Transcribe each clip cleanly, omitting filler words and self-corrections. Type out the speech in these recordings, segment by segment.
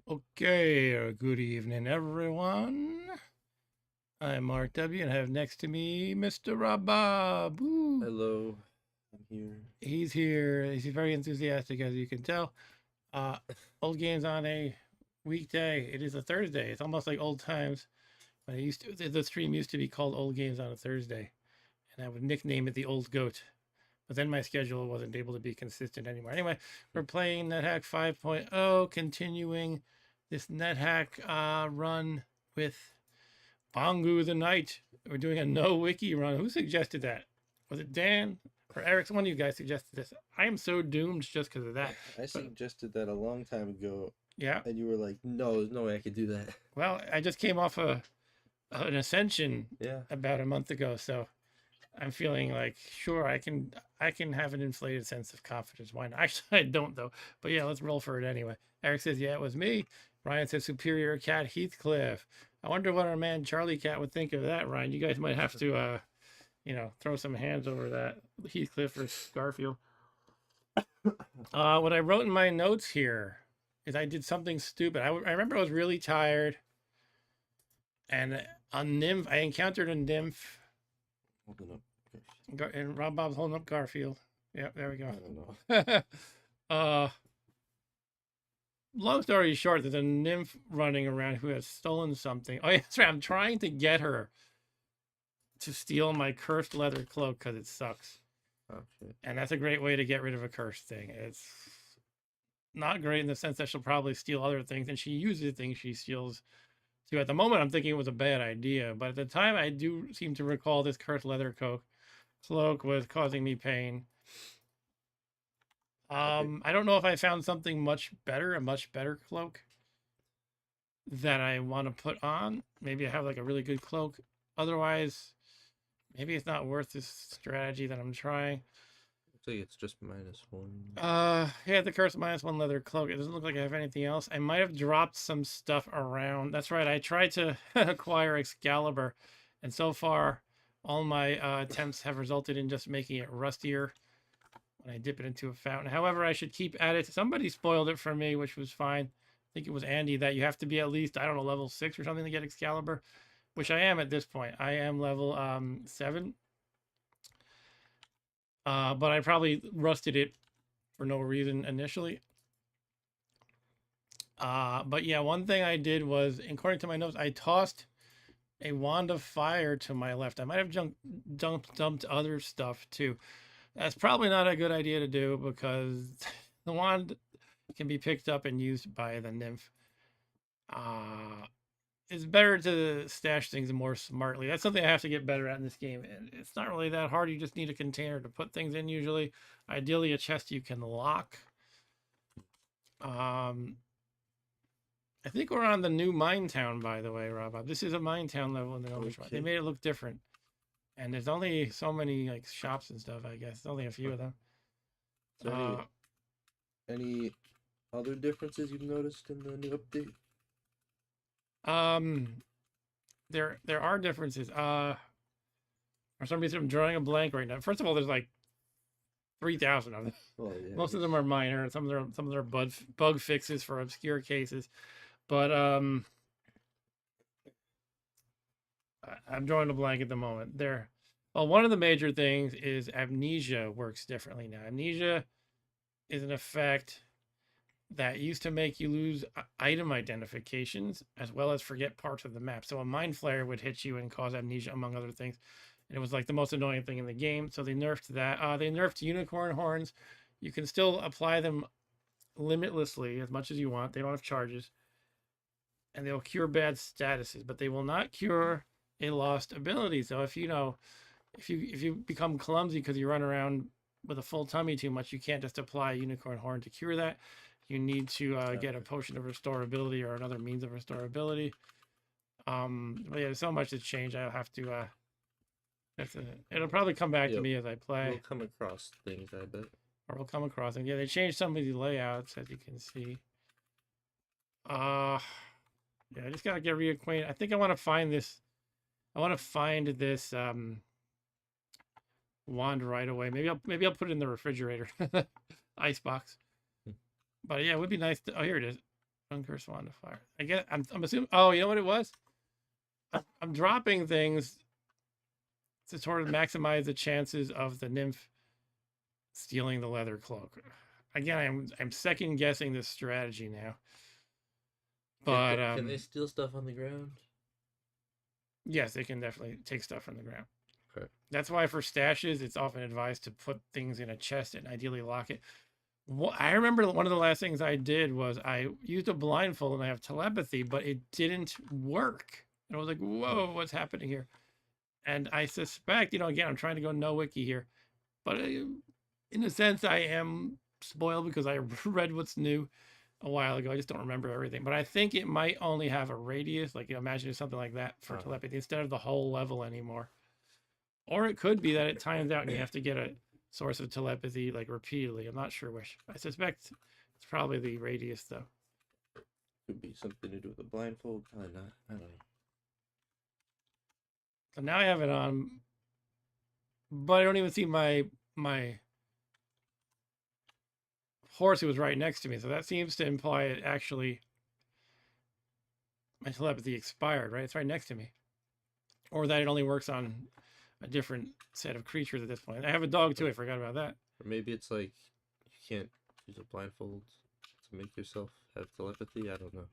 Okay, good evening, everyone. I'm Mark W. and I have next to me Mr. Rabab. Woo. Hello, I'm here. He's here. He's very enthusiastic, as you can tell. Uh, Old games on a weekday. It is a Thursday. It's almost like old times when the stream used to be called Old Games on a Thursday, and I would nickname it the Old Goat. But then my schedule wasn't able to be consistent anymore. Anyway, we're playing NetHack 5.0, continuing this NetHack run with Bongu the Knight. We're doing a no-wiki run. Who suggested that? Was it Dan or Eric? One of you guys suggested this. I am so doomed just because of that. I But suggested that a long time ago, yeah, and you were like, "No, there's no way I could do that." well, I just came off an ascension Yeah, about a month ago, so I'm feeling like sure I can have an inflated sense of confidence. Why not? Actually, I don't though. But yeah, let's roll for it anyway. Eric says, yeah, it was me. Ryan says Superior Cat Heathcliff. I wonder what our man Charlie Cat would think of that, Ryan. You guys might have to throw some hands over that. Heathcliff versus Garfield. What I wrote in my notes here is I did something stupid. I remember I was really tired, and a nymph. I encountered a nymph. holding up. And Rob Bob's holding up Garfield. Yep, there we I go. don't know. uh, long story short, there's a nymph running around who has stolen something. Oh, yeah, that's right. I'm trying to get her to steal my cursed leather cloak because it sucks. Oh shit. And that's a great way to get rid of a cursed thing. It's not great in the sense that she'll probably steal other things, and she uses things she steals too. At the moment, I'm thinking it was a bad idea, but at the time, I do seem to recall this cursed leather cloak was causing me pain. Okay. I don't know if I found something a much better cloak that I want to put on. Maybe I have like a really good cloak. Otherwise, maybe it's not worth this strategy that I'm trying. Looks like it's just -1. Yeah, the curse -1 leather cloak. It doesn't look like I have anything else. I might have dropped some stuff around. That's right. I tried to acquire Excalibur, and so far, all my attempts have resulted in just making it rustier when I dip it into a fountain. However, I should keep at it. Somebody spoiled it for me, which was fine. I think it was Andy that you have to be at least, I don't know, level 6 or something to get Excalibur, which I am at this point. I am level 7. But I probably rusted it for no reason initially. But yeah, one thing I did was, according to my notes, I tossed a wand of fire to my left. I might have dumped other stuff too. That's probably not a good idea to do because the wand can be picked up and used by the nymph. It's better to stash things more smartly. That's something I have to get better at in this game. It's not really that hard. You just need a container to put things in usually. Ideally, a chest you can lock. I think we're on the new mine town, by the way, Rob. This is a mine town level in the Elvish. They made it look different. And there's only so many like shops and stuff, I guess. Only a few of them. So any other differences you've noticed in the new update? There are differences. For some reason I'm drawing a blank right now. First of all, there's like 3,000 of them. Oh yeah. Most of them are minor. Some of them are bug fixes for obscure cases. But I'm drawing a blank at the moment. Well, one of the major things is amnesia works differently now. Amnesia is an effect that used to make you lose item identifications as well as forget parts of the map. So a mind flare would hit you and cause amnesia, among other things. And it was like the most annoying thing in the game. So they nerfed that. They nerfed unicorn horns. You can still apply them limitlessly as much as you want. They don't have charges. And they'll cure bad statuses, but they will not cure a lost ability. So if you become clumsy because you run around with a full tummy too much, you can't just apply unicorn horn to cure that. You need to get a potion of restorability or another means of restorability. But yeah, so much has changed. I'll have to. It'll probably come back to me as I play. We'll come across things, I bet. Or we'll come across them. Yeah, they changed some of the layouts, as you can see. Yeah, I just gotta get reacquainted. I think I want to find this. I want to find this wand right away. Maybe I'll put it in the refrigerator, icebox. But yeah, it would be nice to. Oh, here it is. Uncurse wand of fire. I guess I'm assuming. Oh, you know what it was? I'm dropping things to sort of maximize the chances of the nymph stealing the leather cloak. Again, I'm second guessing this strategy now. But can they steal stuff on the ground? Yes, they can definitely take stuff from the ground. Okay. That's why for stashes, it's often advised to put things in a chest and ideally lock it. I remember one of the last things I did was I used a blindfold and I have telepathy, but it didn't work. And I was like, whoa, what's happening here? And I suspect, again, I'm trying to go NO-WIKI here, but in a sense, I am spoiled because I read what's new a while ago. I just don't remember everything, but I think it might only have a radius. Like, imagine something like that for telepathy instead of the whole level anymore. Or it could be that it times out and you have to get a source of telepathy like repeatedly. I'm not sure which. I suspect it's probably the radius though. Could be something to do with the blindfold. Probably not. I don't know. So now I have it on, but I don't even see my horse who was right next to me. So that seems to imply it actually my telepathy expired, right? It's right next to me. Or that it only works on a different set of creatures at this point. I have a dog too. I forgot about that. Or maybe it's like you can't use a blindfold to make yourself have telepathy. I don't know.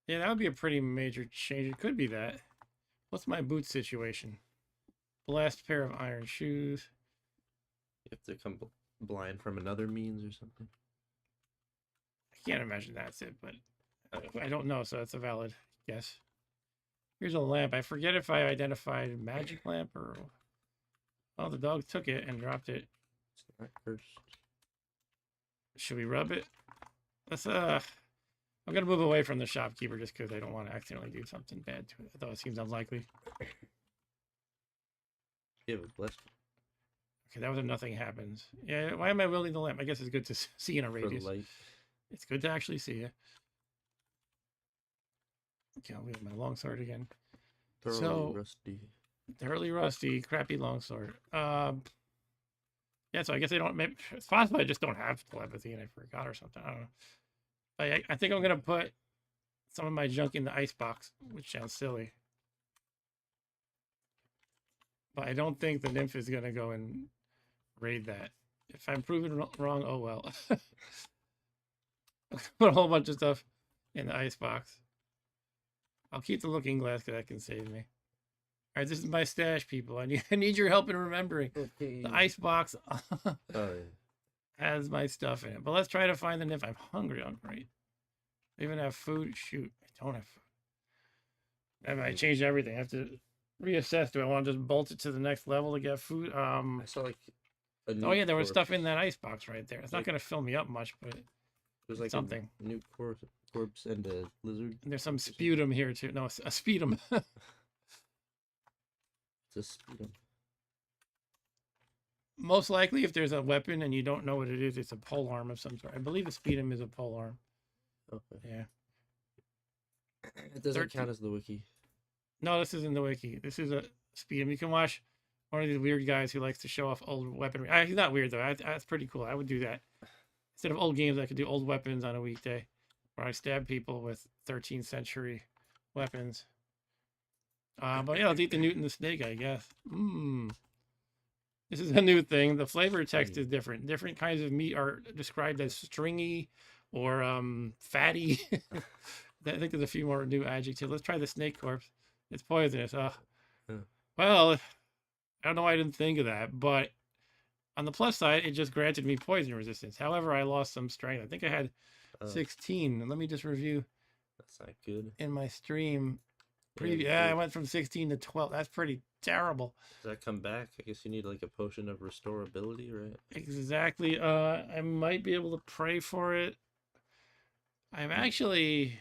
Yeah, that would be a pretty major change. It could be that. What's my boot situation? Blessed pair of iron shoes. You have to come blind from another means or something. I can't imagine that's it, but I don't know, so that's a valid guess. Here's a lamp. I forget if I identified magic lamp or... Oh, the dog took it and dropped it. It's not cursed. Should we rub it? Let's, I'm going to move away from the shopkeeper just because I don't want to accidentally do something bad to it. Although it seems unlikely. You have a blessed. Okay, that was a nothing happens. Yeah, why am I wielding the lamp? I guess it's good to see in a radius. Light. It's good to actually see it. Okay, I'll wield my longsword again. Thoroughly rusty. Thoroughly rusty, crappy longsword. Yeah, so I guess they don't. Maybe it's possible I just don't have telepathy and I forgot or something. I don't know. I think I'm gonna put some of my junk in the ice box, which sounds silly. But I don't think the nymph is gonna go and raid that. If I'm proven wrong, oh well. Put a whole bunch of stuff in the ice box. I'll keep the looking glass because that can save me. All right, this is my stash, people. I need your help in remembering. Okay. The ice box has my stuff in it. But let's try to find the nymph. I'm hungry. I even have food. Shoot, I don't have food. I changed everything. I have to reassess. Do I want to just bolt it to the next level to get food? I saw like a new oh yeah, there was corpse. stuff in that ice box right there. It's not going to fill me up much, but it was like something. A new corpse and a lizard. And there's some sputum here too. No, a sputum. It's a sputum. Most likely, if there's a weapon and you don't know what it is, it's a pole arm of some sort. I believe a sputum is a pole arm. Okay. Yeah. It doesn't count as the wiki. No, this isn't the wiki. This is a sputum. You can watch one of these weird guys who likes to show off old weaponry. He's not weird though. That's pretty cool. I would do that. Instead of old games, I could do old weapons on a weekday, where I stab people with 13th century weapons. But yeah, I'll eat the newt and the snake, I guess. This is a new thing. The flavor text is different. Different kinds of meat are described as stringy or fatty. I think there's a few more new adjectives. Let's try the snake corpse. It's poisonous. Well, I don't know why I didn't think of that, but on the plus side, it just granted me poison resistance. However, I lost some strength. I think I had 16. Let me just review. That's not good. In my stream preview. Yeah, I went from 16 to 12. That's pretty terrible. Does that come back? I guess you need like a potion of restorability, right? Exactly. I might be able to pray for it. I'm actually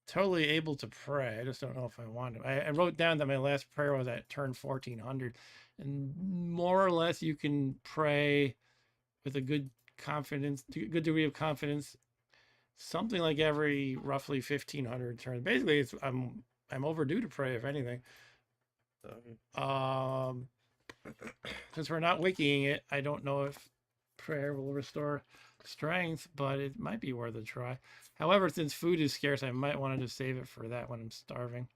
totally able to pray. I just don't know if I want to. I wrote down that my last prayer was at turn 1400. And more or less you can pray with a good degree of confidence. Something like every roughly 1500 turns. Basically, I'm overdue to pray, if anything. Since we're not wikiing it, I don't know if prayer will restore strength, but it might be worth a try. However, since food is scarce, I might want to just save it for that when I'm starving.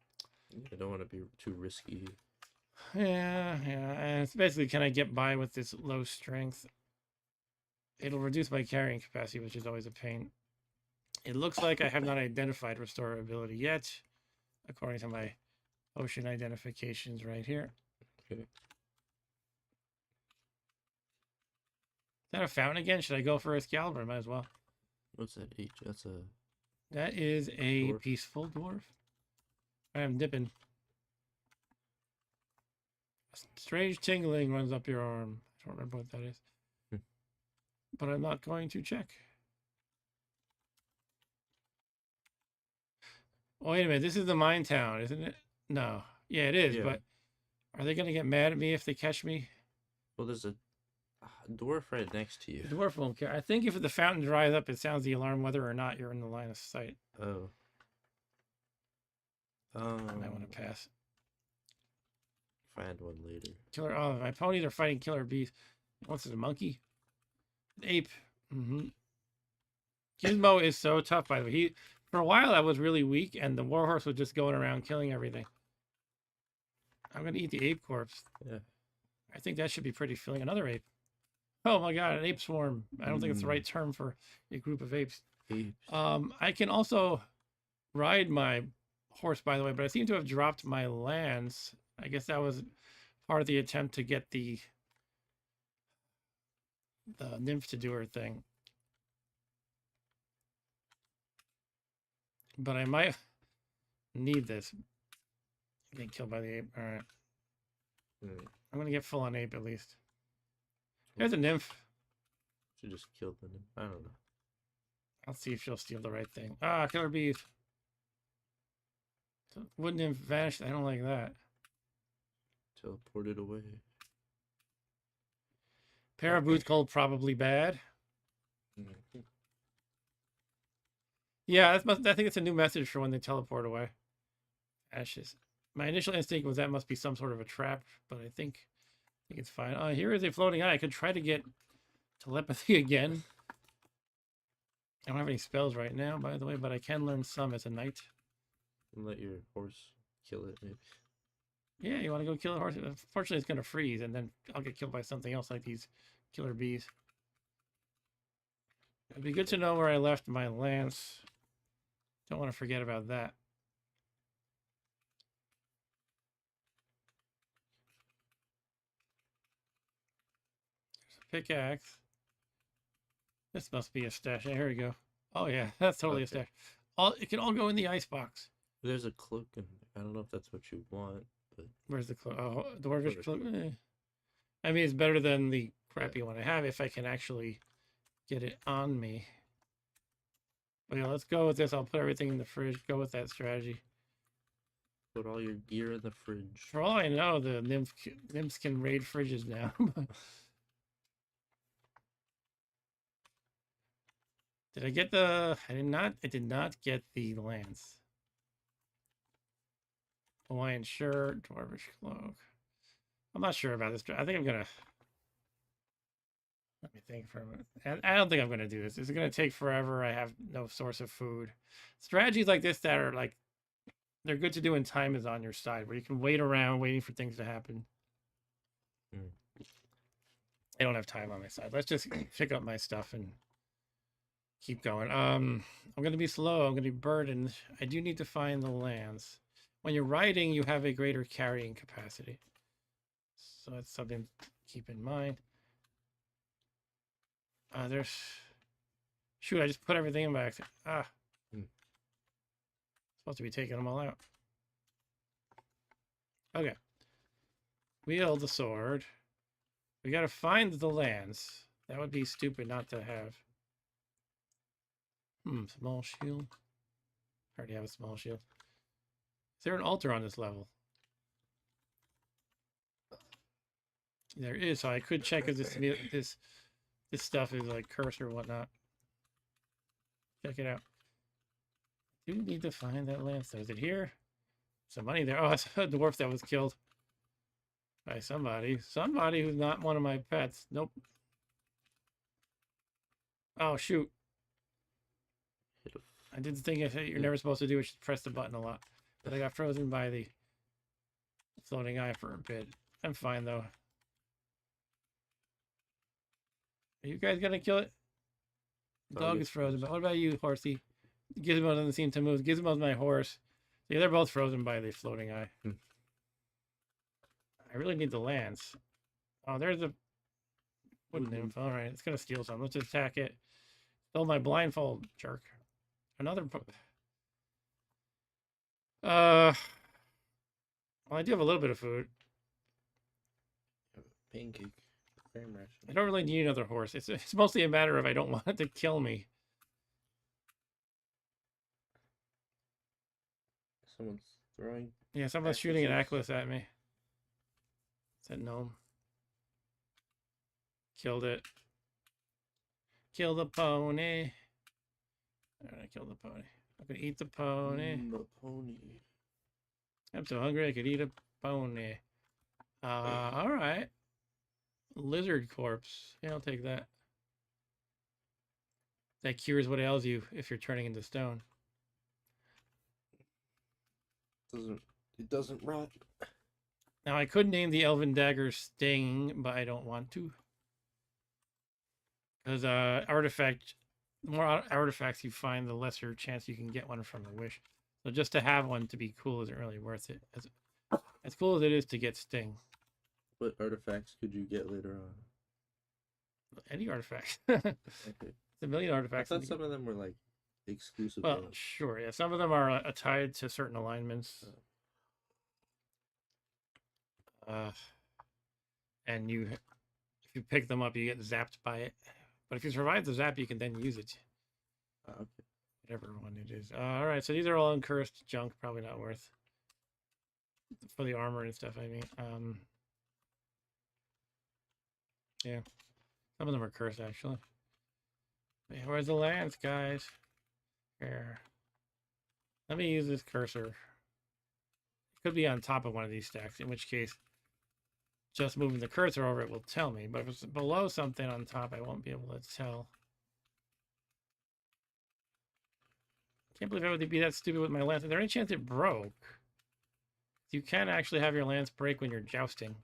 I don't want to be too risky. Yeah. And it's basically, can I get by with this low strength? It'll reduce my carrying capacity, which is always a pain. It looks like I have not identified restore ability yet, according to my ocean identifications right here. Okay. Is that a fountain again? Should I go for Excalibur? Might as well. What's that? H? That's a. That is a Dwarf. peaceful dwarf. I am dipping. A strange tingling runs up your arm. I don't remember what that is. But I'm not going to check. Oh, wait a minute. This is the mine town, isn't it? No. Yeah, it is. Yeah. But are they going to get mad at me if they catch me? Well, there's a dwarf right next to you. The dwarf won't care. I think if the fountain dries up, it sounds the alarm whether or not you're in the line of sight. Oh. I might want to pass. Find one later. Killer. Oh, my ponies are fighting killer bees. What's it, a monkey? An ape. Gizmo is so tough, by the way. For a while, I was really weak, and the warhorse was just going around killing everything. I'm going to eat the ape corpse. Yeah. I think that should be pretty filling. Another ape. Oh my god, an ape swarm. I don't think it's the right term for a group of apes. Apes. I can also ride my horse, by the way, but I seem to have dropped my lance. I guess that was part of the attempt to get the nymph to do her thing. But I might need this. Get killed by the ape. All right. I'm going to get full on ape at least. There's a nymph. Should just kill the nymph. I don't know. I'll see if she'll steal the right thing. Ah, killer bees. Wood nymph vanished. I don't like that. Teleported away. Pair of boots cold, probably bad. Yeah, I think it's a new message for when they teleport away. Ashes. My initial instinct was that must be some sort of a trap, but I think it's fine. Here is a floating eye. I could try to get telepathy again. I don't have any spells right now, by the way, but I can learn some as a knight. Let your horse kill it, maybe. Yeah, you want to go kill a horse? Unfortunately, it's going to freeze, and then I'll get killed by something else like these killer bees. It'd be good to know where I left my lance. Don't want to forget about that. There's a pickaxe. This must be a stash. Here we go. Oh yeah, that's totally a stash. It can all go in the icebox. There's a cloak, and I don't know if that's what you want, but where's the cloak? Oh, dwarvish cloak. I mean, it's better than the crappy one I have if I can actually get it on me. But yeah, let's go with this. I'll put everything in the fridge. Go with that strategy. Put all your gear in the fridge. For all I know, the nymphs can raid fridges now. Did I get the... I did not get the lance. Hawaiian shirt, dwarvish cloak. I'm not sure about this. I think I'm going to... Let me think for a minute. I don't think I'm going to do this. It's going to take forever. I have no source of food. Strategies like this that are like... They're good to do when time is on your side, where you can wait around waiting for things to happen. I don't have time on my side. Let's just pick up my stuff and keep going. I'm going to be slow. I'm going to be burdened. I do need to find the lance. When you're riding, you have a greater carrying capacity. So that's something to keep in mind. There's... Shoot, I just put everything in by accident. Supposed to be taking them all out. Okay. Wield the sword. We gotta find the lance. That would be stupid not to have. Small shield. I already have a small shield. Is there an altar on this level? There is, so I could check if this stuff is like cursed or whatnot. Check it out. Do need to find that lance though. Is it here? Some money there. Oh, it's a dwarf that was killed by somebody. Somebody who's not one of my pets. Nope. Oh shoot! Hit a I did the thing you're never supposed to do, which is press the button a lot. But I got frozen by the floating eye for a bit. I'm fine though. Are you guys gonna kill it? Dog is frozen, but what about you, horsey? Gizmo doesn't seem to move. Gizmo's my horse. Yeah, they're both frozen by the floating eye. I really need the lance. Oh, there's a wooden nymph. All right, it's gonna steal some. Let's attack it. Stole my blindfold, jerk. Another. Well, I do have a little bit of food. pancake. Frame ration. I don't really need another horse. It's mostly a matter of I don't want it to kill me. Someone's throwing. Yeah, someone's shooting an Atlas at me. Is that gnome? Killed it. Kill the pony. Alright, I killed the pony. I'm gonna eat the pony. The pony. I'm so hungry I could eat a pony. Alright. Lizard corpse. Yeah, I'll take that. That cures what ails you if you're turning into stone. It doesn't rot. Now I could name the Elven Dagger Sting, but I don't want to. Because artifact, the more artifacts you find, the lesser chance you can get one from a wish. So just to have one to be cool isn't really worth it. As cool as it is to get Sting. What artifacts could you get later on? Any artifact. Okay. It's a million I artifacts. thought some of them were like exclusive. Well, sure, yeah. Some of them are tied to certain alignments. And if you pick them up, you get zapped by it. But if you survive the zap, you can then use it. Okay. Whatever one it is. All right, so these are all uncursed junk. Probably not worth for the armor and stuff. I mean, yeah, some of them are cursed actually. Hey, where's the lance, guys? Here. Let me use this cursor. It could be on top of one of these stacks, in which case just moving the cursor over it will tell me. But if it's below something on top, I won't be able to tell. Can't believe I would be that stupid with my lance. Is there any chance it broke? You can actually have your lance break when you're jousting.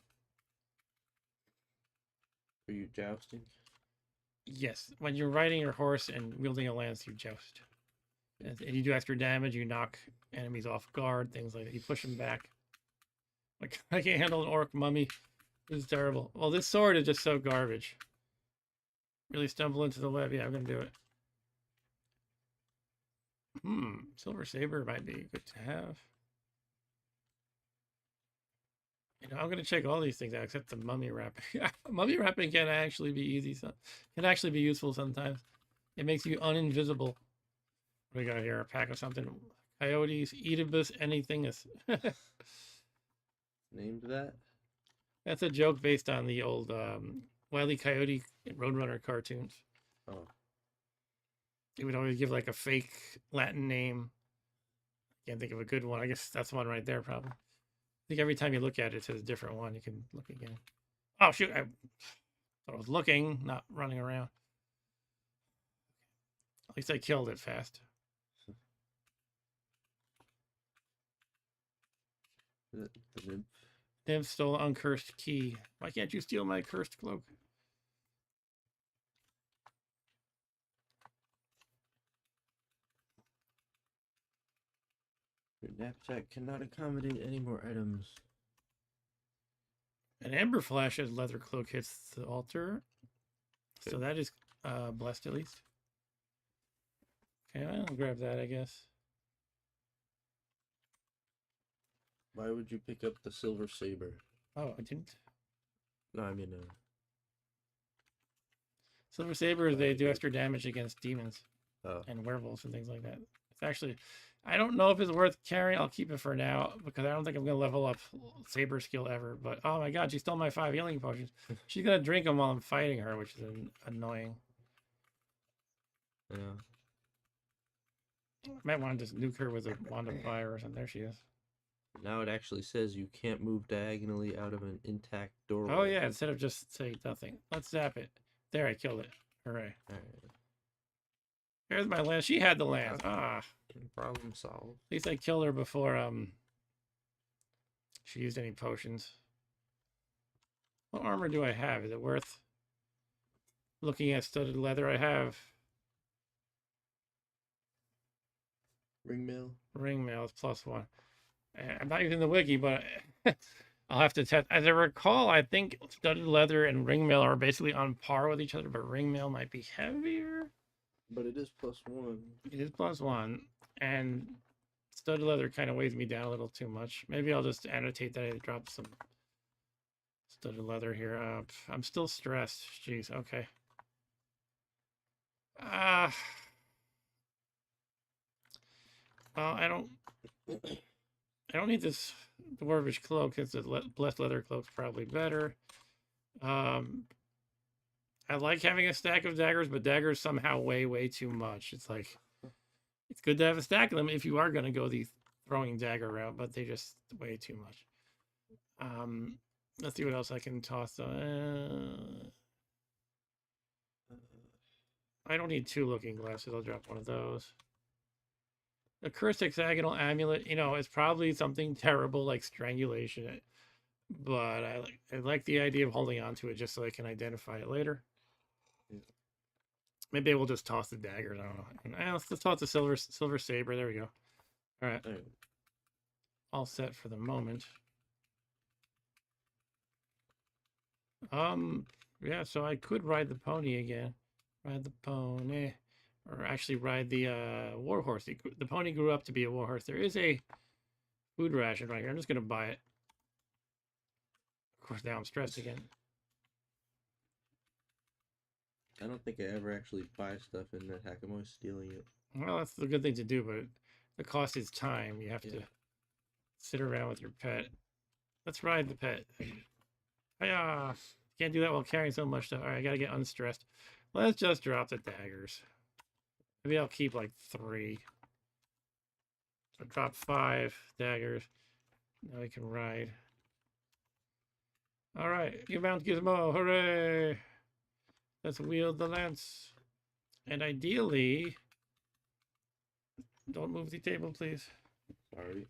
Are you jousting? Yes, when you're riding your horse and wielding a lance, you joust. And you do extra damage, you knock enemies off guard, things like that. You push them back. Like, I can't handle an orc mummy. This is terrible. Well, this sword is just so garbage. Really stumble into the web. Yeah, I'm going to do it. Silver saber might be good to have. You know, I'm going to check all these things out except the mummy wrapping. Mummy wrapping can actually be easy. So can actually be useful sometimes. It makes you uninvisible. What do we got here? A pack of something. Coyotes, Oedipus, anything is. Named that? That's a joke based on the old Wile E. Coyote Roadrunner cartoons. Oh. He would always give like a fake Latin name. Can't think of a good one. I guess that's one right there, probably. I think every time you look at it, it says a different one. You can look again. Oh, shoot. I thought I was looking, not running around. At least I killed it fast. The nymph. Nymph stole an uncursed key. Why can't you steal my cursed cloak? Your knapsack cannot accommodate any more items. An Amber Flash as leather cloak hits the altar. Okay. So that is blessed at least. Okay, I'll grab that, I guess. Why would you pick up the silver saber? Oh, I didn't. No, I mean, Silver Sabers, they do extra damage against demons oh. and werewolves and things like that. It's actually, I don't know if it's worth carrying. I'll keep it for now because I don't think I'm going to level up Saber skill ever. But oh my god, she stole my 5 healing potions. She's going to drink them while I'm fighting her, which is annoying. Yeah. I might want to just nuke her with a wand of fire or something. There she is. Now it actually says you can't move diagonally out of an intact doorway. Oh yeah, instead of just say nothing. Let's zap it. There, I killed it. Hooray. Alright. Here's my lance. She had the lance. Ah, Problem solved. at least I killed her before she used any potions. What armor do I have? Is it worth looking at studded leather? I have Ringmail. ringmail is +1. I'm not using the wiki, but I'll have to test. As I recall, I think studded leather and ringmail are basically on par with each other, but ringmail might be heavier. But it is +1. It is +1, and studded leather kind of weighs me down a little too much. Maybe I'll just annotate that I dropped some studded leather here. I'm still stressed. Jeez. Okay. Well, I don't need this dwarvish cloak. It's a blessed leather cloak's probably better. I like having a stack of daggers, but daggers somehow weigh way too much. It's like, it's good to have a stack of them if you are going to go the throwing dagger route, but they just weigh too much. Let's see what else I can toss. I don't need 2 looking glasses. I'll drop one of those. The cursed hexagonal amulet, you know, it's probably something terrible like strangulation, but I like the idea of holding on to it just so I can identify it later. Maybe we'll just toss the daggers. I don't know. Let's toss the silver saber. There we go. All right. All set for the moment. Yeah, so I could ride the pony again. Ride the pony. Or actually ride the warhorse. The pony grew up to be a warhorse. There is a food ration right here. I'm just going to buy it. Of course, now I'm stressed again. I don't think I ever actually buy stuff in Nethack. I'm always stealing it. Well, that's the good thing to do, but the cost is time. You have to sit around with your pet. Let's ride the pet. Hiya! Can't do that while carrying so much stuff. All right, I got to get unstressed. Let's just drop the daggers. Maybe I'll keep like 3. So drop 5 daggers. Now we can ride. All right, you mount Gizmo, hooray! Let's wield the lance. And ideally, don't move the table, please. Sorry.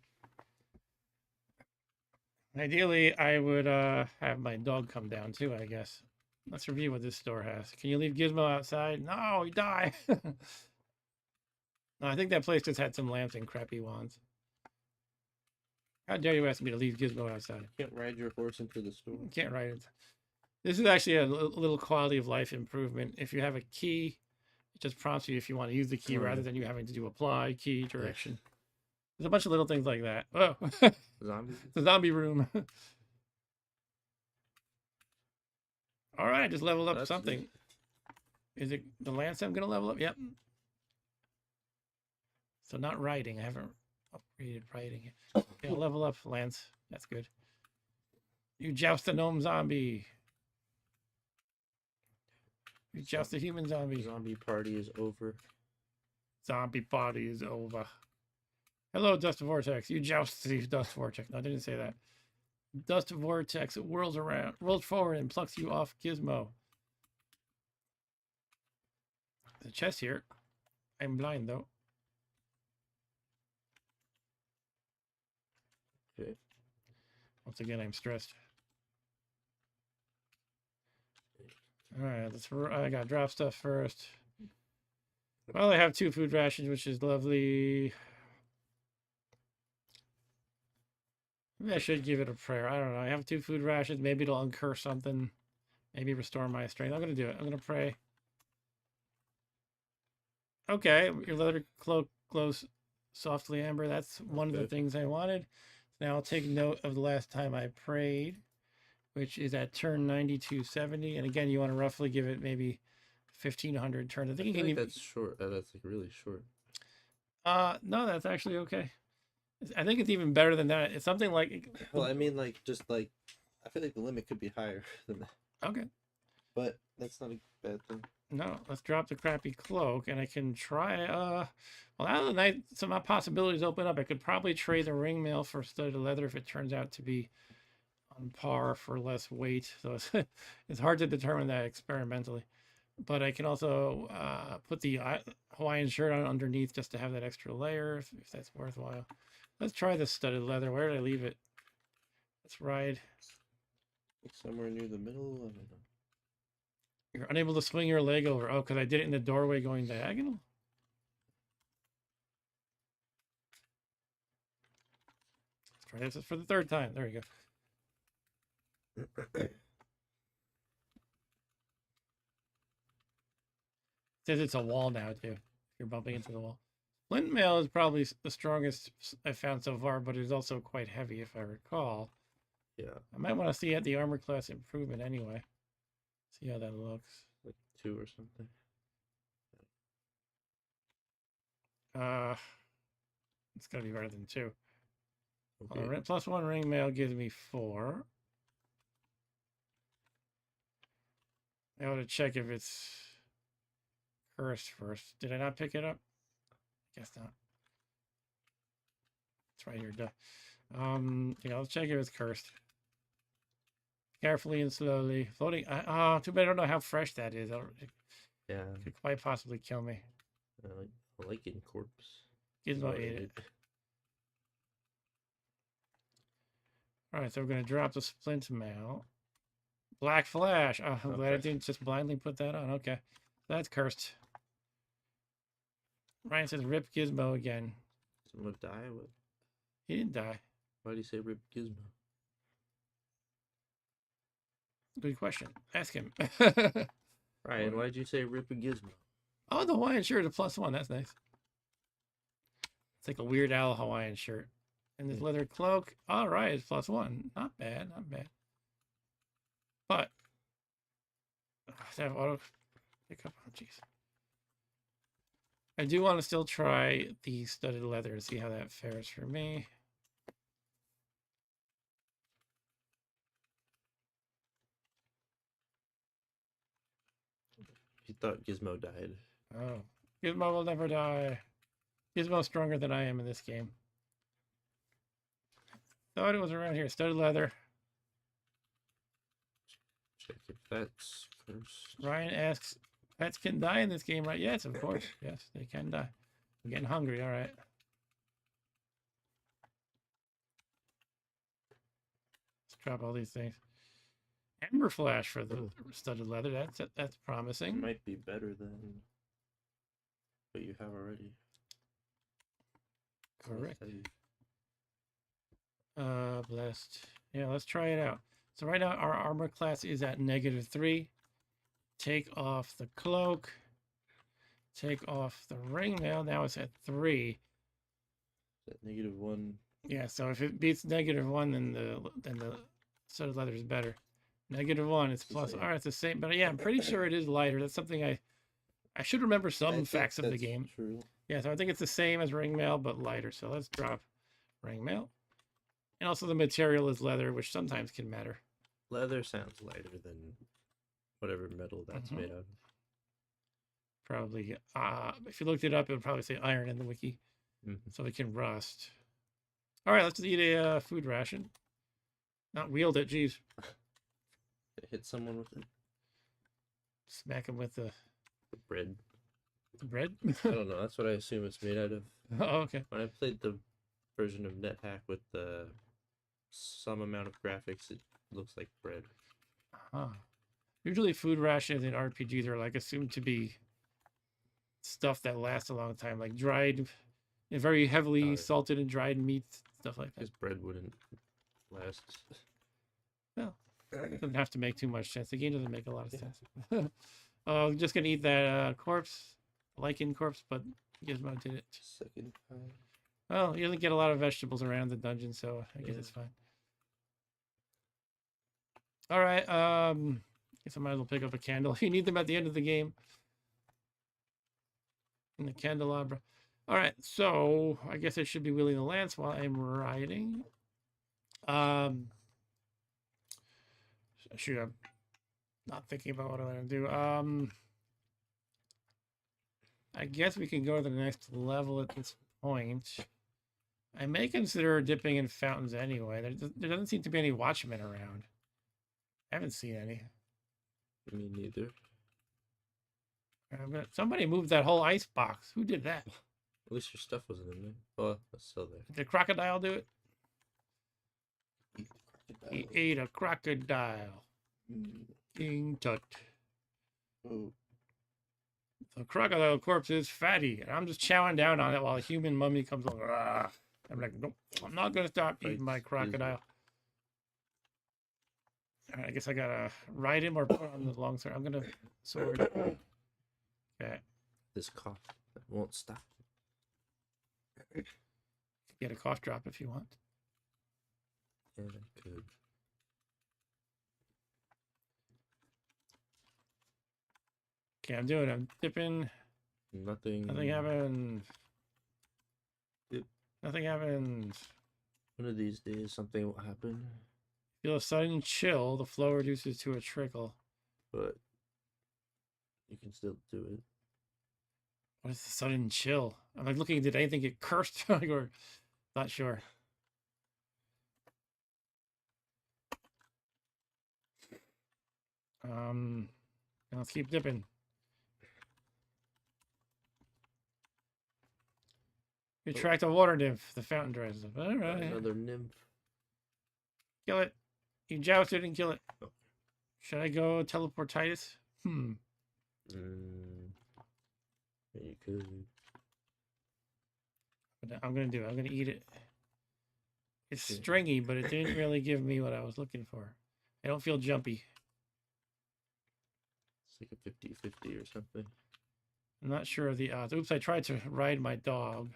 Ideally, I would have my dog come down too, I guess. Let's review what this store has. Can you leave Gizmo outside? No, he died. No, I think that place just had some lamps and crappy wands. How dare you ask me to leave Gizmo outside? You can't ride your horse into the store. You can't ride it. This is actually a little quality of life improvement. If you have a key, it just prompts you if you want to use the key rather than you having to do apply, key, direction. There's a bunch of little things like that. Oh, the zombie room. All right, just leveled up something. Neat. Is it the lance I'm going to level up? Yep. So not riding. I haven't upgraded riding yet. Okay, I'll level up lance. That's good. You joust the gnome zombie. You joust the human zombie. Zombie party is over. Zombie party is over. Hello, Dust Vortex. You joust the Dust Vortex. No, I didn't say that. Dust Vortex. It whirls forward and plucks you off Gizmo. There's a chest here. I'm blind though. Okay. Once again, I'm stressed. All right, I gotta drop stuff first. Well, I have 2 food rations, which is lovely. Maybe I should give it a prayer. I don't know. I have 2 food rations. Maybe it'll uncurse something. Maybe restore my strength. I'm gonna do it. I'm gonna pray. Okay, your leather cloak glows softly amber. That's one of the things I wanted. Now I'll take note of the last time I prayed, which is at turn 9270. And again, you want to roughly give it maybe 1,500 turns. I think you can that's short. That's like really short. No, that's actually okay. I think it's even better than that. It's something like. Well, I mean, like just like I feel like the limit could be higher than that. Okay. But that's not a bad thing. No, let's drop the crappy cloak, and I can try. Well, out of the night, some possibilities open up. I could probably trade the ringmail for studded leather if it turns out to be on par for less weight. So it's hard to determine that experimentally. but I can also put the Hawaiian shirt on underneath just to have that extra layer if that's worthwhile. Let's try this studded leather. Where did I leave it? Let's ride. Somewhere near the middle. I don't know. You're unable to swing your leg over. Oh, because I did it in the doorway going diagonal? Let's try this for the third time. There you go. Says it's a wall now, too. You're bumping into the wall. Flint mail is probably the strongest I've found so far, but it's also quite heavy, if I recall. Yeah. I might want to see at the armor class improvement anyway. See how that looks. Like 2 or something. It's gotta be better than 2. Okay. Well, +1 ring mail gives me 4. I ought to check if it's cursed first. Did I not pick it up? I guess not. It's right here. Duh. Yeah, let's check if it's cursed. Carefully and slowly. Floating. Too bad I don't know how fresh that is. Yeah. It could quite possibly kill me. I like in corpse. Gizmo ate it. Alright, so we're going to drop the splint mail. Black flash. Oh, I'm glad I didn't just blindly put that on. Okay. That's cursed. Ryan says rip Gizmo again. Someone die? What? He didn't die. Why do you say rip Gizmo? Good question. Ask him. Ryan, why'd you say rip a Gizmo? Oh, the Hawaiian shirt is +1. That's nice. It's like a Weird Al Hawaiian shirt. And this leather cloak. All right, it's +1. Not bad. Not bad. But have auto pick up. Oh, jeez. I do want to still try the studded leather to see how that fares for me. You thought Gizmo died. Oh, Gizmo will never die. Gizmo's stronger than I am in this game. Thought it was around here. Studded leather. Check if that's cursed. Ryan asks, pets can die in this game, right? Yes, of course. Yes, they can die. I'm getting hungry. All right. Let's drop all these things. Amber flash for the studded leather. That's promising. It might be better than what you have already. Correct. Blessed. Yeah, let's try it out. So right now our armor class is at -3. Take off the cloak. Take off the ring mail. Now it's at 3. At -1. Yeah, so if it beats -1, then the studded leather is better. -1, it's plus. All right, it's the same. But yeah, I'm pretty sure it is lighter. That's something I should remember some facts of the game. True. Yeah, so I think it's the same as ring mail, but lighter. So let's drop ring mail. And also the material is leather, which sometimes can matter. Leather sounds lighter than whatever metal that's made out of. Probably. If you looked it up, it would probably say iron in the wiki. So it can rust. All right, let's eat a food ration. Not wield it, geez. Hit someone with it. Smack him with the bread. The bread? I don't know. That's what I assume it's made out of. Oh, okay. When I played the version of NetHack with some amount of graphics, it looks like bread. Usually food rations in RPGs are like assumed to be stuff that lasts a long time, like dried, very heavily salted and dried meats, stuff like that. Because bread wouldn't last. Well, it doesn't have to make too much sense. The game doesn't make a lot of sense. I'm just gonna eat that corpse, lichen corpse, but Gizmo did it. Second time. Well, you doesn't get a lot of vegetables around the dungeon, so I guess it's fine. All right, guess I might as well pick up a candle. You need them at the end of the game. In the candelabra. All right, so I guess I should be wielding the lance while I'm riding. Shoot, I'm not thinking about what I'm gonna do. I guess we can go to the next level at this point. I may consider dipping in fountains anyway. There doesn't seem to be any watchmen around. I haven't seen any. Me neither. Somebody moved that whole ice box. Who did that? At least your stuff wasn't in there. Oh, that's still there. Did the crocodile do it? Eat the He crocodile. ate a crocodile. King Tut. Oh, The crocodile corpse is fatty, and I'm just chowing down on it while a human mummy comes along. "Rah." I'm like, nope, I'm not gonna stop eating my Bites crocodile. All right, I guess I gotta ride him or put on the long sword. I'm gonna sword. Okay, this cough that won't stop. get a cough drop if you want. Yeah, I could. Okay, I'm doing it. I'm dipping. Nothing. Nothing happens. Yep. Nothing happens. One of these days, something will happen. Feel a sudden chill. The flow reduces to a trickle. But you can still do it. What is the sudden chill? I'm like looking. Did anything get cursed? Or not sure. Let's keep dipping. You attract a water nymph. The fountain dries up. All right. Another nymph. Kill it. You jousted and kill it. Oh. Should I go teleportitis? Yeah, you could. But I'm gonna do it. I'm gonna eat it. It's Yeah. stringy, but it didn't really give me what I was looking for. I don't feel jumpy. It's like a 50-50 or something. I'm not sure of the odds. Oops, I tried to ride my dog.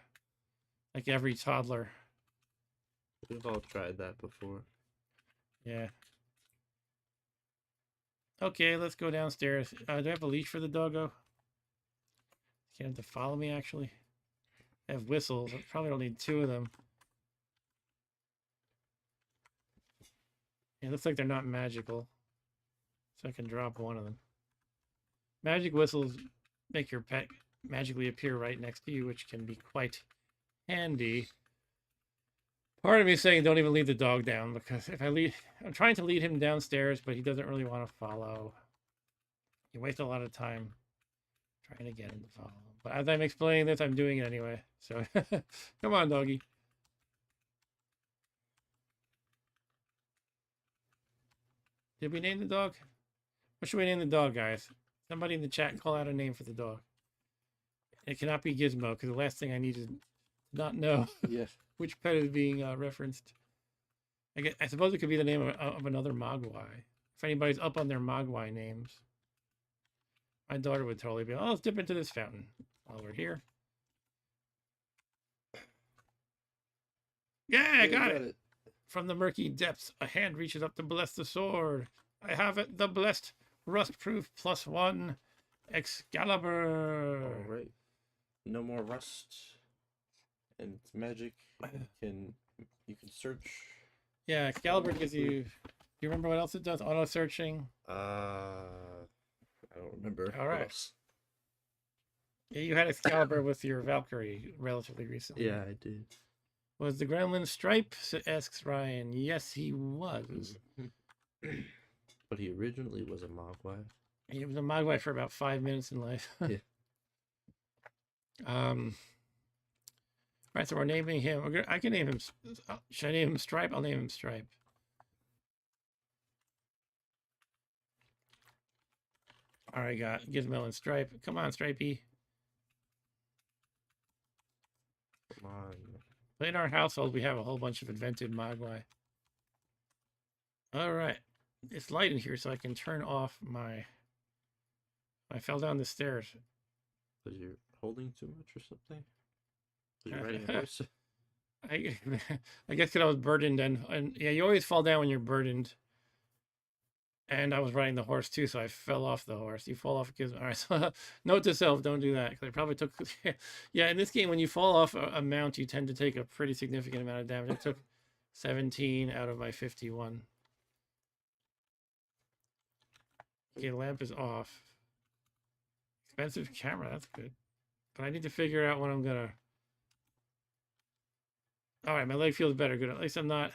Like every toddler. We've all tried that before. Yeah. Okay, let's go downstairs. Do I have a leash for the doggo? Can't have to follow me, actually. I have whistles. I probably don't need two of them. Yeah, it looks like they're not magical. So I can drop one of them. Magic whistles make your pet magically appear right next to you, which can be quite handy. Part of me is saying don't even lead the dog down, because if I'm trying to lead him downstairs, but he doesn't really want to follow. You waste a lot of time trying to get him to follow. But as I'm explaining this, I'm doing it anyway. So come on, doggy. Did we name the dog? What should we name the dog, guys? Somebody in the chat call out a name for the dog. It cannot be Gizmo, because the last thing I need is to not know Yeah. which pet is being referenced. I suppose it could be the name of another Mogwai. If anybody's up on their Mogwai names. My daughter would totally be, oh, let's dip into this fountain while we're here. Yeah, I got it. From the murky depths, a hand reaches up to bless the sword. I have it, the blessed rust-proof +1 Excalibur. All right. No more rust. And it's magic. You can search. Yeah, Excalibur gives you. Do you remember what else it does? Auto searching. I don't remember. All What right. else? Yeah, you had Excalibur with your Valkyrie relatively recently. Yeah, I did. Was the Gremlin Stripe? Asks Ryan. Yes, he was. But he originally was a Mogwai. He was a Mogwai for about 5 minutes in life. Yeah. Right, so we're naming him. I can name him. Should I name him Stripe? I'll name him Stripe. All right, got Gizmo and Stripe. Come on, Stripey. Come on. But in our household, we have a whole bunch of invented Mogwai. All right. It's light in here, so I can turn off my... I fell down the stairs. Because you're holding too much or something? Because you're riding a horse? I guess because I was burdened, and yeah, you always fall down when you're burdened. And I was riding the horse too, so I fell off the horse. You fall off, all right. So note to self: don't do that, because I probably took. Yeah, in this game, when you fall off a mount, you tend to take a pretty significant amount of damage. I took 17 out of my 51. Okay, lamp is off. Expensive camera, that's good. But I need to figure out when I'm gonna. All right, my leg feels better. Good. At least I'm not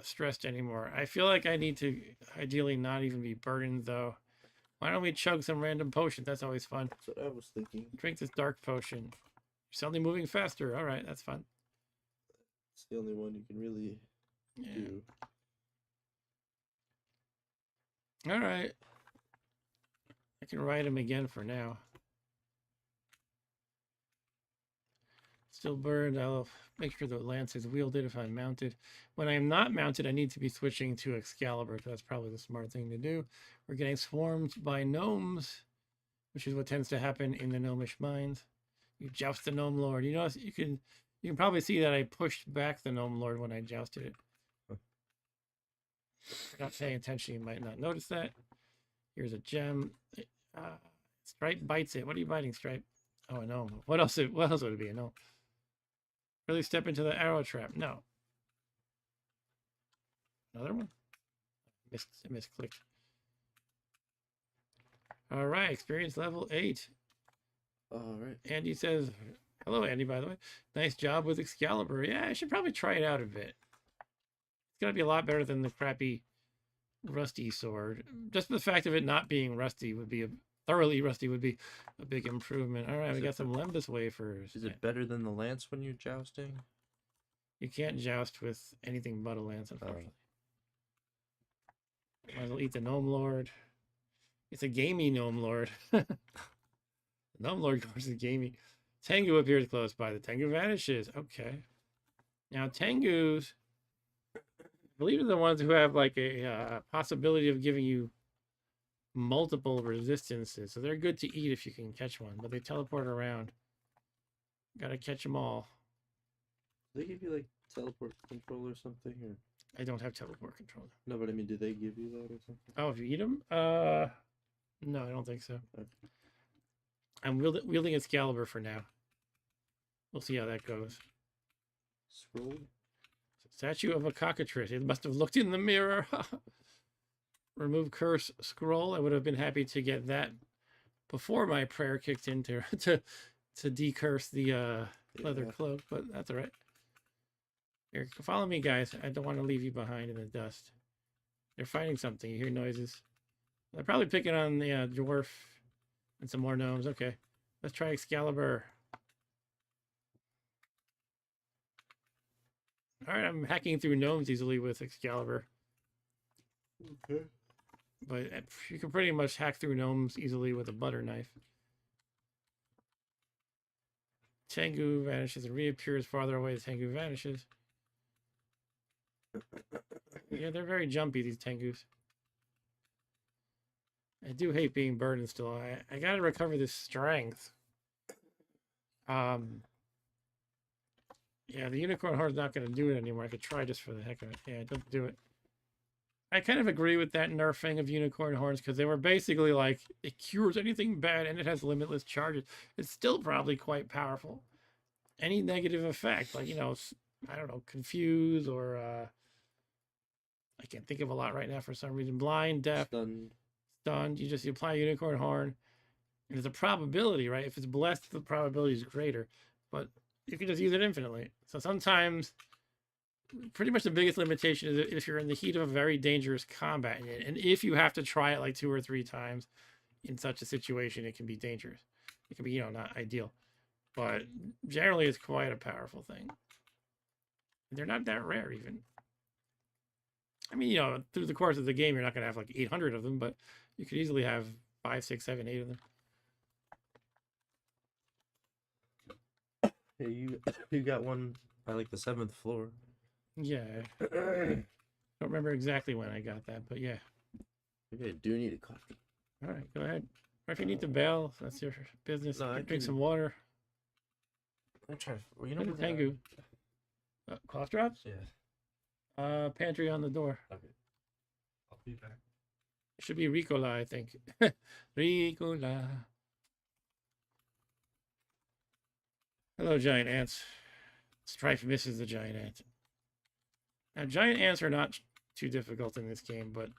stressed anymore. I feel like I need to ideally not even be burdened, though. Why don't we chug some random potions? That's always fun. That's what I was thinking. Drink this dark potion. You're suddenly moving faster. All right, that's fun. It's the only one you can really do. All right. I can ride him again for now. Still burned. I'll make sure the lance is wielded if I'm mounted. When I am not mounted, I need to be switching to Excalibur. So that's probably the smart thing to do. We're getting swarmed by gnomes, which is what tends to happen in the gnomish mines. You joust the gnome lord. You notice you can probably see that I pushed back the gnome lord when I jousted it. If you're not paying attention, you might not notice that. Here's a gem. Stripe bites it. What are you biting, Stripe? Oh, a gnome. What else would it be? A gnome. Really step into the arrow trap. No. Another one? Misclicked. All right. Experience level 8. All right. Andy says, hello, Andy, by the way. Nice job with Excalibur. Yeah, I should probably try it out a bit. It's going to be a lot better than the crappy rusty sword. Just the fact of it not being rusty would be thoroughly rusty would be a big improvement. All right, we got some Lembas wafers. Is it better than the lance when you're jousting? You can't joust with anything but a lance, unfortunately. Might as well eat the gnome lord. It's a gamey gnome lord. Gnome lord goes to gamey. Tengu appears close by. The Tengu vanishes. Okay. Now Tengus, I believe, are the ones who have like a possibility of giving you multiple resistances. So they're good to eat if you can catch one, but they teleport around. Gotta catch them all. Do they give you like teleport control or something? Or I don't have teleport control. no, but I mean, do they give you that or something? Oh, if you eat them? No, I don't think so. Okay. I'm wielding Excalibur for now. We'll see how that goes. Scroll. Statue of a cockatrice. It must have looked in the mirror. Remove curse scroll. I would have been happy to get that before my prayer kicked in to decurse the leather cloak, but that's all right. Here, follow me, guys. I don't want to leave you behind in the dust. They're fighting something. You hear noises. They're probably picking on the dwarf and some more gnomes. Okay, let's try Excalibur. All right, I'm hacking through gnomes easily with Excalibur. Okay. But you can pretty much hack through gnomes easily with a butter knife. Tengu vanishes and reappears farther away. The Tengu vanishes. Yeah, they're very jumpy, these Tengus. I do hate being burdened still. I gotta recover this strength. Yeah, the unicorn horn's not gonna do it anymore. I could try just for the heck of it. Yeah, don't do it. I kind of agree with that nerfing of unicorn horns because they were basically like, it cures anything bad and it has limitless charges. It's still probably quite powerful. Any negative effect, like, you know, I don't know, confuse or I can't think of a lot right now for some reason. Blind, deaf, stunned. You apply unicorn horn. And there's a probability, right? If it's blessed, the probability is greater. But you can just use it infinitely. So sometimes, pretty much the biggest limitation is if you're in the heat of a very dangerous combat. And if you have to try it like 2 or 3 times in such a situation, it can be dangerous. It can be, you know, not ideal. But generally, it's quite a powerful thing. They're not that rare, even. I mean, you know, through the course of the game, you're not going to have like 800 of them, but you could easily have 5, 6, 7, 8 of them. Yeah, you got one by like the 7th floor. Yeah. Don't remember exactly when I got that, but yeah. Okay, do need a coffee. All right, go ahead. Or if you need to bail, that's your business. No, Drink some water. I'm trying. Well, you know Look at Tengu. Cough drops? Yeah. Pantry on the door. Okay. I'll be back. It should be Ricola, I think. Ricola. Hello, giant ants. Strife misses the giant ant. Now, giant ants are not too difficult in this game, but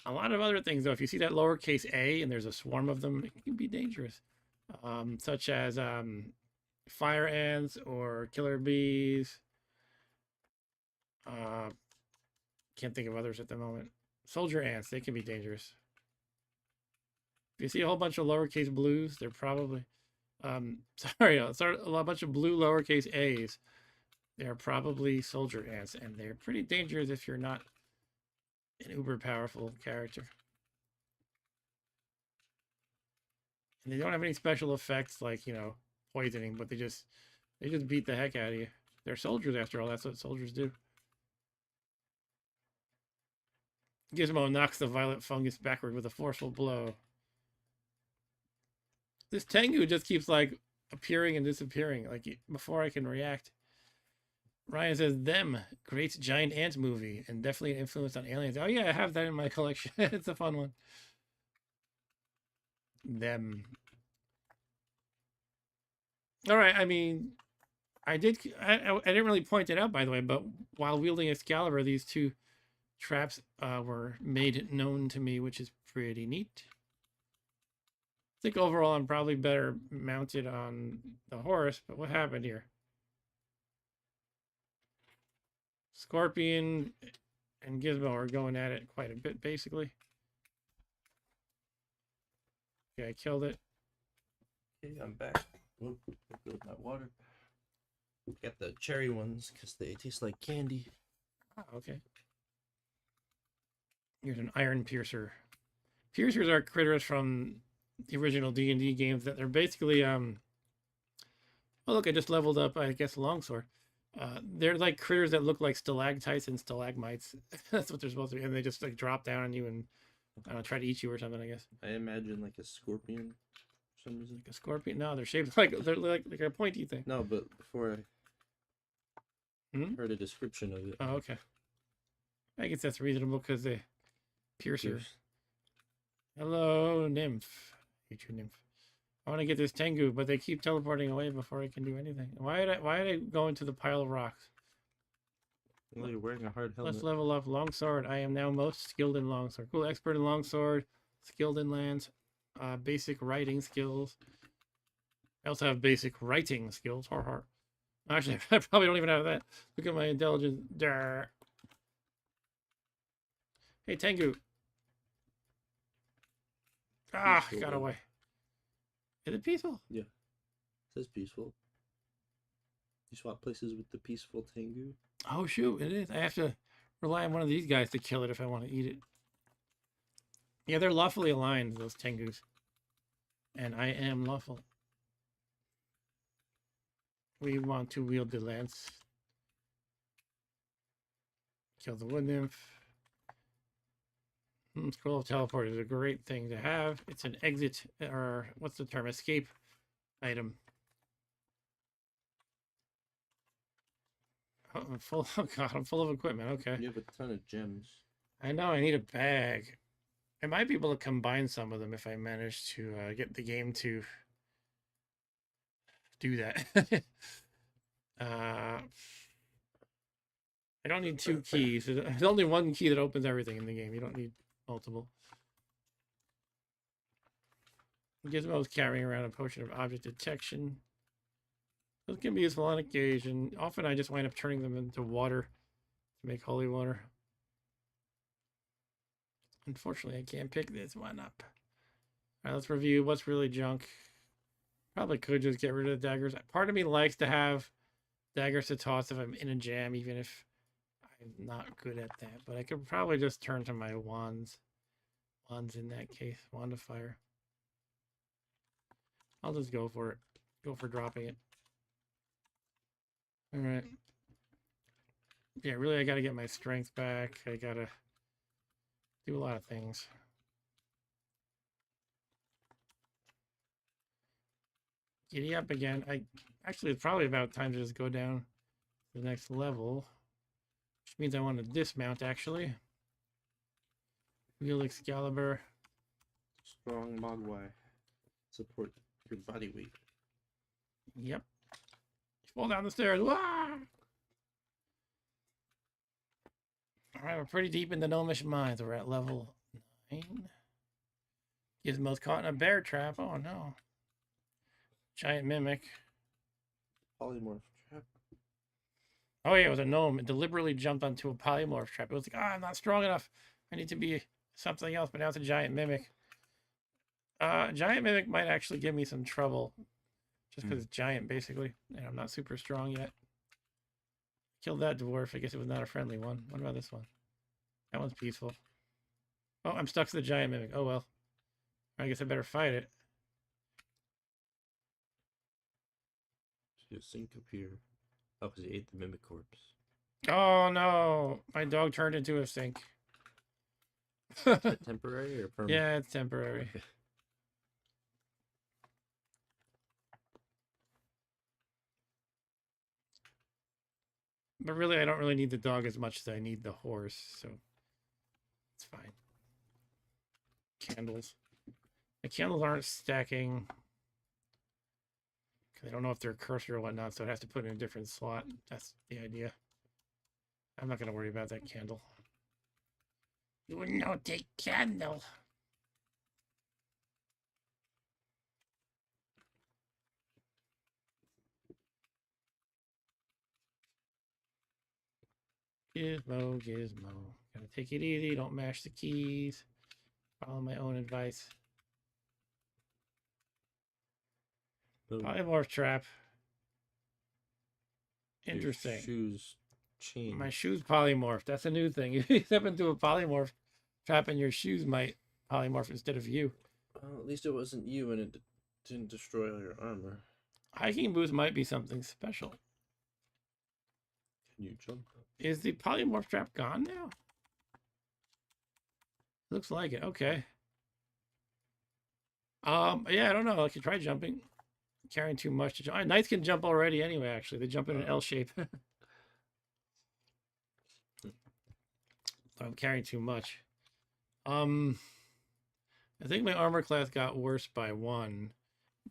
a lot of other things, though. If you see that lowercase a and there's a swarm of them, it can be dangerous. Such as fire ants or killer bees. Can't think of others at the moment. Soldier ants, they can be dangerous. If you see a whole bunch of lowercase blues, they're probably sorry, a bunch of blue lowercase a's. They're probably soldier ants, and they're pretty dangerous if you're not an uber powerful character. And they don't have any special effects like, you know, poisoning, but they just beat the heck out of you. They're soldiers after all. That's what soldiers do. Gizmo knocks the violet fungus backward with a forceful blow. This Tengu just keeps like appearing and disappearing, like before I can react. Ryan says, "Them, great giant ant movie, and definitely an influence on aliens." Oh yeah, I have that in my collection. It's a fun one. Them. All right. I mean, I didn't really point it out, by the way, but while wielding Excalibur, these two traps were made known to me, which is pretty neat. I think overall I'm probably better mounted on the horse, but what happened here? Scorpion and Gizmo are going at it quite a bit, basically. Okay, I killed it. Okay, I'm back. Whoop, there goes my water. Got the cherry ones because they taste like candy. Oh, okay. Here's an iron piercer. Piercers are critters from the original D&D games that they're basically oh look, I just leveled up, I guess, longsword. They're like critters that look like stalactites and stalagmites. That's what they're supposed to be, and they just like drop down on you and try to eat you or something, I guess. I imagine like a scorpion for some reason. Like a scorpion? No, they're shaped like a pointy thing. No, but before I heard a description of it. Oh, okay. I guess that's reasonable because they piercer. Hello, nymph. Hate you, nymph. I want to get this Tengu, but they keep teleporting away before I can do anything. Why did I go into the pile of rocks? Well, you're wearing a hard helmet. Let's level up longsword. I am now most skilled in longsword. Cool, expert in longsword, skilled in lance, basic writing skills. I also have basic writing skills. Har har. Actually, I probably don't even have that. Look at my intelligence. Durr. Hey, Tengu. Ah, Peaceful, got away. Is it peaceful? Yeah. It says peaceful. You swap places with the peaceful Tengu. Oh, shoot, it is. I have to rely on one of these guys to kill it if I want to eat it. Yeah, they're lawfully aligned, those Tengus. And I am lawful. We want to wield the lance. Kill the wood nymph. Scroll of Teleport is a great thing to have. It's an exit, or what's the term? Escape item. Oh, I'm full. Oh god, I'm full of equipment. Okay. You have a ton of gems. I know. I need a bag. I might be able to combine some of them if I manage to get the game to do that. I don't need 2 keys. There's only 1 key that opens everything in the game. You don't need multiple. Gizmo's carrying around a potion of object detection. Those can be useful on occasion. Often I just wind up turning them into water to make holy water. Unfortunately, I can't pick this one up. All right, let's review what's really junk. Probably could just get rid of the daggers. Part of me likes to have daggers to toss if I'm in a jam, even if I'm not good at that. But I could probably just turn to my wands. Wands in that case. Wand of fire. I'll just go for it. Go for dropping it. Alright. Yeah, really I gotta get my strength back. I gotta do a lot of things. Giddy up again. Actually, it's probably about time to just go down to the next level. Which means I want to dismount, actually. Wield Excalibur. Strong Mogwai. Support your body weight. Yep. Fall down the stairs. Wah! Alright, we're pretty deep in the gnomish mines. We're at level 9. Gizmo's caught in a bear trap. Oh no. Giant mimic. Polymorph trap. Oh yeah, it was a gnome. It deliberately jumped onto a polymorph trap. It was like, I'm not strong enough. I need to be something else, but now it's a giant mimic. Giant Mimic might actually give me some trouble. Just because it's giant, basically. And I'm not super strong yet. Killed that dwarf. I guess it was not a friendly one. What about this one? That one's peaceful. Oh, I'm stuck to the giant mimic. Oh, well. I guess I better fight it. Just sink up here. Oh, because he ate the mimic corpse. Oh, no. My dog turned into a sink. Is that temporary or permanent? Yeah, it's temporary. Okay. But really, I don't really need the dog as much as I need the horse, so it's fine. Candles. The candles aren't stacking. Because I don't know if they're cursed or whatnot, so it has to put in a different slot. That's the idea. I'm not going to worry about that candle. You wouldn't know take candle. Gizmo, gizmo. Gotta take it easy. Don't mash the keys. Follow my own advice. Boom. Polymorph trap. Your Interesting. shoes change. My shoes polymorph. That's a new thing. If you step into a polymorph trap and your shoes might polymorph instead of you. Well, at least it wasn't you and it didn't destroy all your armor. Hiking boots might be something special. Can you jump? Is the polymorph trap gone now? Looks like it. Okay. Yeah, I don't know. I could try jumping. Carrying too much to jump. Knights can jump already anyway, actually. They jump in an L shape. I'm carrying too much. I think my armor class got worse by 1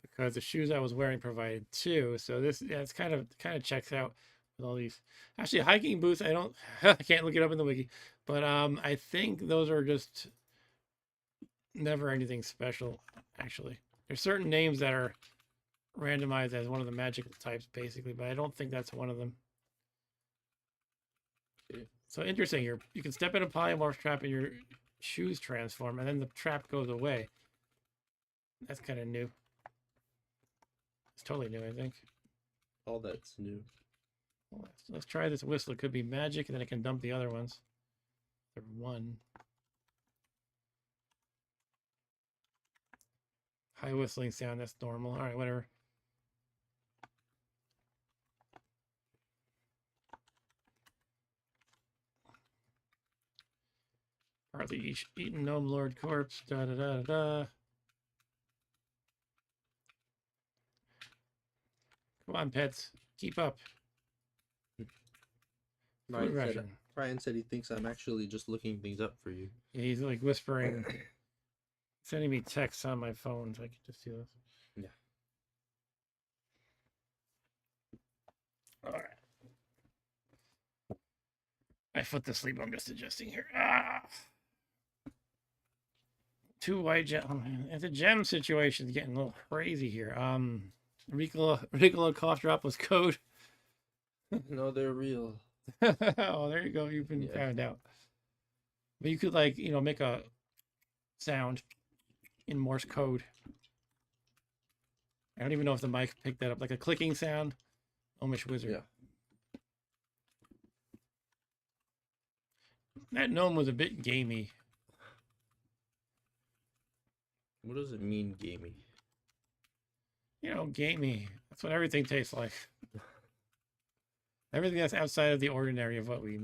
because the shoes I was wearing provided 2. So this, yeah, it's kind of checks out with all these. Actually, hiking boots, I don't, I can't look it up in the wiki, but I think those are just never anything special. Actually, there's certain names that are randomized as one of the magical types, basically, but I don't think that's one of them. Okay. So interesting. You can step in a polymorph trap and your shoes transform, and then the trap goes away. That's kind of new. It's totally new, I think. All that's new. Well, let's try this whistle. It could be magic, and then I can dump the other ones. They're 1. High whistling sound. That's normal. All right, whatever. Partly eaten gnome lord corpse. Da da da da. Come on, pets. Keep up. Ryan said he thinks I'm actually just looking things up for you. Yeah, he's like whispering, sending me texts on my phone so I can just see this. Yeah. All right. I foot to sleep. I'm just adjusting here. Ah. 2 white gem. The gem situation is getting a little crazy here. Ricola cough drop was code. No, they're real. Oh, there you go. You've been found out. But you could, like, make a sound in Morse code. I don't even know if the mic picked that up. Like a clicking sound. Omish wizard. Yeah. That gnome was a bit gamey. What does it mean, gamey? Gamey. That's what everything tastes like. Everything that's outside of the ordinary of what we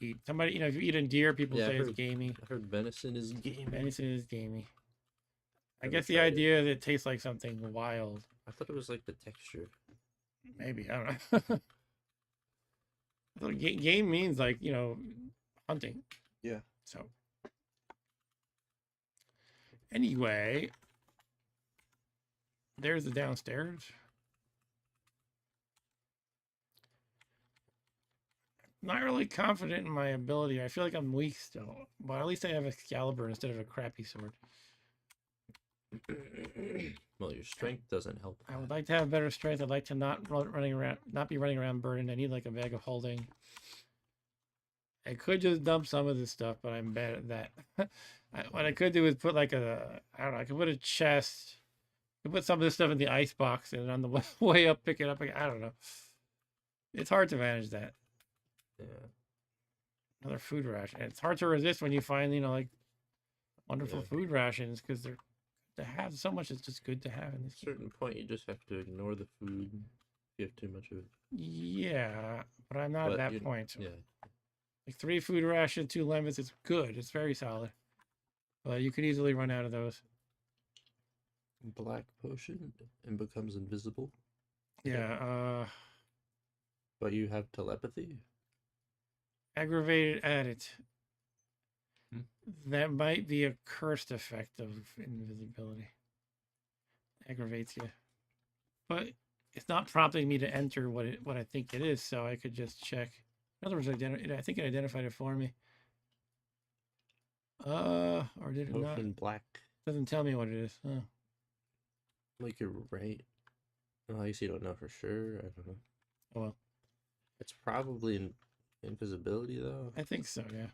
eat. Somebody, if you eat a deer, people say it's gamey. I heard venison is gamey. Venison is gamey. I guess the idea that it tastes like something wild. I thought it was like the texture. Maybe, I don't know. I thought game means like, hunting. Yeah. So. Anyway. There's the downstairs. Not really confident in my ability. I feel like I'm weak still. But at least I have Excalibur instead of a crappy sword. Well, your strength doesn't help. I would like to have better strength. I'd like to not be running around burdened. I need like a bag of holding. I could just dump some of this stuff, but I'm bad at that. What I could do is put like I don't know, I could put a chest, I could put some of this stuff in the ice box and on the way up, pick it up again. I don't know. It's hard to manage that. Yeah. Another food ration. It's hard to resist when you find, like wonderful Yeah. food rations because they're to have so much. It's just good to have in At this a certain point, you just have to ignore the food if you have too much of it. Yeah, but I'm not at But that you, point. yeah, Like 3 food rations, 2 lemons, it's good. It's very solid. But you could easily run out of those. black potion and becomes invisible. Yeah, But you have telepathy. aggravated addict. Hmm. That might be a cursed effect of invisibility. Aggravates you. But it's not prompting me to enter what I think it is, so I could just check. In other words, I think it identified it for me. Or did it not? Potion black. Doesn't tell me what it is. Huh. Like you're right. Well, I guess you don't know for sure. I don't know. Oh well. It's probably invisibility though. I think so, yeah.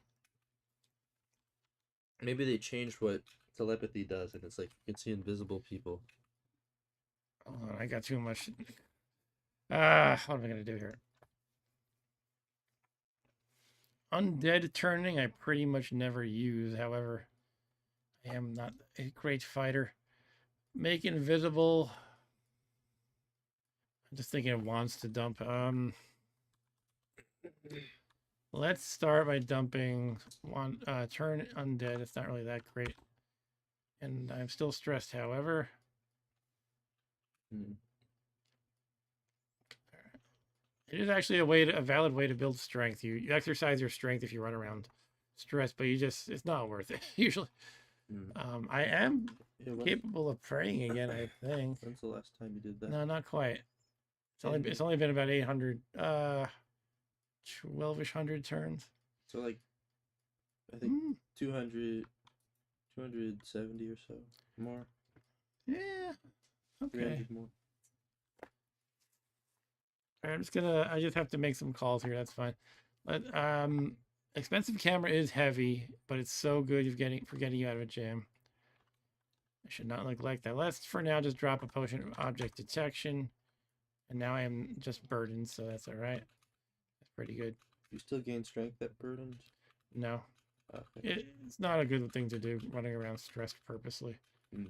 Maybe they changed what telepathy does, and it's like you can see invisible people. Hold on, I got too much. What am I gonna do here? Undead turning, I pretty much never use. However, I am not a great fighter. Make invisible. I'm just thinking of wants to dump. Let's start by dumping one. Turn undead. It's not really that great, and I'm still stressed. However, it is actually a valid way to build strength. You exercise your strength if you run around stressed, but it's not worth it usually. I am capable of praying again, I think. When's the last time you did that? No, not quite. It's only been about 800, 12-ish hundred turns. So like, I think 200, 270 or so more. Yeah. Okay. 300 more. I just have to make some calls here. That's fine. But expensive camera is heavy, but it's so good for getting you out of a jam. I should not neglect that. Let's for now just drop a potion of object detection. And now I am just burdened, so that's all right. That's pretty good. You still gain strength at burdened? No. Okay. It's not a good thing to do, running around stressed purposely. You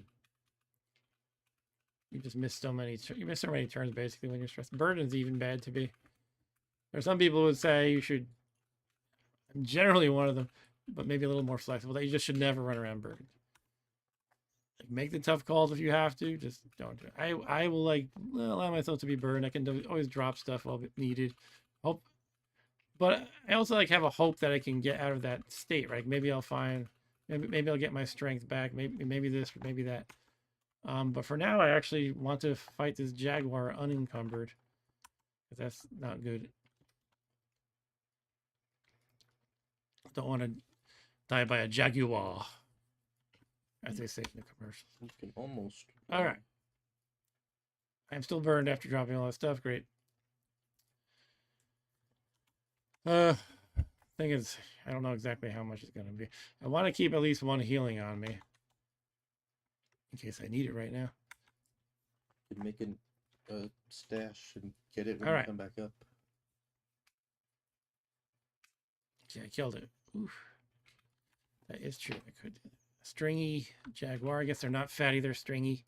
just miss so many turns basically when you're stressed. Burden's even bad to be. There's some people who would say you should. I'm generally one of them, but maybe a little more flexible. That you just should never run around burdened. Like, make the tough calls if you have to. Just don't do it. I will allow myself to be burned. I can always drop stuff while needed. But I also have a hope that I can get out of that state. Right? Maybe I'll find. Maybe I'll get my strength back. Maybe this. Maybe that. But for now, I actually want to fight this jaguar unencumbered, because that's not good. Don't want to die by a jaguar, as they say in the commercials. You can almost. All right. I'm still burned after dropping all that stuff. Great. Thing is, I don't know exactly how much it's going to be. I want to keep at least 1 healing on me, in case I need it right now. You can make a stash and get it when All you right. come back up. Yeah, I killed it. Oof. That is true. I could. Stringy jaguar. I guess they're not fatty. They're stringy.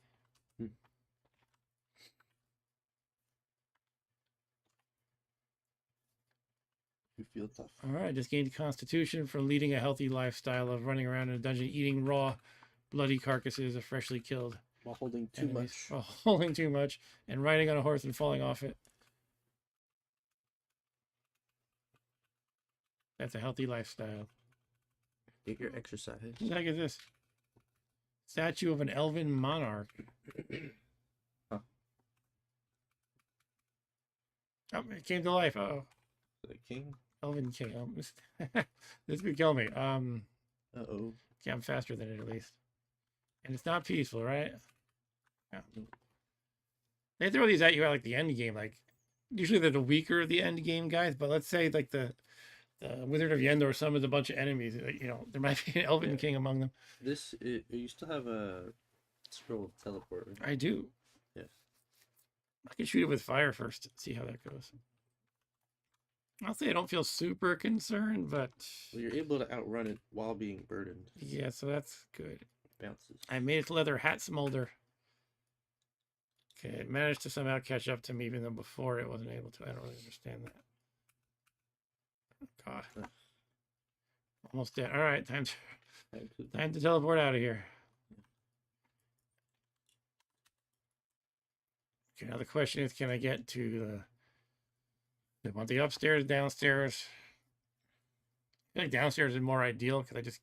You feel tough. All right. Just gained constitution for leading a healthy lifestyle of running around in a dungeon, eating raw, bloody carcasses of freshly killed. While holding too much. While holding too much and riding on a horse and falling off it. That's a healthy lifestyle. Get your exercise. What the heck is this? Statue of an elven monarch. Huh. Oh, it came to life. Uh-oh. The king? Elven king. This could kill me. Uh-oh. Okay, I'm faster than it at least. And it's not peaceful, right? Yeah. They throw these at you at the end game. Usually they're the weaker of the end game guys, but let's say the The Wizard of Yendor summons a bunch of enemies. You know, there might be an Elven Yeah. King among them. You still have a scroll of teleport, right? I do. Yes. I can shoot it with fire first. See how that goes. I'll say I don't feel super concerned, but Well, you're able to outrun it while being burdened. yeah, so that's good. Bounces. I made its leather hat smolder. Okay, it managed to somehow catch up to me, even though before it wasn't able to. I don't really understand that. God. Almost dead. All right, time to teleport out of here. Okay, now the question is, can I get to the... I want the upstairs, downstairs. I feel like downstairs is more ideal because I just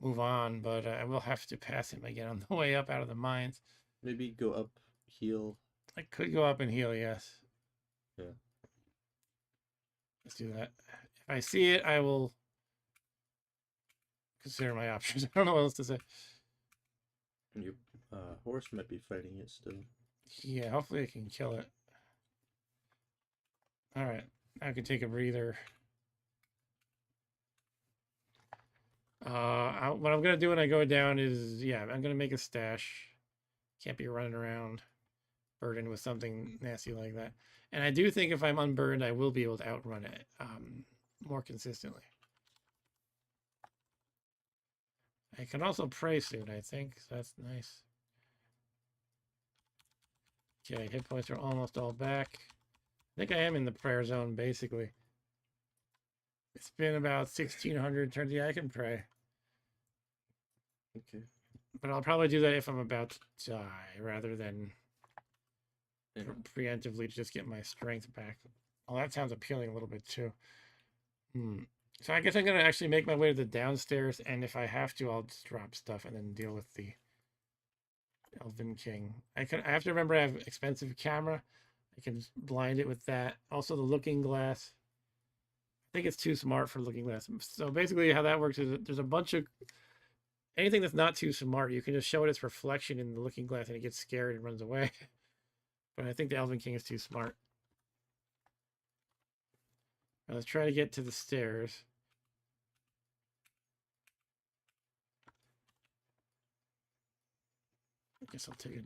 move on, but I will have to pass him again on the way up out of the mines. Maybe go up, heal. I could go up and heal, yes. Yeah. Let's do that. If I see it, I will consider my options. I don't know what else to say. And your horse might be fighting it still. Yeah, hopefully I can kill it. All right, I can take a breather. What I'm gonna do when I go down is, yeah, I'm gonna make a stash. Can't be running around burdened with something nasty like that. And I do think if I'm unburdened, I will be able to outrun it more consistently. I can also pray soon, I think, so that's nice. Okay, hit points are almost all back. I think I am in the prayer zone, basically. It's been about 1,600 turns. Yeah, I can pray. Okay. But I'll probably do that if I'm about to die, rather than preemptively just get my strength back. Oh, that sounds appealing a little bit, too. So I guess I'm going to actually make my way to the downstairs, and if I have to, I'll just drop stuff and then deal with the Elven King. I have to remember I have expensive camera. I can blind it with that. Also, the looking glass. I think it's too smart for looking glass. So basically how that works is there's a bunch of... Anything that's not too smart, you can just show it its reflection in the looking glass and it gets scared and runs away. But I think the Elven King is too smart. Now let's try to get to the stairs. I guess I'll take a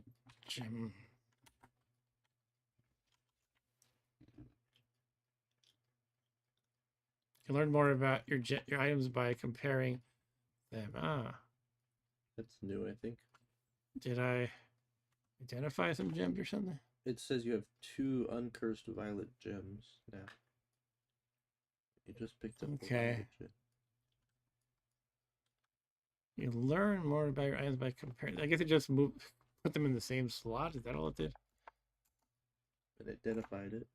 gem. You learn more about your items by comparing them. That's new, I think. Did I identify some gems or something? It says you have 2 uncursed violet gems now. You just picked up Okay. the violet gem. You learn more about your items by comparing. I guess it just put them in the same slot. Is that all it did? It identified it.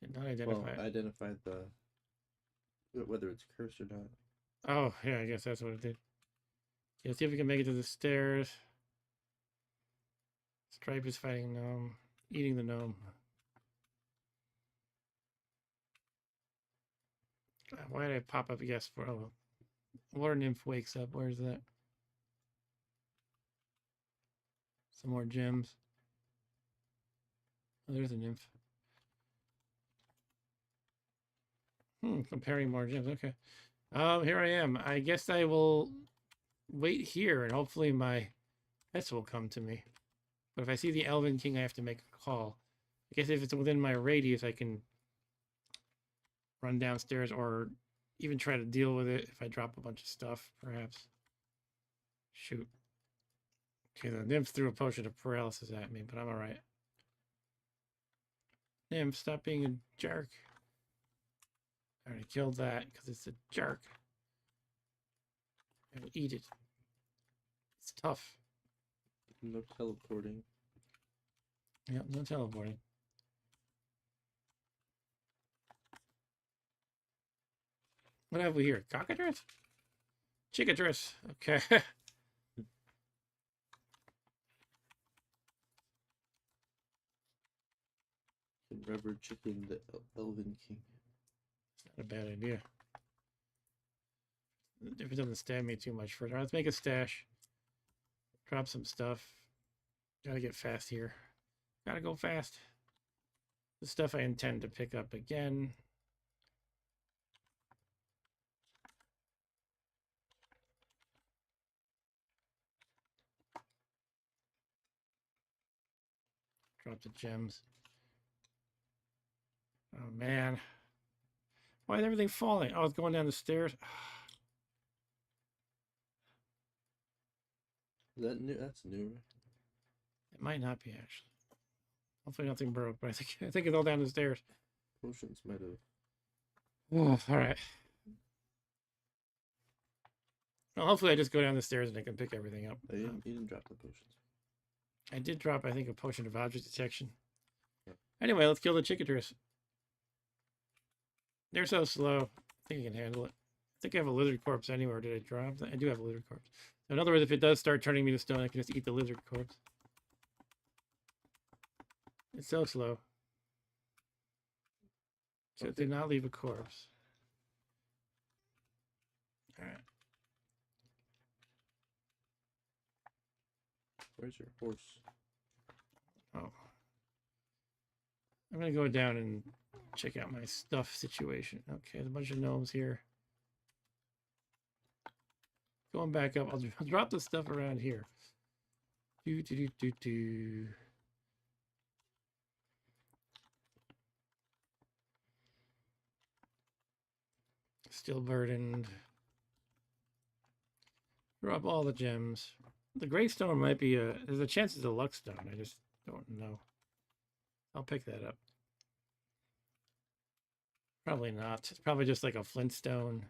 Did not identify it. Identified whether it's cursed or not. Oh, yeah, I guess that's what it did. Okay, let's see if we can make it to the stairs. Stripe is fighting gnome. Eating the gnome. Why did I pop up yes for... Oh, water nymph wakes up. Where's that? Some more gems. Oh, there's a nymph. Comparing more gems. Okay. Here I am. I guess I will wait here and hopefully my pets will come to me. But if I see the Elven King, I have to make a call. I guess if it's within my radius, I can run downstairs or even try to deal with it if I drop a bunch of stuff, perhaps. Shoot. Okay, the nymph threw a potion of paralysis at me, but I'm alright. Nymph, stop being a jerk. I already killed that because it's a jerk. I will eat it. It's tough. No teleporting. Yep, no teleporting. What have we here? Cockatrice? Chickatrice. Okay. Rubber chicken the Elven King. It's not a bad idea. If it doesn't stab me too much further. Let's make a stash. Drop some stuff. Gotta get fast here. Gotta go fast. The stuff I intend to pick up again. Drop the gems. Oh man. Why is everything falling? Oh, it's going down the stairs. Is that new? That's new, right? It might not be actually. Hopefully nothing broke, but I think it's all down the stairs. Potions might have. Oh, all right. Well, hopefully I just go down the stairs and I can pick everything up. Oh, you didn't drop the potions. I did drop, I think, a potion of object detection. Yeah. Anyway, let's kill the chickadees. They're so slow. I think I can handle it. I think I have a lizard corpse anywhere. Did I drop that? I do have a lizard corpse. So in other words, if it does start turning me to stone, I can just eat the lizard corpse. It's so slow. So it did not leave a corpse. All right. Where's your horse? Oh. I'm going to go down and check out my stuff situation. Okay, there's a bunch of gnomes here. Going back up, I'll drop the stuff around here. Do. Still burdened. Drop all the gems. The gray stone might be there's a chance it's a luck stone. I just don't know. I'll pick that up. Probably not. It's probably just like a flintstone.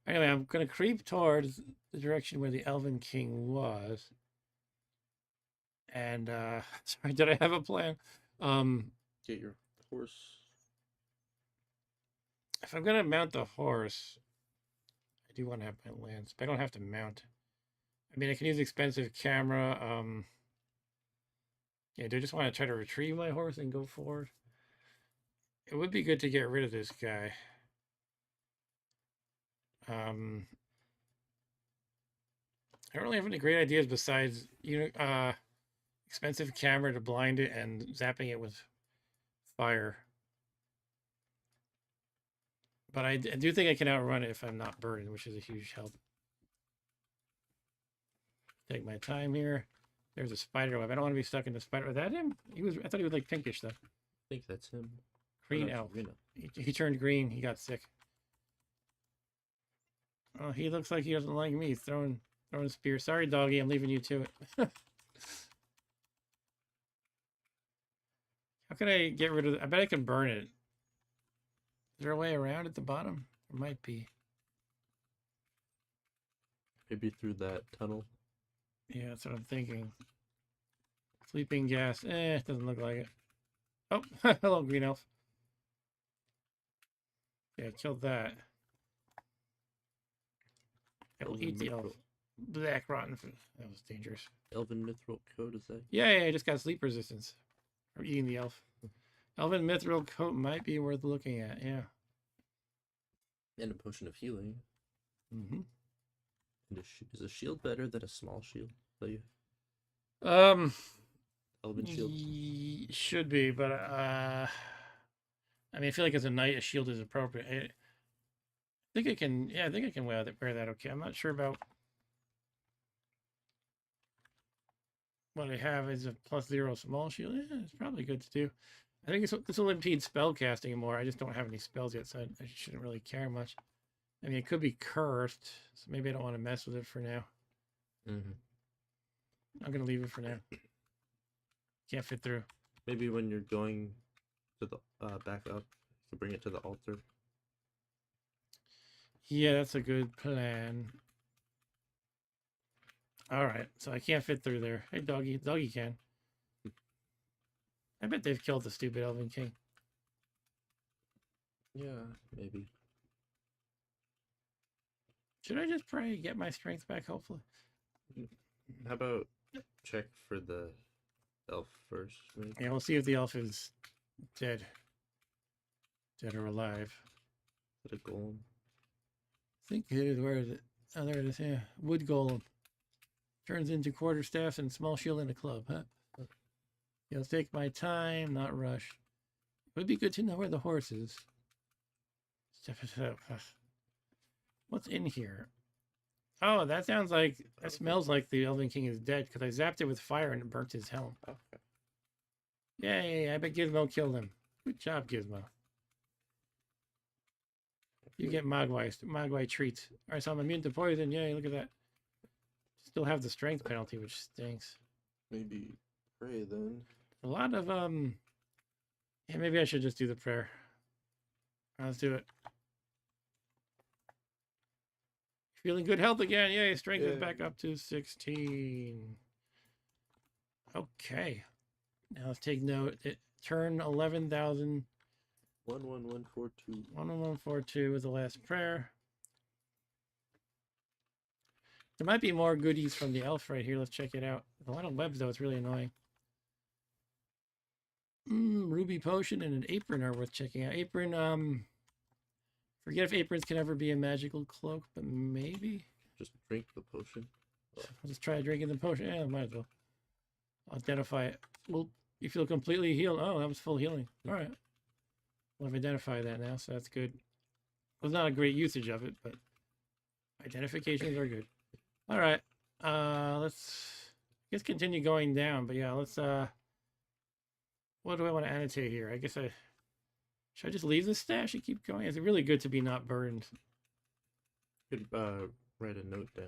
Anyway, I'm going to creep towards the direction where the Elven King was. And, sorry, did I have a plan? Get your horse. If I'm going to mount the horse, I do want to have my lance, but I don't have to mount. I mean, I can use expensive camera. Yeah, do I just want to try to retrieve my horse and go forward? It would be good to get rid of this guy. I don't really have any great ideas besides, expensive camera to blind it and zapping it with fire. But I do think I can outrun it if I'm not burdened, which is a huge help. Take my time here. There's a spider web. I don't want to be stuck in the spider. Was that him? I thought he was like pinkish though. I think that's him. Green elf. He turned green. He got sick. Oh, he looks like he doesn't like me. He's throwing a spear. Sorry, doggy. I'm leaving you to it. How can I get rid of it? I bet I can burn it. Is there a way around at the bottom? There might be. Maybe through that tunnel. Yeah, that's what I'm thinking. Sleeping gas. It doesn't look like it. Oh, hello, green elf. Yeah, killed that. It'll eat the elf. Black rotten food. That was dangerous. Elven mithril coat, is that? Yeah, I just got sleep resistance from eating the elf. Elven mithril coat might be worth looking at, yeah. And a potion of healing. Mm-hmm. And is a shield better than a small shield? Elven shield? Should be, but I mean, I feel like as a knight, a shield is appropriate. I think I can, I think I can wear that okay. I'm not sure about what I have is a +0 small shield. Yeah, it's probably good to do. I think this will impede spell casting more. I just don't have any spells yet, so I shouldn't really care much. I mean, it could be cursed, so maybe I don't want to mess with it for now. Mm-hmm. I'm going to leave it for now. Can't fit through. Maybe when you're going to the back up, you bring it to the altar. Yeah, that's a good plan. All right, so I can't fit through there. Hey, doggy. Doggy can. I bet they've killed the stupid Elven King. Yeah, maybe. Should I just pray, get my strength back, hopefully? How about check for the elf first? Maybe? Yeah, we'll see if the elf is dead. Dead or alive. Is it a golem? I think it is. Where is it? Oh, there it is. Yeah. Wood golem. Turns into quarterstaffs and small shield in a club, huh? I'll take my time, not rush. It would be good to know where the horse is. Step it up. What's in here? Oh, that sounds like, that smells like the Elven King is dead because I zapped it with fire and it burnt his helm. Okay. Yay, I bet Gizmo killed him. Good job, Gizmo. You get Mogwai treats. All right, so I'm immune to poison. Yay, look at that. Still have the strength penalty, which stinks. Maybe pray then. A lot of, yeah, maybe I should just do the prayer. All right, let's do it. Feeling good health again. Yay, strength is back up to 16. Okay. Now let's take note. Turn 11,000. 11142. 11142 is the last prayer. There might be more goodies from the elf right here. Let's check it out. A lot of webs, though. It's really annoying. Ruby potion and an apron are worth checking out. Apron, forget if aprons can ever be a magical cloak, but maybe. Just drink the potion. I'll just try drinking the potion. Yeah, might as well. I'll identify it. Well, you feel completely healed. Oh, that was full healing. All right. Well, I've identified that now, so that's good. It was not a great usage of it, but identifications are good. All right. Let's continue going down, but yeah, let's what do I want to annotate here? I guess should I just leave this stash and keep going? Is it really good to be not burned? Could write a note down.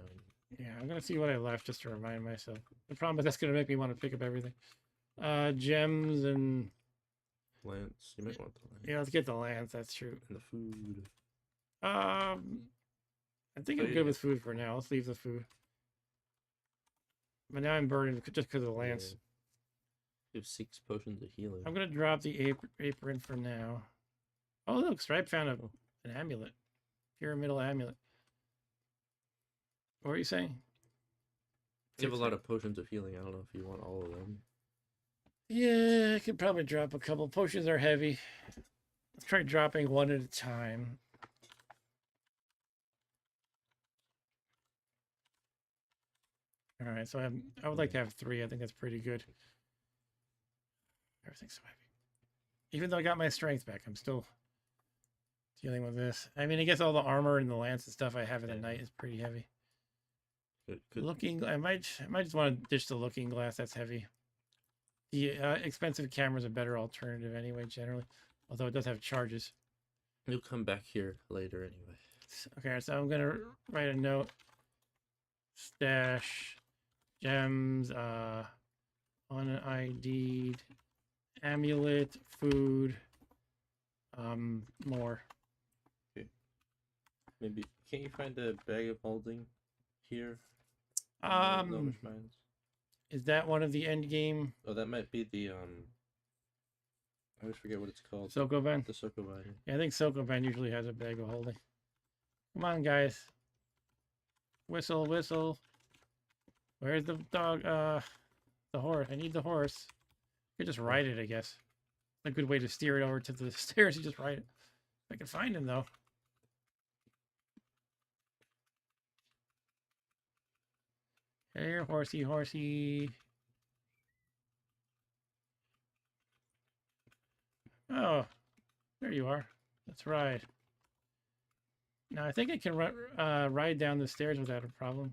Yeah, I'm gonna see what I left just to remind myself. The problem is that's gonna make me want to pick up everything. Gems and Lance. You might want the lance. yeah, let's get the lance. That's true. And the food. I think I'm good with food for now. Let's leave the food. But now I'm burdened just because of the lance. Yeah. You have 6 potions of healing. I'm gonna drop the apron for now. Oh look, Stripe found an amulet. Pyramidal amulet. What were you saying? You have a lot of potions of healing. I don't know if you want all of them. Yeah, I could probably drop a couple. Potions are heavy. Let's try dropping one at a time. All right, so I would like to have 3. I think that's pretty good. Everything's so heavy. Even though I got my strength back, I'm still dealing with this. I mean, I guess all the armor and the lance and stuff I have in the night is pretty heavy. Good. I might just want to ditch the looking glass. That's heavy. The expensive camera's a better alternative anyway, generally. Although it does have charges. You'll come back here later anyway. Okay, so I'm gonna write a note. Stash gems, unID'd amulet, food, more. Okay. Maybe can't you find a bag of holding here? Mines? Is that one of the end game? Oh, that might be the I always forget what it's called. Sokoban? The Sokoban. Yeah, I think Sokoban usually has a bag of holding. Come on, guys. Whistle, whistle. Where's the dog? The horse. I need the horse. You could just ride it, I guess. A good way to steer it over to the stairs. You just ride it. I can find him, though. Here, horsey, horsey. Oh, there you are. Let's ride. Now, I think I can ride down the stairs without a problem.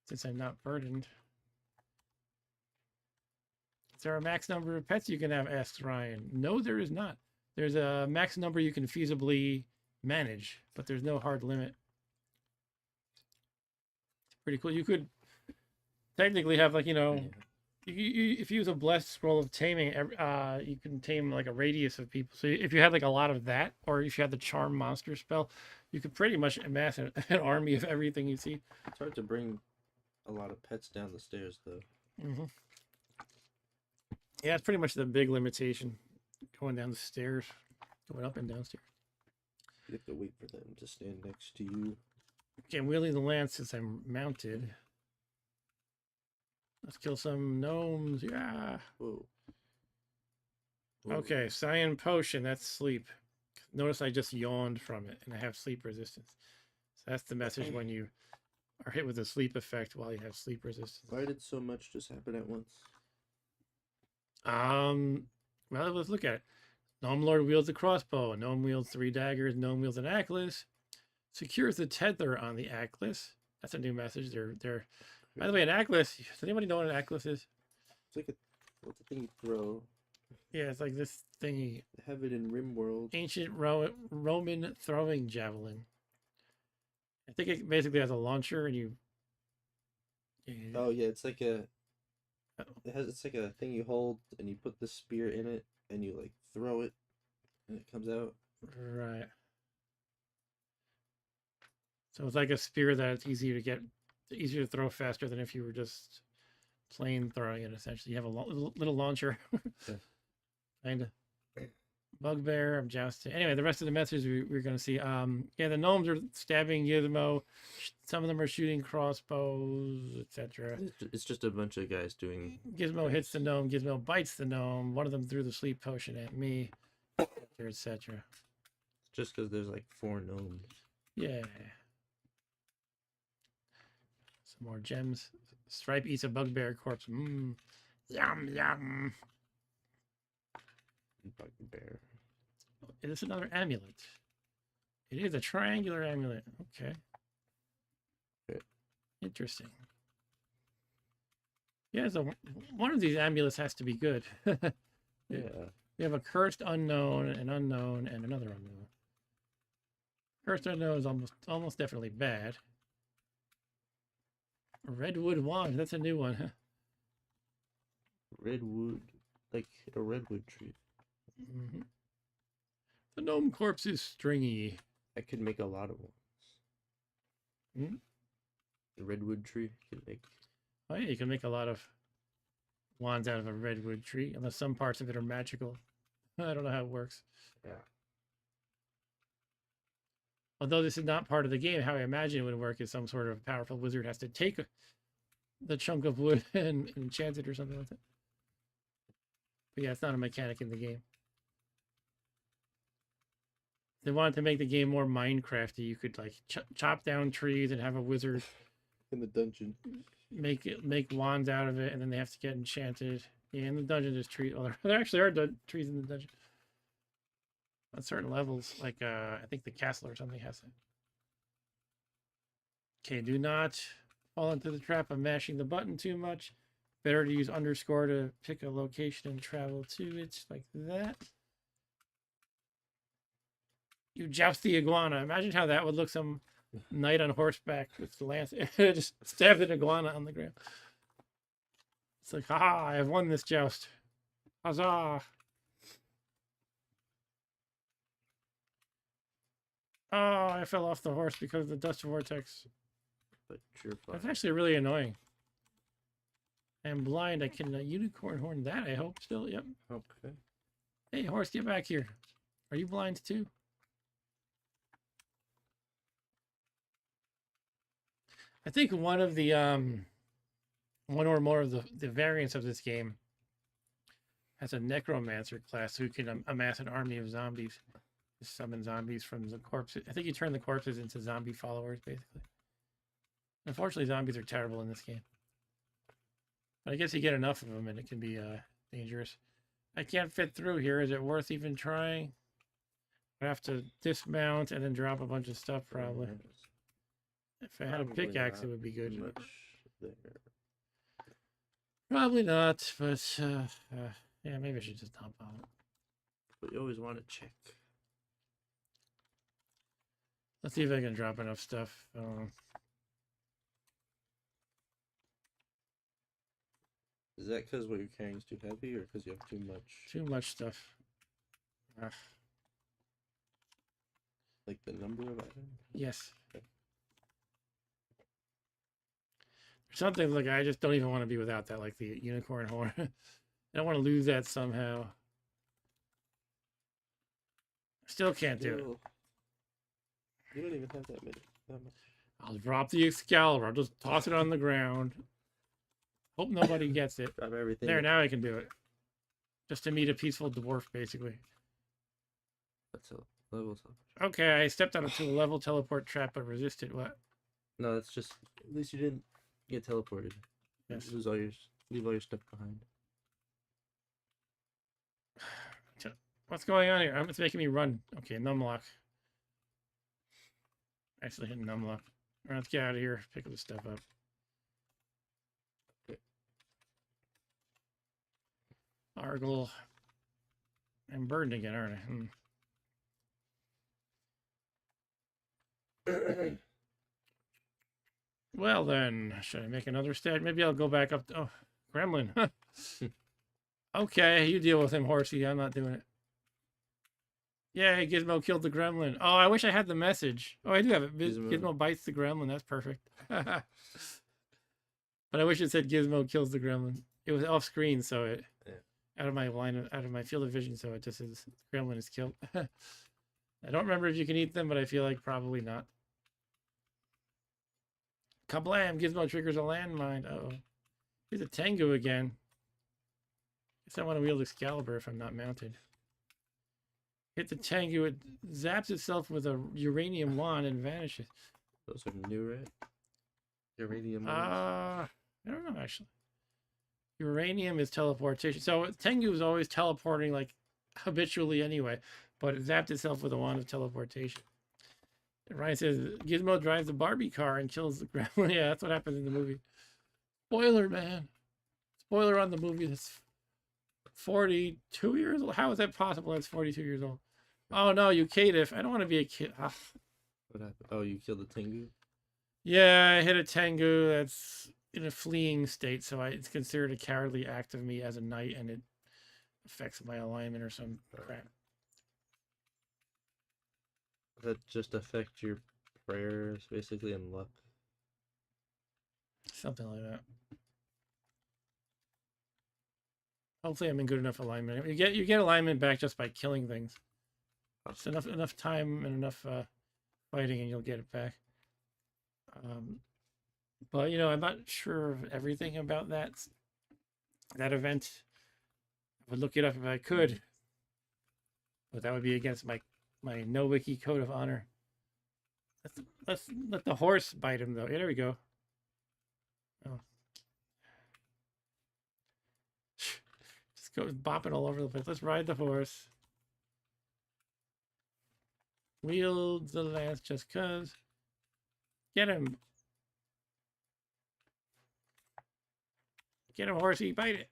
Since I'm not burdened. Is there a max number of pets you can have? Asks Ryan. No, there is not. There's a max number you can feasibly manage, but there's no hard limit. Pretty cool. You could technically have, like, you know, if you use a blessed scroll of taming, you can tame like a radius of people. So if you had like a lot of that, or if you had the charm monster spell, you could pretty much amass an army of everything you see. It's hard to bring a lot of pets down the stairs, though. Mm-hmm. Yeah, it's pretty much the big limitation. Going down the stairs, going up and downstairs. You have to wait for them to stand next to you. Okay, I'm wielding the lance since I'm mounted. Let's kill some gnomes. Yeah. Whoa. Whoa. Okay, cyan potion. That's sleep. Notice I just yawned from it, and I have sleep resistance. So that's the message when you are hit with a sleep effect while you have sleep resistance. Why did so much just happen at once? Well, let's look at it. Gnome Lord wields a crossbow. Gnome wields 3 daggers. Gnome wields an axe. Secures the tether on the axe. That's a new message. They're. By the way, an axe. Does anybody know what an axe is? It's like a What's the thing you throw? Yeah, it's like this thingy. They have it in RimWorld. Ancient Roman throwing javelin. I think it basically has a launcher, and you. Oh yeah, it's like it's like a thing you hold and you put the spear in it and you like throw it and it comes out. Right. So it's like a spear that it's easier to throw faster than if you were just plain throwing it. Essentially, you have a little launcher, Yeah. kind of. Bugbear, I'm jousting. Anyway, the rest of the messages we're going to see. Yeah, the gnomes are stabbing Gizmo. Some of them are shooting crossbows, etc. It's just a bunch of guys doing. Gizmo hits the gnome. Gizmo bites the gnome. One of them threw the sleep potion at me, etc. Just because there's like 4 gnomes. Yeah. Some more gems. Stripe eats a bugbear corpse. Mmm. Yum, yum. Bugbear. It is another amulet. It is a triangular amulet. Okay. Interesting. Yeah, so one of these amulets has to be good. Yeah. We have a cursed unknown, an unknown, and another unknown. Cursed unknown is almost definitely bad. A redwood wand, that's a new one, huh? Redwood, like a redwood tree. Mm-hmm. The gnome corpse is stringy. I could make a lot of ones. Hmm? The redwood tree could make. Oh yeah, you can make a lot of wands out of a redwood tree, unless some parts of it are magical. I don't know how it works. Yeah. Although this is not part of the game, how I imagine it would work is some sort of powerful wizard has to take the chunk of wood and enchant it or something like that. But yeah, it's not a mechanic in the game. They wanted to make the game more Minecrafty. You could like chop down trees and have a wizard In the dungeon. make wands out of it, and then they have to get enchanted. Yeah, in the dungeon there's trees. Well, there actually are trees in the dungeon. At certain levels, like I think the castle or something has it. Okay, do not fall into the trap of mashing the button too much. Better to use underscore to pick a location and travel to it, like that. You joust the iguana. Imagine how that would look some knight on horseback with the lance. Just stabbed an iguana on the ground. It's like, haha, I have won this joust. Huzzah. Oh, I fell off the horse because of the dust vortex. But you're fine. That's actually really annoying. I'm blind. I can unicorn horn that, I hope, still. Yep. Okay. Hey, horse, get back here. Are you blind too? I think one of the one or more of the variants of this game has a necromancer class who can amass an army of zombies, summon zombies from the corpses. I think you turn the corpses into zombie followers, basically. Unfortunately, zombies are terrible in this game, but I guess you get enough of them and it can be dangerous. I can't fit through here. Is it worth even trying? I have to dismount and then drop a bunch of stuff, probably. If I had a pickaxe, it would be good. Much there. Probably not, but yeah, maybe I should just hop on it. But you always want to check. Let's see if I can drop enough stuff. Is that because what you're carrying is too heavy, or because you have too much? Too much stuff. Like the number of items? Yes. Something like I just don't even want to be without that, like the unicorn horn. I don't want to lose that somehow. Still can't do it. You don't even have that many. That much. I'll drop the Excalibur. I'll just toss it on the ground. Hope nobody gets it. Drop everything. There, now I can do it. Just to meet a peaceful dwarf, basically. That's a level teleport. Okay, I stepped onto a level teleport trap but resisted. What? No, that's just. At least you didn't get teleported. Yes. Leave all your stuff behind. What's going on here? It's making me run. Okay, numlock. Actually hit numlock. All right, let's get out of here. Pick this stuff up. Argle. I'm burdened again, aren't I? Well then, should I make another stat? Maybe I'll go back up to... Oh, Gremlin. Okay, you deal with him, Horsey. I'm not doing it. Yay, Gizmo killed the gremlin. Oh, I wish I had the message. Oh, I do have it. Gizmo bites the gremlin. That's perfect. But I wish it said Gizmo kills the gremlin. It was off screen, so it out of my out of my field of vision, so it just says gremlin is killed. I don't remember if you can eat them, but I feel like probably not. Kablam! Gizmo triggers a landmine. Uh-oh. Here's a Tengu again. Guess I want to wield Excalibur if I'm not mounted. Hit the Tengu, it zaps itself with a uranium wand and vanishes. Those are new, right? Uranium wands? I don't know, actually. Uranium is teleportation. So Tengu is always teleporting, like, habitually anyway. But it zapped itself with a wand of teleportation. And Ryan says, Gizmo drives a Barbie car and kills the gremlin. Yeah, that's what happens in the movie. Spoiler, man. Spoiler on the movie that's 42 years old? How is that possible? That's 42 years old. Oh no, you caitiff. I don't want to be a kid. Ah. What happened? Oh, you killed the Tengu? Yeah, I hit a Tengu that's in a fleeing state, so it's considered a cowardly act of me as a knight, and it affects my alignment or some crap. Does that just affect your prayers, basically, and luck? Something like that. Hopefully I'm in good enough alignment. You get alignment back just by killing things. Just enough time and enough fighting and you'll get it back. But you know, I'm not sure of everything about that event. I would look it up if I could. But that would be against my NO-WIKI code of honor. Let's let the horse bite him though. Yeah, there we go. Oh. Goes bopping all over the place. Let's ride the horse. Wield the lance just cuz. Get him. Get him, horsey. Bite it.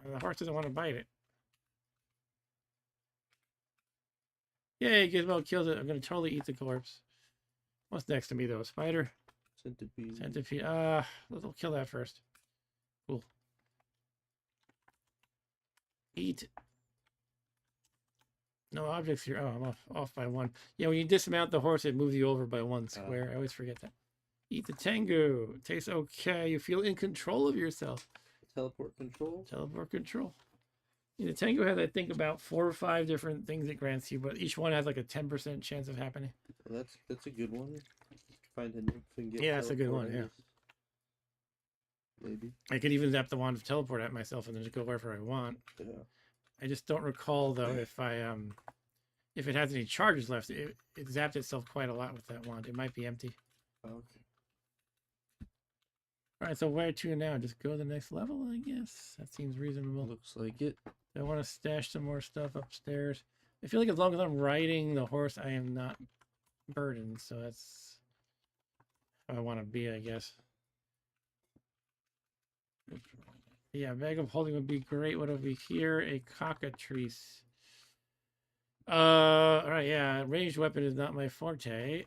The horse doesn't want to bite it. Yay, Gizmo kills it. I'm going to totally eat the corpse. What's next to me, though? Spider? Centipede. Centipede. We'll kill that first. Cool. Eat. No objects here. Oh, I'm off by one. Yeah, when you dismount the horse, it moves you over by one square. I always forget that. Eat the Tengu. It tastes okay. You feel in control of yourself. Teleport control? Teleport control. Yeah, the Tengu has, I think, about 4 or 5 different things it grants you, but each one has like a 10% chance of happening. Well, that's a good one. Find a nymph and get that's a good one, yeah. Maybe. I could even zap the wand of teleport at myself and then just go wherever I want. Yeah. I just don't recall though if it has any charges left. It zapped itself quite a lot with that wand. It might be empty. Okay. All right, so where to now? Just go to the next level, I guess. That seems reasonable. Looks like it. I want to stash some more stuff upstairs. I feel like as long as I'm riding the horse, I am not burdened. So that's how I want to be, I guess. Yeah, bag of holding would be great. What will be here? A cockatrice. All right, yeah. Ranged weapon is not my forte.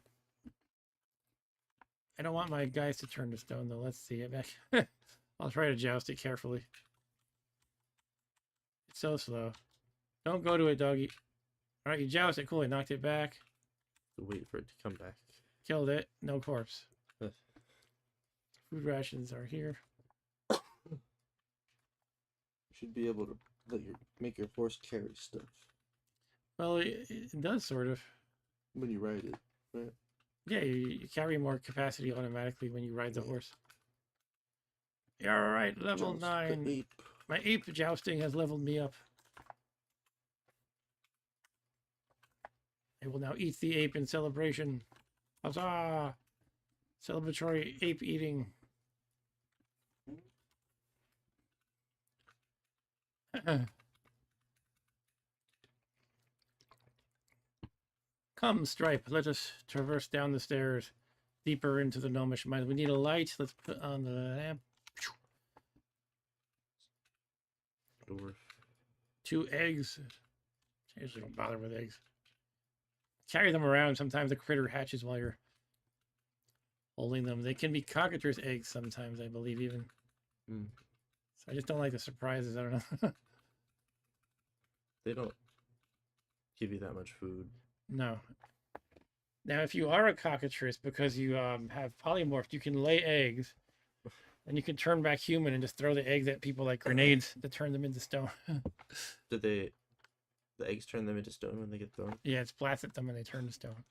I don't want my guys to turn to stone, though. Let's see it back. I'll try to joust it carefully. It's so slow. Don't go to it, doggy. All right, you joust it. Cool, I knocked it back. Wait for it to come back. Killed it. No corpse. Food rations are here. Should be able to make your horse carry stuff. Well, it does sort of. When you ride it, right? Yeah, you carry more capacity automatically when you ride the horse. Yeah, all right, level 9. My ape jousting has leveled me up. I will now eat the ape in celebration. Huzzah! Celebratory ape eating. Come, Stripe, let us traverse down the stairs deeper into the gnomish mines. We need a light. Let's put on the lamp. Dwarf. 2 eggs. I usually don't bother with eggs. Carry them around. Sometimes the critter hatches while you're holding them. They can be cockatrice eggs sometimes, I believe, even. Mm. So I just don't like the surprises. I don't know. They don't give you that much food. No. Now, if you are a cockatrice because you have polymorphed, you can lay eggs, and you can turn back human and just throw the eggs at people like grenades to turn them into stone. Did the eggs turn them into stone when they get thrown? Yeah, it splats at them and they turn to stone.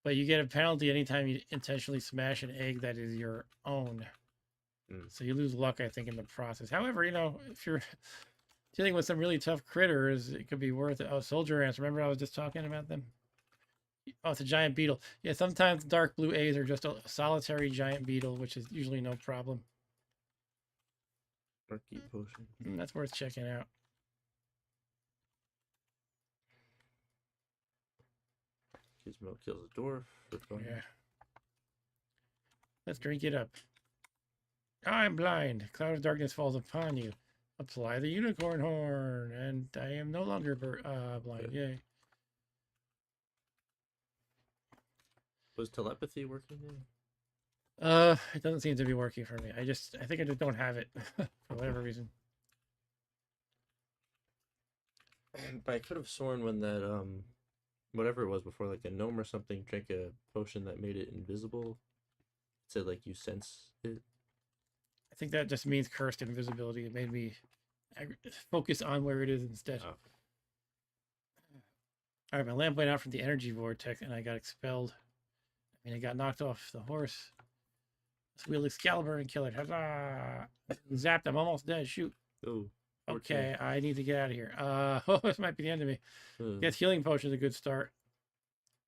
But you get a penalty anytime you intentionally smash an egg that is your own. So you lose luck, I think, in the process. However, you know, if you're dealing with some really tough critters, it could be worth it. Oh, soldier ants. Remember I was just talking about them? Oh, it's a giant beetle. Yeah, sometimes dark blue A's are just a solitary giant beetle, which is usually no problem. Murky potion. That's worth checking out. Gizmo kills a dwarf for fun. Yeah. Let's drink it up. I'm blind. Cloud of darkness falls upon you. Apply the unicorn horn, and I am no longer blind. Yay. Was telepathy working there? It doesn't seem to be working for me. I think I just don't have it for whatever reason. But I could have sworn when that whatever it was before, like a gnome or something, drank a potion that made it invisible. It said like you sense it. I think that just means cursed invisibility. It made me focus on where it is instead. Oh. All right, my lamp went out from the energy vortex, and I got expelled. I mean, I got knocked off the horse. Let's wield Excalibur and kill it. Huzzah! Zapped. I'm almost dead. Shoot. Oh. Okay, I need to get out of here. Oh, this might be the end of me. Yes, healing potion is a good start.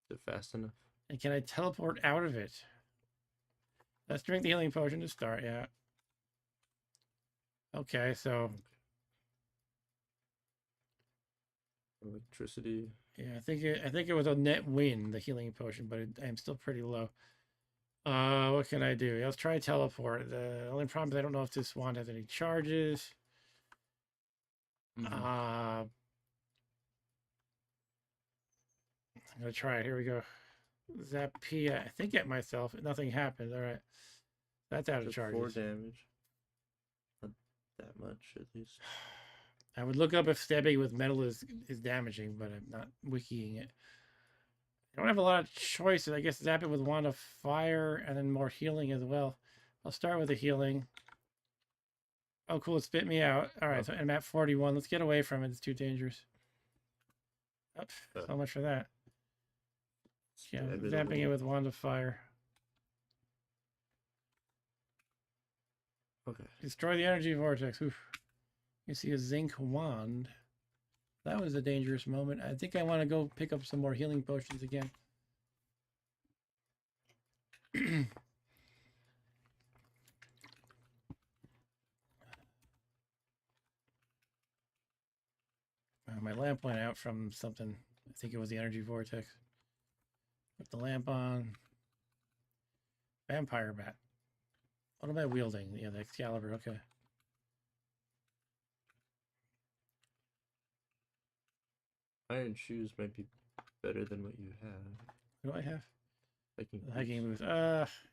Is it fast enough? And can I teleport out of it? Let's drink the healing potion to start. Yeah. Okay, so electricity. Yeah, I think it was a net win, the healing potion, but I'm still pretty low. What can I do? Let's try teleport. The only problem is I don't know if this wand has any charges. Mm-hmm. I'm gonna try it. Here we go. Zap P. I think at myself. Nothing happened. All right. That's out of charges. 4 damage. Not that much, at least. I would look up if stabbing with metal is damaging, but I'm not wikiing it. I don't have a lot of choices. I guess zap it with Wand of Fire and then more healing as well. I'll start with the healing. Oh, cool. It spit me out. All right, so I'm at 41. Let's get away from it. It's too dangerous. Oh, so much for that. Yeah, zapping it with Wand of Fire. Okay. Destroy the energy vortex. Oof. You see a zinc wand. That was a dangerous moment. I think I want to go pick up some more healing potions again. My lamp went out from something. I think it was the energy vortex. Put the lamp on. Vampire bat. What am I wielding? Yeah, the Excalibur. Okay. Iron shoes might be better than what you have. What do I have? Hiking boots.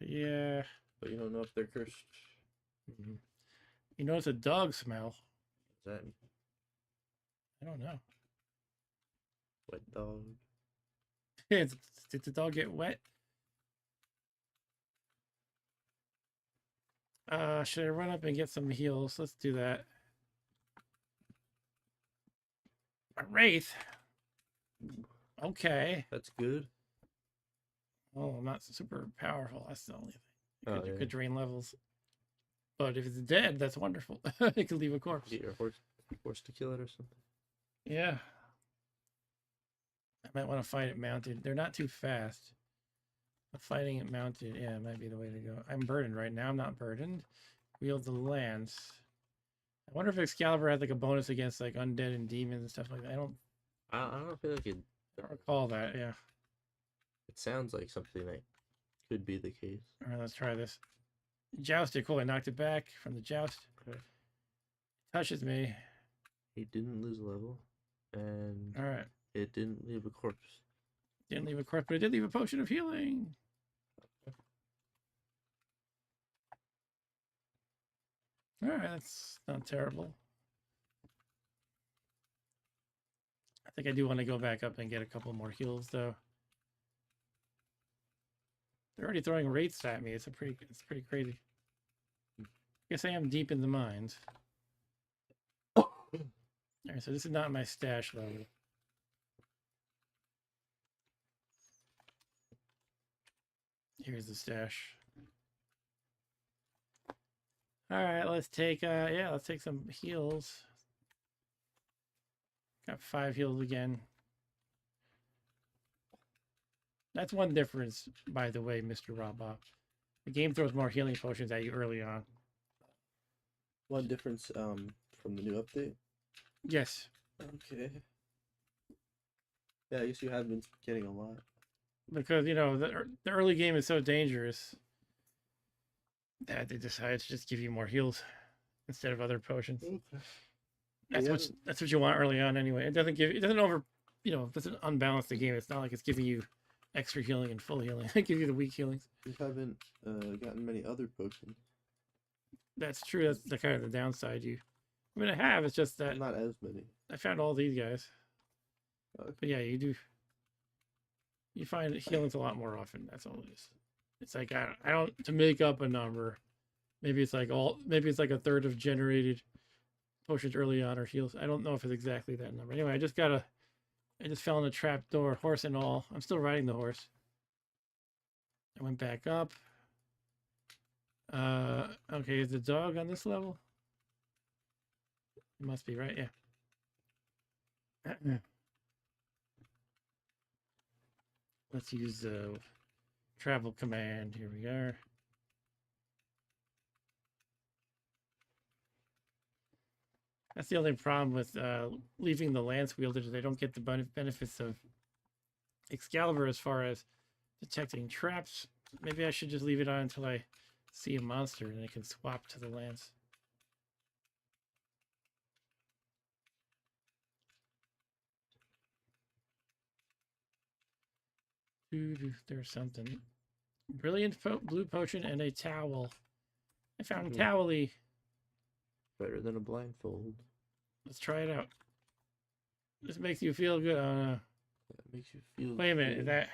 Yeah. But you don't know if they're cursed. Mm-hmm. You notice a dog smell. Is that? I don't know. Wet dog. Did the dog get wet? Should I run up and get some heals? Let's do that. A wraith. Okay. That's good. Oh, I'm not super powerful. That's the only thing. It could drain levels. But if it's dead, that's wonderful. It could leave a corpse. Get your horse to kill it or something. Yeah. I might want to fight it mounted. They're not too fast. But fighting it mounted, yeah, it might be the way to go. I'm burdened right now. I'm not burdened. Wield the lance. I wonder if Excalibur has like a bonus against like undead and demons and stuff like that. I don't feel like it. I don't recall that. Yeah. It sounds like something that could be the case. All right, let's try this. Jousted. Cool. I knocked it back from the joust. Okay. Touches me. He didn't lose a level, and All right. it didn't leave a corpse. Didn't leave a corpse, but it did leave a potion of healing. All right, that's not terrible. I think I do want to go back up and get a couple more heals, though. They're already throwing wraiths at me. It's pretty crazy. Guess I am deep in the mines. All right, so this is not my stash level. Here's the stash. All right, let's take let's take some heals. Got 5 heals again. That's one difference, by the way, Mr. Roboff. The game throws more healing potions at you early on. One difference from the new update? Yes. Okay. Yeah, I guess you have been getting a lot. Because, you know, the early game is so dangerous that they decided to just give you more heals instead of other potions. Okay. That's what you want early on anyway. It doesn't unbalance the game. It's not like it's giving you extra healing and full healing. It gives you the weak healings. You haven't gotten many other potions. That's true. That's the kind of the downside. I mean, I have. It's just that Not as many. I found all these guys. Okay. But yeah, you do. You find healing's a lot more often. That's all it is. It's like I don't to make up a number. Maybe it's like a third of generated potions early on or heals. I don't know if it's exactly that number. Anyway, I just fell in a trap door, horse and all. I'm still riding the horse. I went back up. Okay, is the dog on this level? It must be, right? Yeah. Let's use the travel command. Here we are. That's the only problem with leaving the lance wielders. They don't get the benefits of Excalibur as far as detecting traps. Maybe I should just leave it on until I see a monster and I can swap to the lance. There's something. Brilliant blue potion and a towel. I found a towel-y. Better than a blindfold. Let's try it out. This makes you feel good. That makes you feel Wait a minute. good.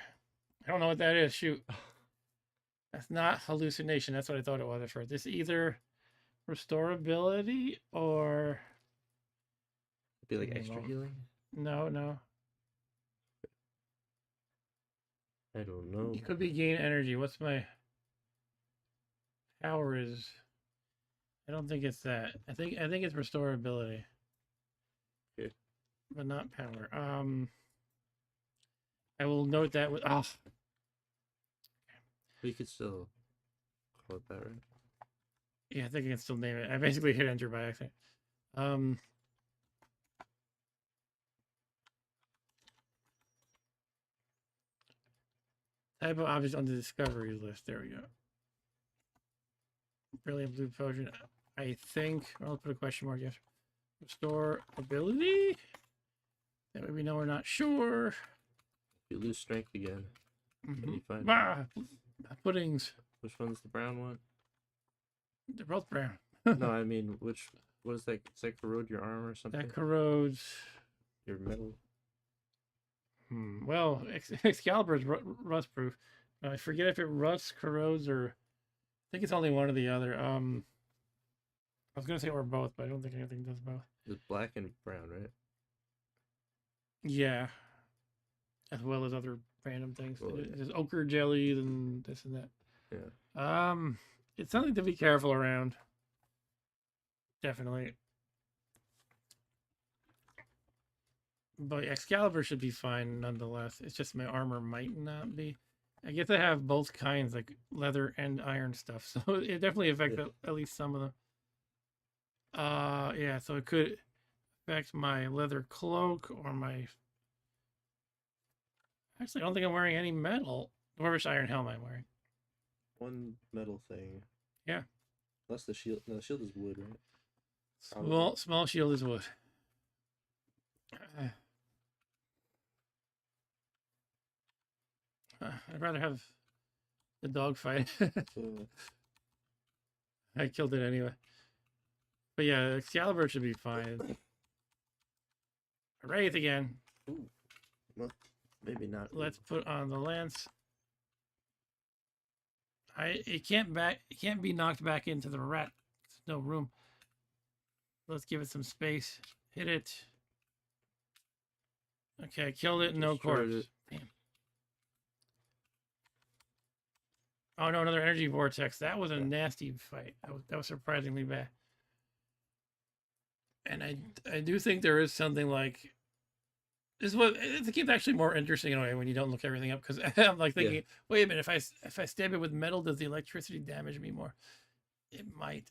I don't know what that is. Shoot. That's not hallucination. That's what I thought it was at first. This is either restorability or... It'd be like extra healing? No. I don't know. It could be gain energy. What's my power is? I don't think it's that. I think it's restorability. Okay. But not power. I will note that with off. We could still call it that, right? Yeah, I think I can still name it. I basically hit enter by accident. Type of object on the discovery list. There we go. Brilliant blue potion. I think I'll put a question mark. Yes. Restore ability. That way we know we're not sure. You lose strength again. Mm-hmm. You find puddings. which one's the brown one? They're both brown. No, I mean what is that? Does that corrode your armor or something? That corrodes Your metal. Well, Excalibur is rust proof. I forget if it rusts, corrodes, or I think it's only one or the other. I was gonna say or both, but I don't think anything does both. It's black and brown, right? Yeah, as well as other random things. Well, yeah. There's ochre jellies and this and that. Yeah. It's something to be careful around. Definitely. But Excalibur should be fine nonetheless. It's just my armor might not be. I guess I have both kinds, like leather and iron stuff. So it definitely affects at least some of them. Yeah, so it could affect my leather cloak or my... Actually, I don't think I'm wearing any metal. Or which iron helm I'm wearing. One metal thing. Yeah. Unless the shield... No, the shield is wood, right? Small shield is wood. I'd rather have the dog fight. Uh, I killed it anyway. But yeah, Excalibur should be fine. Wraith again. ooh, well, maybe not. Let's put on the lance. It can't be knocked back into the rat. There's no room. Let's give it some space. Hit it. Okay, I killed it. No Destroyed corpse. it. Damn. Oh no, another energy vortex. That was a nasty fight. That was surprisingly bad. And I do think there is something like this is what the game's actually more interesting in a way when you don't look everything up, because I'm like thinking, wait a minute, if I stab it with metal, does the electricity damage me more? It might.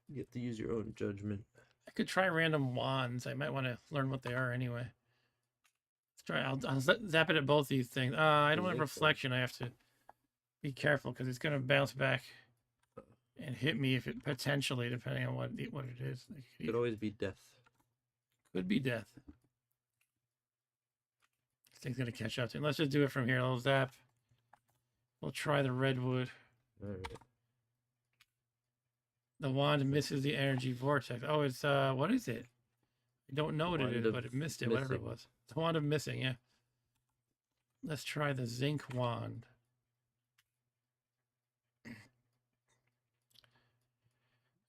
You have to use your own judgment. I could try random wands. I might want to learn what they are anyway. Let's try. I'll zap it at both these things. I don't have reflection. I have to be careful because it's gonna bounce back and hit me if it potentially, depending on what it is. It could always be death. Could be death. This thing's gonna catch up to me. Let's just do it from here. I'll zap. We'll try the redwood. All right. The wand misses the energy vortex. Oh, it's what is it? I don't know what it is, but it missed it. Whatever it was. The wand of missing. Yeah. Let's try the zinc wand.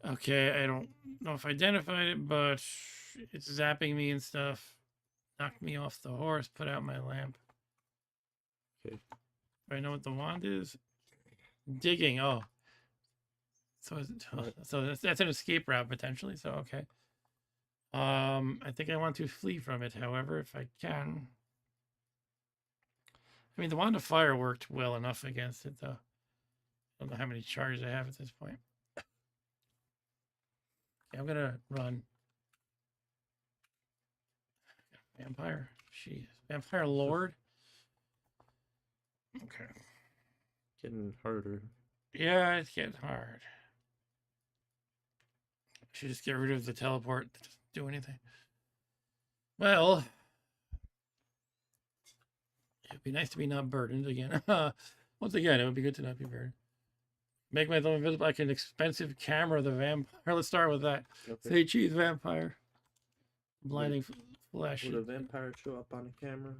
Okay, I don't know if I identified it, but it's zapping me and stuff. Knocked me off the horse, put out my lamp. Okay. Do I know what the wand is? Digging. Oh. So that's an escape route potentially. So okay. I think I want to flee from it, however, if I can. I mean, the wand of fire worked well enough against it, though. I don't know how many charges I have at this point. Okay, I'm gonna run. Vampire. Jeez. Vampire Lord. Okay. Getting harder. Yeah, it's getting hard. I should just get rid of the teleport. That doesn't do anything. Well, it'd be nice to be not burdened again. Once again, it would be good to not be burdened. Make myself invisible like an expensive camera. The vampire. Let's start with that. Okay. Say cheese vampire. Blinding flash. Would a vampire show up on a camera?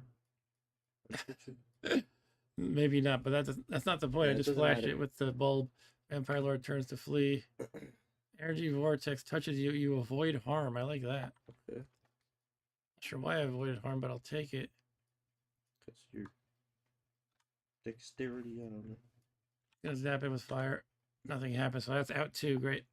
Maybe not, but that's not the point. Yeah, I just flashed it with the bulb. Vampire Lord turns to flee. Energy vortex touches you. You avoid harm. I like that. Okay. Not sure why I avoided harm, but I'll take it. Because your dexterity, I don't know. Gonna zap it with fire. Nothing happens, so that's out too. Great.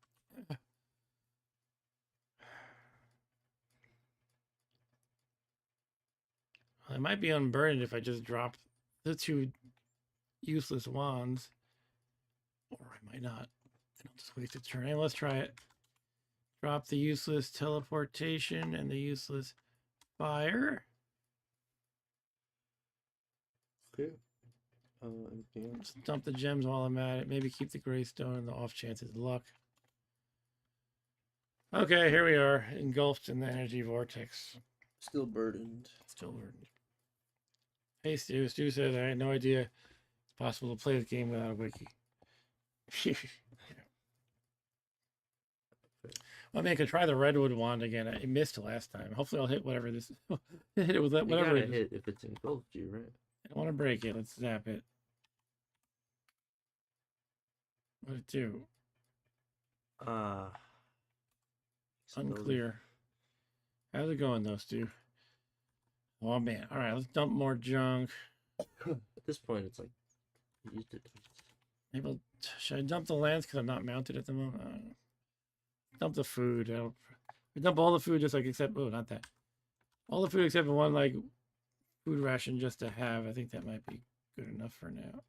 I might be unburdened if I just dropped the two useless wands. Or I might not. I'll just waste a turn. Hey, let's try it. Drop the useless teleportation and the useless fire. Okay. Anything else? Just dump the gems while I'm at it. Maybe keep the greystone and the off chances of luck. Okay, here we are, engulfed in the energy vortex. Still burdened. Still burdened. Hey, Stu. Stu says, I had no idea it's possible to play this game without a wiki. Well, I mean, I could try the redwood wand again. I missed last time. Hopefully, I'll hit whatever this. Hit it with that. Whatever You it gotta is. hit if it's engulfed you, right? I don't want to break it. Let's zap it. What'd it do? Unclear. How's it going, though, Stu? Oh man! All right, let's dump more junk. At this point, it's like you used it. Maybe should I dump the lance because I'm not mounted at the moment? I don't know. Dump the food. We dump all the food just like except not that. All the food except for one like food ration just to have. I think that might be good enough for now.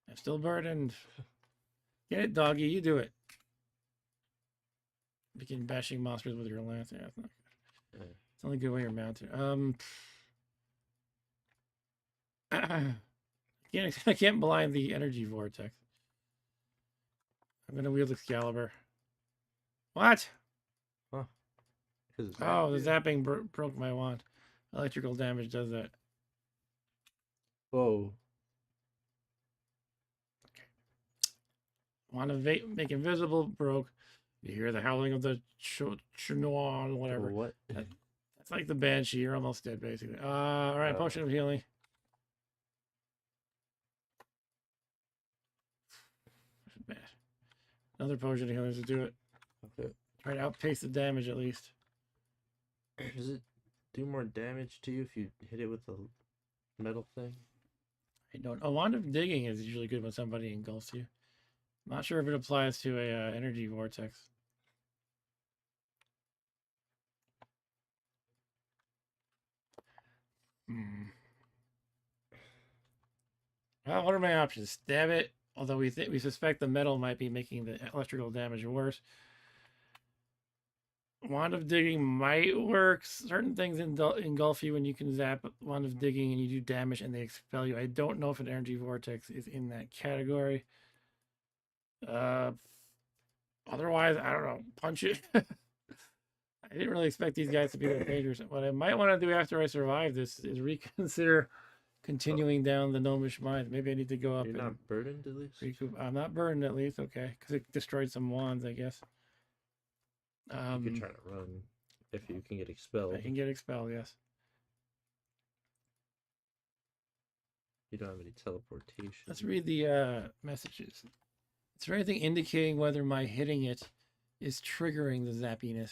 I'm still burdened. Get it, doggy. You do it. Begin bashing monsters with your lance. Yeah, that's not good. It's only good when you're mounted. I can't blind the energy vortex. I'm gonna wield Excalibur. What? Huh. Because Oh, the zapping broke my wand. Electrical damage does that. Whoa. Wand of make invisible broke. You hear the howling of the chinois, whatever. What? That's like the banshee. You're almost dead, basically. All right, potion of healing. Bad. Another potion of healing to do it. Okay. Try to outpace the damage at least. Does it do more damage to you if you hit it with a metal thing? I don't. A wand of digging is usually good when somebody engulfs you. Not sure if it applies to a energy vortex. Well, what are my options? Stab it, although we suspect the metal might be making the electrical damage worse. Wand of digging might work. Certain things engulf you when you can zap wand of digging and you do damage and they expel you. I don't know if an energy vortex is in that category. Otherwise, I don't know. Punch it. I didn't really expect these guys to be that dangerous. What I might want to do after I survive this is reconsider continuing down the gnomish mines. Maybe I need to go up. You're not burdened at least? Recoup. I'm not burdened at least. Okay. Because it destroyed some wands, I guess. You could try to run if you can get expelled. I can get expelled, yes. You don't have any teleportation. Let's read the messages. Is there anything indicating whether my hitting it is triggering the zappiness?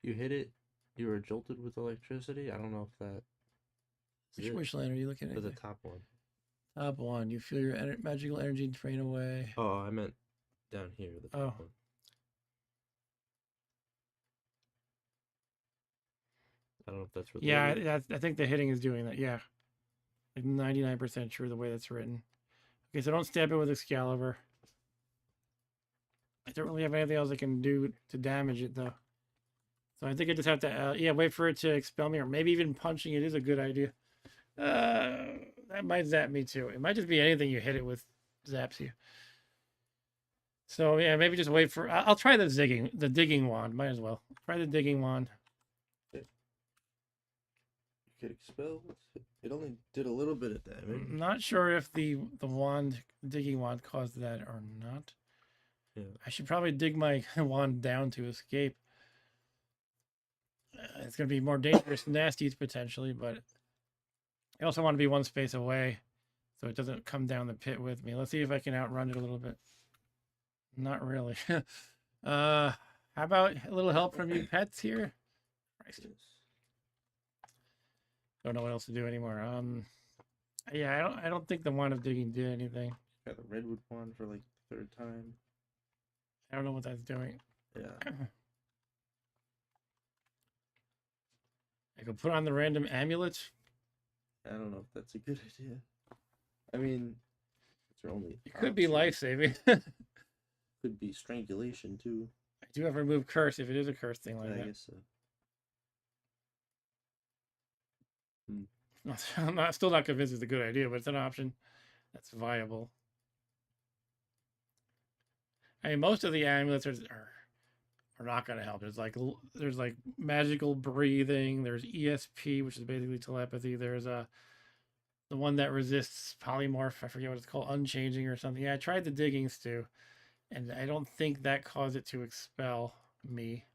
You hit it, you were jolted with electricity? I don't know if that... Which land are you looking at? The top one. Top one. You feel your magical energy drain away. Oh, I meant down here, the top one. I don't know if that's related. Yeah, I think the hitting is doing that. Yeah. Like 99% sure the way that's written. Okay, so don't stab it with Excalibur. I don't really have anything else I can do to damage it, though. So I think I just have to, wait for it to expel me, or maybe even punching it is a good idea. That might zap me, too. It might just be anything you hit it with zaps you. So, yeah, maybe just wait for... I'll try the digging wand. Might as well. Try the digging wand. You get expelled. It only did a little bit of damage. I'm not sure if the digging wand caused that or not. Yeah. I should probably dig my wand down to escape. It's going to be more dangerous than nasties potentially, but I also want to be one space away so it doesn't come down the pit with me. Let's see if I can outrun it a little bit. Not really. How about a little help from you pets here? Christ. Don't know what else to do anymore. Yeah, I don't think the wand of digging did anything. Got the redwood wand for like the third time. I don't know what that's doing. Yeah. I could put on the random amulet. I don't know if that's a good idea. I mean, it's your only. It could be life-saving. Could be strangulation too. I do have remove curse if it is a curse thing like that. I guess so. I'm still not convinced it's a good idea, but it's an option that's viable. I mean, most of the amulets are not going to help. There's like magical breathing. There's ESP, which is basically telepathy. There's the one that resists polymorph. I forget what it's called, unchanging or something. Yeah, I tried the diggings too, and I don't think that caused it to expel me.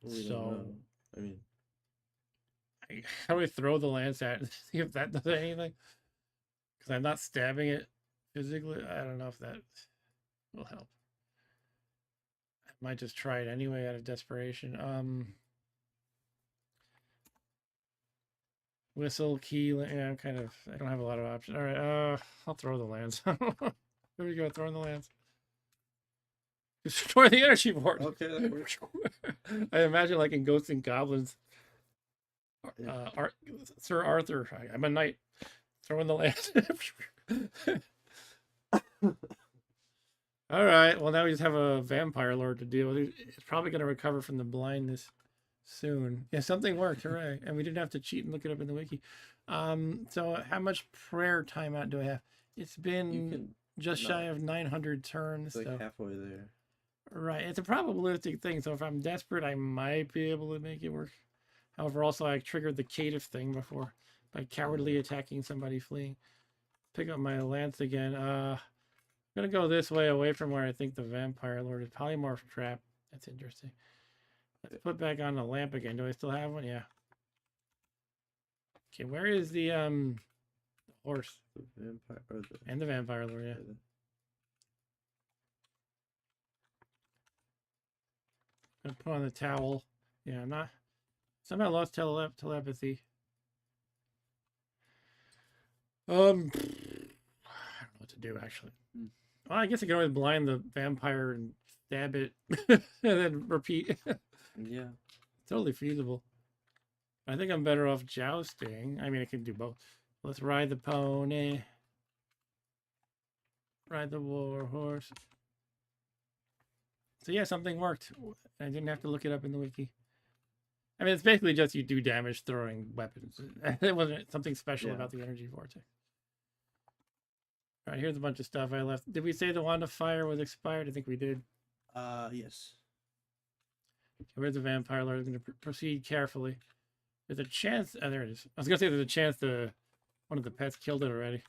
So, I mean, how do I throw the lance at it? See if that does anything? Because I'm not stabbing it physically. I don't know if that will help. I might just try it anyway out of desperation. Whistle, key, yeah, I don't have a lot of options. All right, I'll throw the lance. There we go, throwing the lance. Destroy the energy board. Okay, that works. I imagine like in Ghosts and Goblins. Sir Arthur, I'm a knight. Throwing the lance. All right. Well, now we just have a vampire lord to deal with. It's probably going to recover from the blindness soon. Yeah, something worked. Hooray! And we didn't have to cheat and look it up in the wiki. So how much prayer timeout do I have? It's been just shy of 900 turns. It's like halfway there. Right. It's a probabilistic thing, so if I'm desperate, I might be able to make it work. However, also I triggered the caitiff thing before by cowardly attacking somebody fleeing. Pick up my lance again. I'm gonna go this way away from where I think the vampire lord is. Polymorph trap. That's interesting. Let's put back on the lamp again. Do I still have one? Yeah. Okay, where is the horse? The vampire or the And the vampire lord, yeah. Gonna put on the towel. Yeah, I'm not. Somehow lost telepathy. I don't know what to do actually. Well, I guess I can always blind the vampire and stab it, and then repeat. Yeah. Totally feasible. I think I'm better off jousting. I mean, I can do both. Let's ride the pony. Ride the war horse. So yeah, something worked. I didn't have to look it up in the wiki. I mean, it's basically just you do damage throwing weapons. It wasn't something special about the energy vortex. All right, here's a bunch of stuff I left. Did we say the wand of fire was expired? I think we did. Yes. Okay, where's the vampire lord? I'm going to proceed carefully. There's a chance. Oh, there it is. I was going to say there's a chance one of the pets killed it already.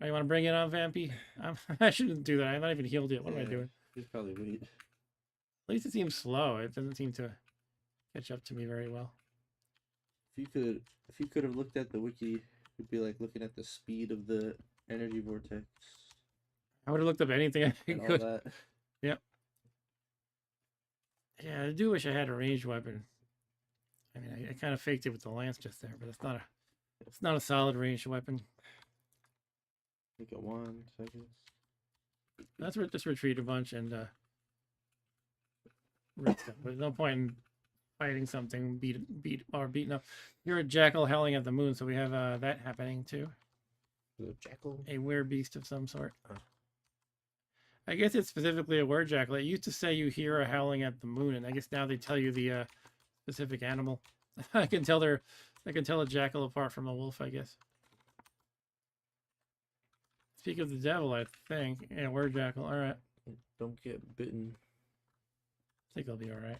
Oh, you want to bring it on, Vampy? I shouldn't do that. I'm not even healed yet. What am I doing? You probably wait. At least it seems slow. It doesn't seem to catch up to me very well. If you could have looked at the wiki, it'd be like looking at the speed of the energy vortex. I would have looked up anything I And could. all that. Yep. Yeah, I do wish I had a ranged weapon. I mean, I kind of faked it with the lance just there, but it's not a solid ranged weapon. Like a wand, I guess. Let's just retreat a bunch and risk them. There's no point in fighting something beaten up. You're a jackal howling at the moon, so we have that happening too. The jackal? A werebeast of some sort. Oh. I guess it's specifically a were jackal. It used to say you hear a howling at the moon, and I guess now they tell you the specific animal. I can tell a jackal apart from a wolf, I guess. Speak of the devil, I think. Yeah, were jackal. All right. Don't get bitten. I think I'll be all right.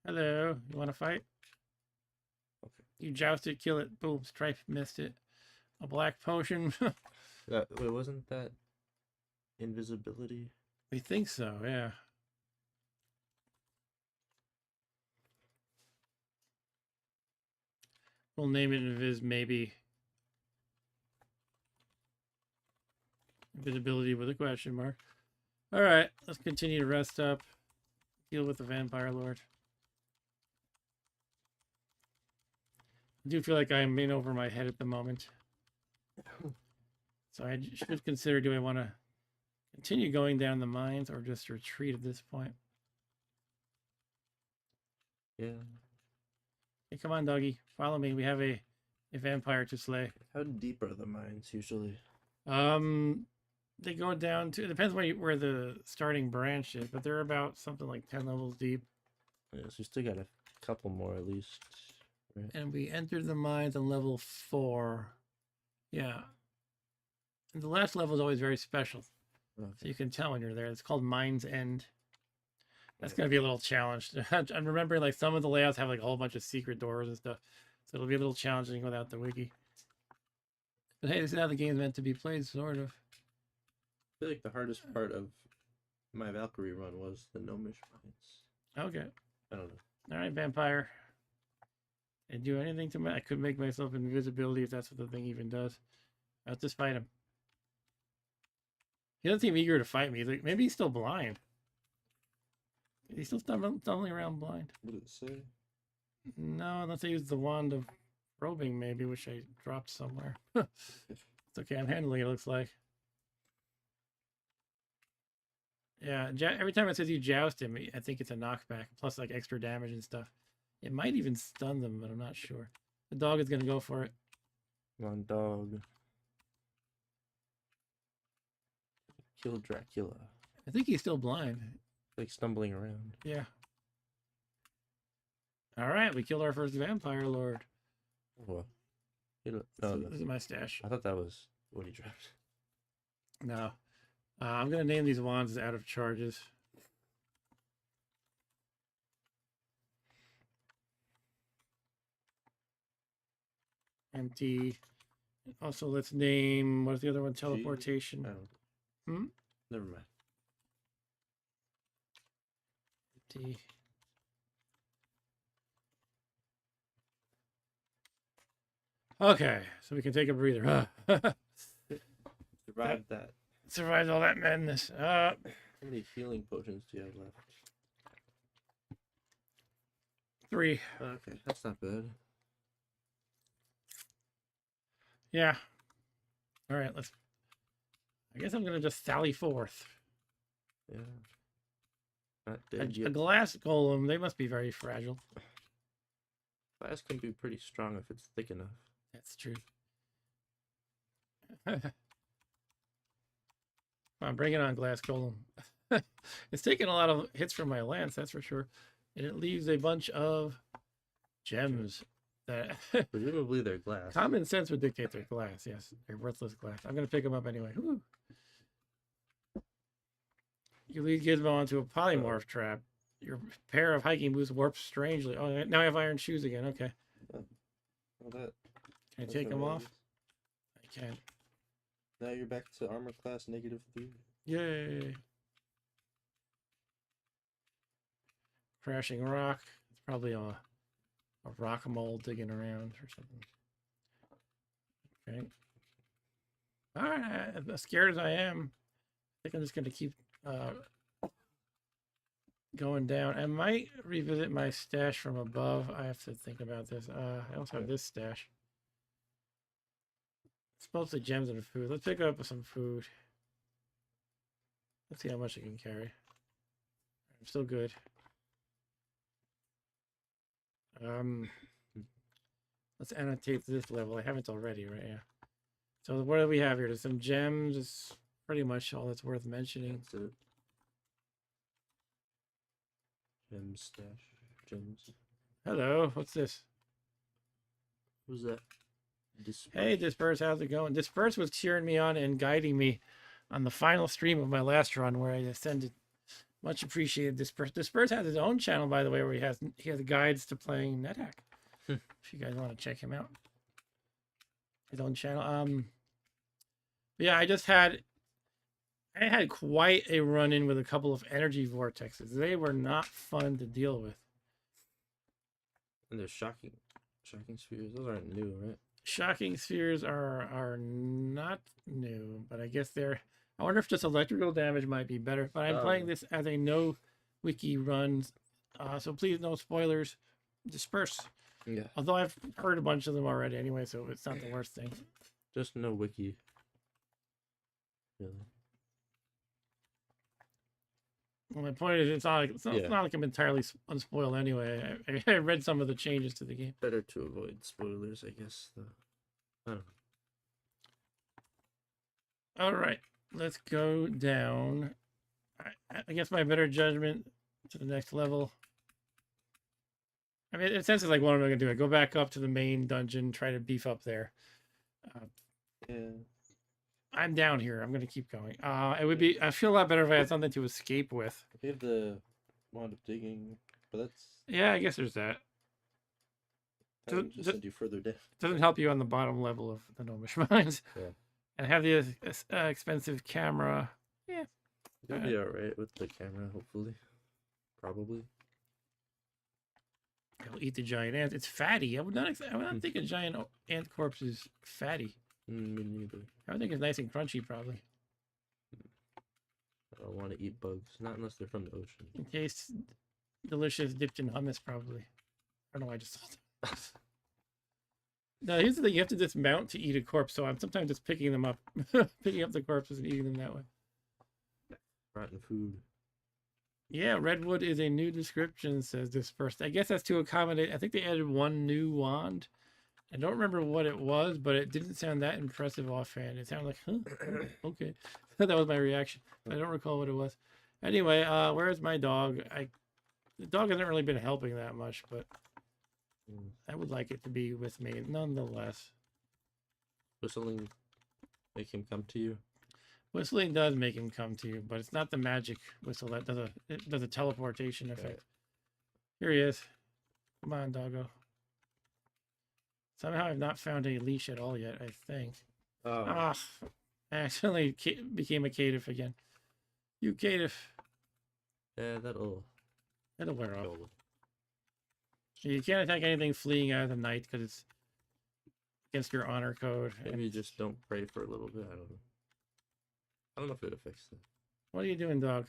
Hello. You want to fight? Okay. You jousted, kill it. Boom. Stripe missed it. A black potion. Wait, wasn't that invisibility? We think so, yeah. We'll name it invis maybe. Invisibility with a question mark. All right, let's continue to rest up. Deal with the vampire lord. I do feel like I'm in over my head at the moment. So I should consider, do I want to continue going down the mines or just retreat at this point? Yeah. Hey, come on, doggy. Follow me. We have a vampire to slay. How deep are the mines usually? They go down to, it depends where the starting branch is, but they're about something like 10 levels deep. Yeah, so you still got a couple more at least. Right? And we entered the mines on level 4. Yeah. And the last level is always very special. Okay. So you can tell when you're there. It's called Mines End. That's going to be a little challenged. I'm remembering like some of the layouts have like a whole bunch of secret doors and stuff. So it'll be a little challenging without the wiki. But hey, this is how the game's meant to be played, sort of. I feel like the hardest part of my Valkyrie run was the gnomish mines. Okay. I don't know. All right, vampire. And do anything to me? I could make myself invisibility if that's what the thing even does. Let's just fight him. He doesn't seem eager to fight me. Like, maybe he's still blind. He's still stumbling around blind. What did it say? No, unless I use the wand of probing, maybe, which I dropped somewhere. It's okay. I'm handling it, looks like. Yeah, every time it says you joust him, I think it's a knockback, plus like extra damage and stuff. It might even stun them, but I'm not sure. The dog is going to go for it. Come on, dog. Kill Dracula. I think he's still blind. Like stumbling around. Yeah. All right, we killed our first vampire lord. What? This is my stash. I thought that was what he dropped. No. I'm going to name these wands out of charges. Empty. Also, let's name, what's the other one? Teleportation. Oh. Hmm? Never mind. Empty. Okay, so we can take a breather. Survived that. Survived all that madness. How many healing potions do you have left? 3. Okay, that's not bad. Yeah. All right, let's. I guess I'm gonna just sally forth. Yeah. Not dead A yet. glass golem. They must be very fragile. Glass can be pretty strong if it's thick enough. That's true. I'm bringing on glass golem. It's taking a lot of hits from my lance, that's for sure, and it leaves a bunch of gems. That Presumably they're glass. common sense would dictate they're glass. Yes, they're worthless glass. I'm gonna pick them up anyway. Woo. You lead Gizmo onto a polymorph trap. Your pair of hiking boots warps strangely. Oh, now I have iron shoes again. Okay. Well, that, Can I that's take them alright. off? I can. Now you're back to armor class -3. Yay. Crashing rock. It's probably a rock mole digging around or something. Okay. All right. As scared as I am, I think I'm just going to keep going down. I might revisit my stash from above. I have to think about this. I also have this stash. It's mostly gems and food. Let's pick up some food. Let's see how much I can carry. I'm still good. Let's annotate this level. I haven't already, right? Yeah. So what do we have here? There's some gems. It's pretty much all that's worth mentioning. That's it. Gem stash. Gems. Hello. What's this? Who's that? Disperse. Hey, Disperse. How's it going? Disperse was cheering me on and guiding me on the final stream of my last run where I ascended. Much appreciated. Disperse. Disperse has his own channel, by the way, where he has guides to playing Nethack. If you guys want to check him out, his own channel. Yeah, I had quite a run-in with a couple of energy vortexes. They were not fun to deal with. And there's shocking spheres. Those aren't new, right? Shocking spheres are not new, but I guess they're. I wonder if just electrical damage might be better. But I'm playing this as a no-wiki run, so please no spoilers. Disperse. Yeah. Although I've heard a bunch of them already anyway, so it's not the worst thing. Just no wiki. Really. Well, my point is, it's not like I'm entirely unspoiled anyway. I read some of the changes to the game. Better to avoid spoilers, I guess. Though. I don't know. All right, let's go down. I guess my better judgment to the next level. I mean, in a sense, it's like, what am I going to do? I go back up to the main dungeon, try to beef up there. Yeah. I'm down here. I'm going to keep going. It would be. I feel a lot better if I had something to escape with. We have the wand of digging, but that's. Yeah, I guess there's that. That would just send you further down. Doesn't help you on the bottom level of the Gnomish Mines. Yeah. And have the expensive camera. Yeah. You'll be alright with the camera, hopefully. Probably. I'll eat the giant ant. It's fatty. I would not think a giant ant corpse is fatty. Me neither. I would think it's nice and crunchy, probably. I don't want to eat bugs, not unless they're from the ocean. It tastes delicious, dipped in hummus, probably. I don't know why I just thought that. No, here's the thing. You have to dismount to eat a corpse, so I'm sometimes just picking them up. Picking up the corpses and eating them that way. Rotten food. Yeah, redwood is a new description, says Dispersed. I guess that's to accommodate. I think they added one new wand. I don't remember what it was, but it didn't sound that impressive offhand. It sounded like, huh? Okay. That was my reaction. I don't recall what it was. Anyway, where's my dog? The dog hasn't really been helping that much, but I would like it to be with me nonetheless. Whistling make him come to you? Whistling does make him come to you, but it's not the magic whistle that does a teleportation effect. Here he is. Come on, doggo. Somehow I've not found a leash at all yet, I think. Oh, Ah, I accidentally became a caitiff again. You caitiff. yeah, that'll It'll wear off. go. You can't attack anything fleeing out of the night because it's against your honor code. Maybe you just don't pray for a little bit. I don't know. I don't know if it affects that. What are you doing, dog?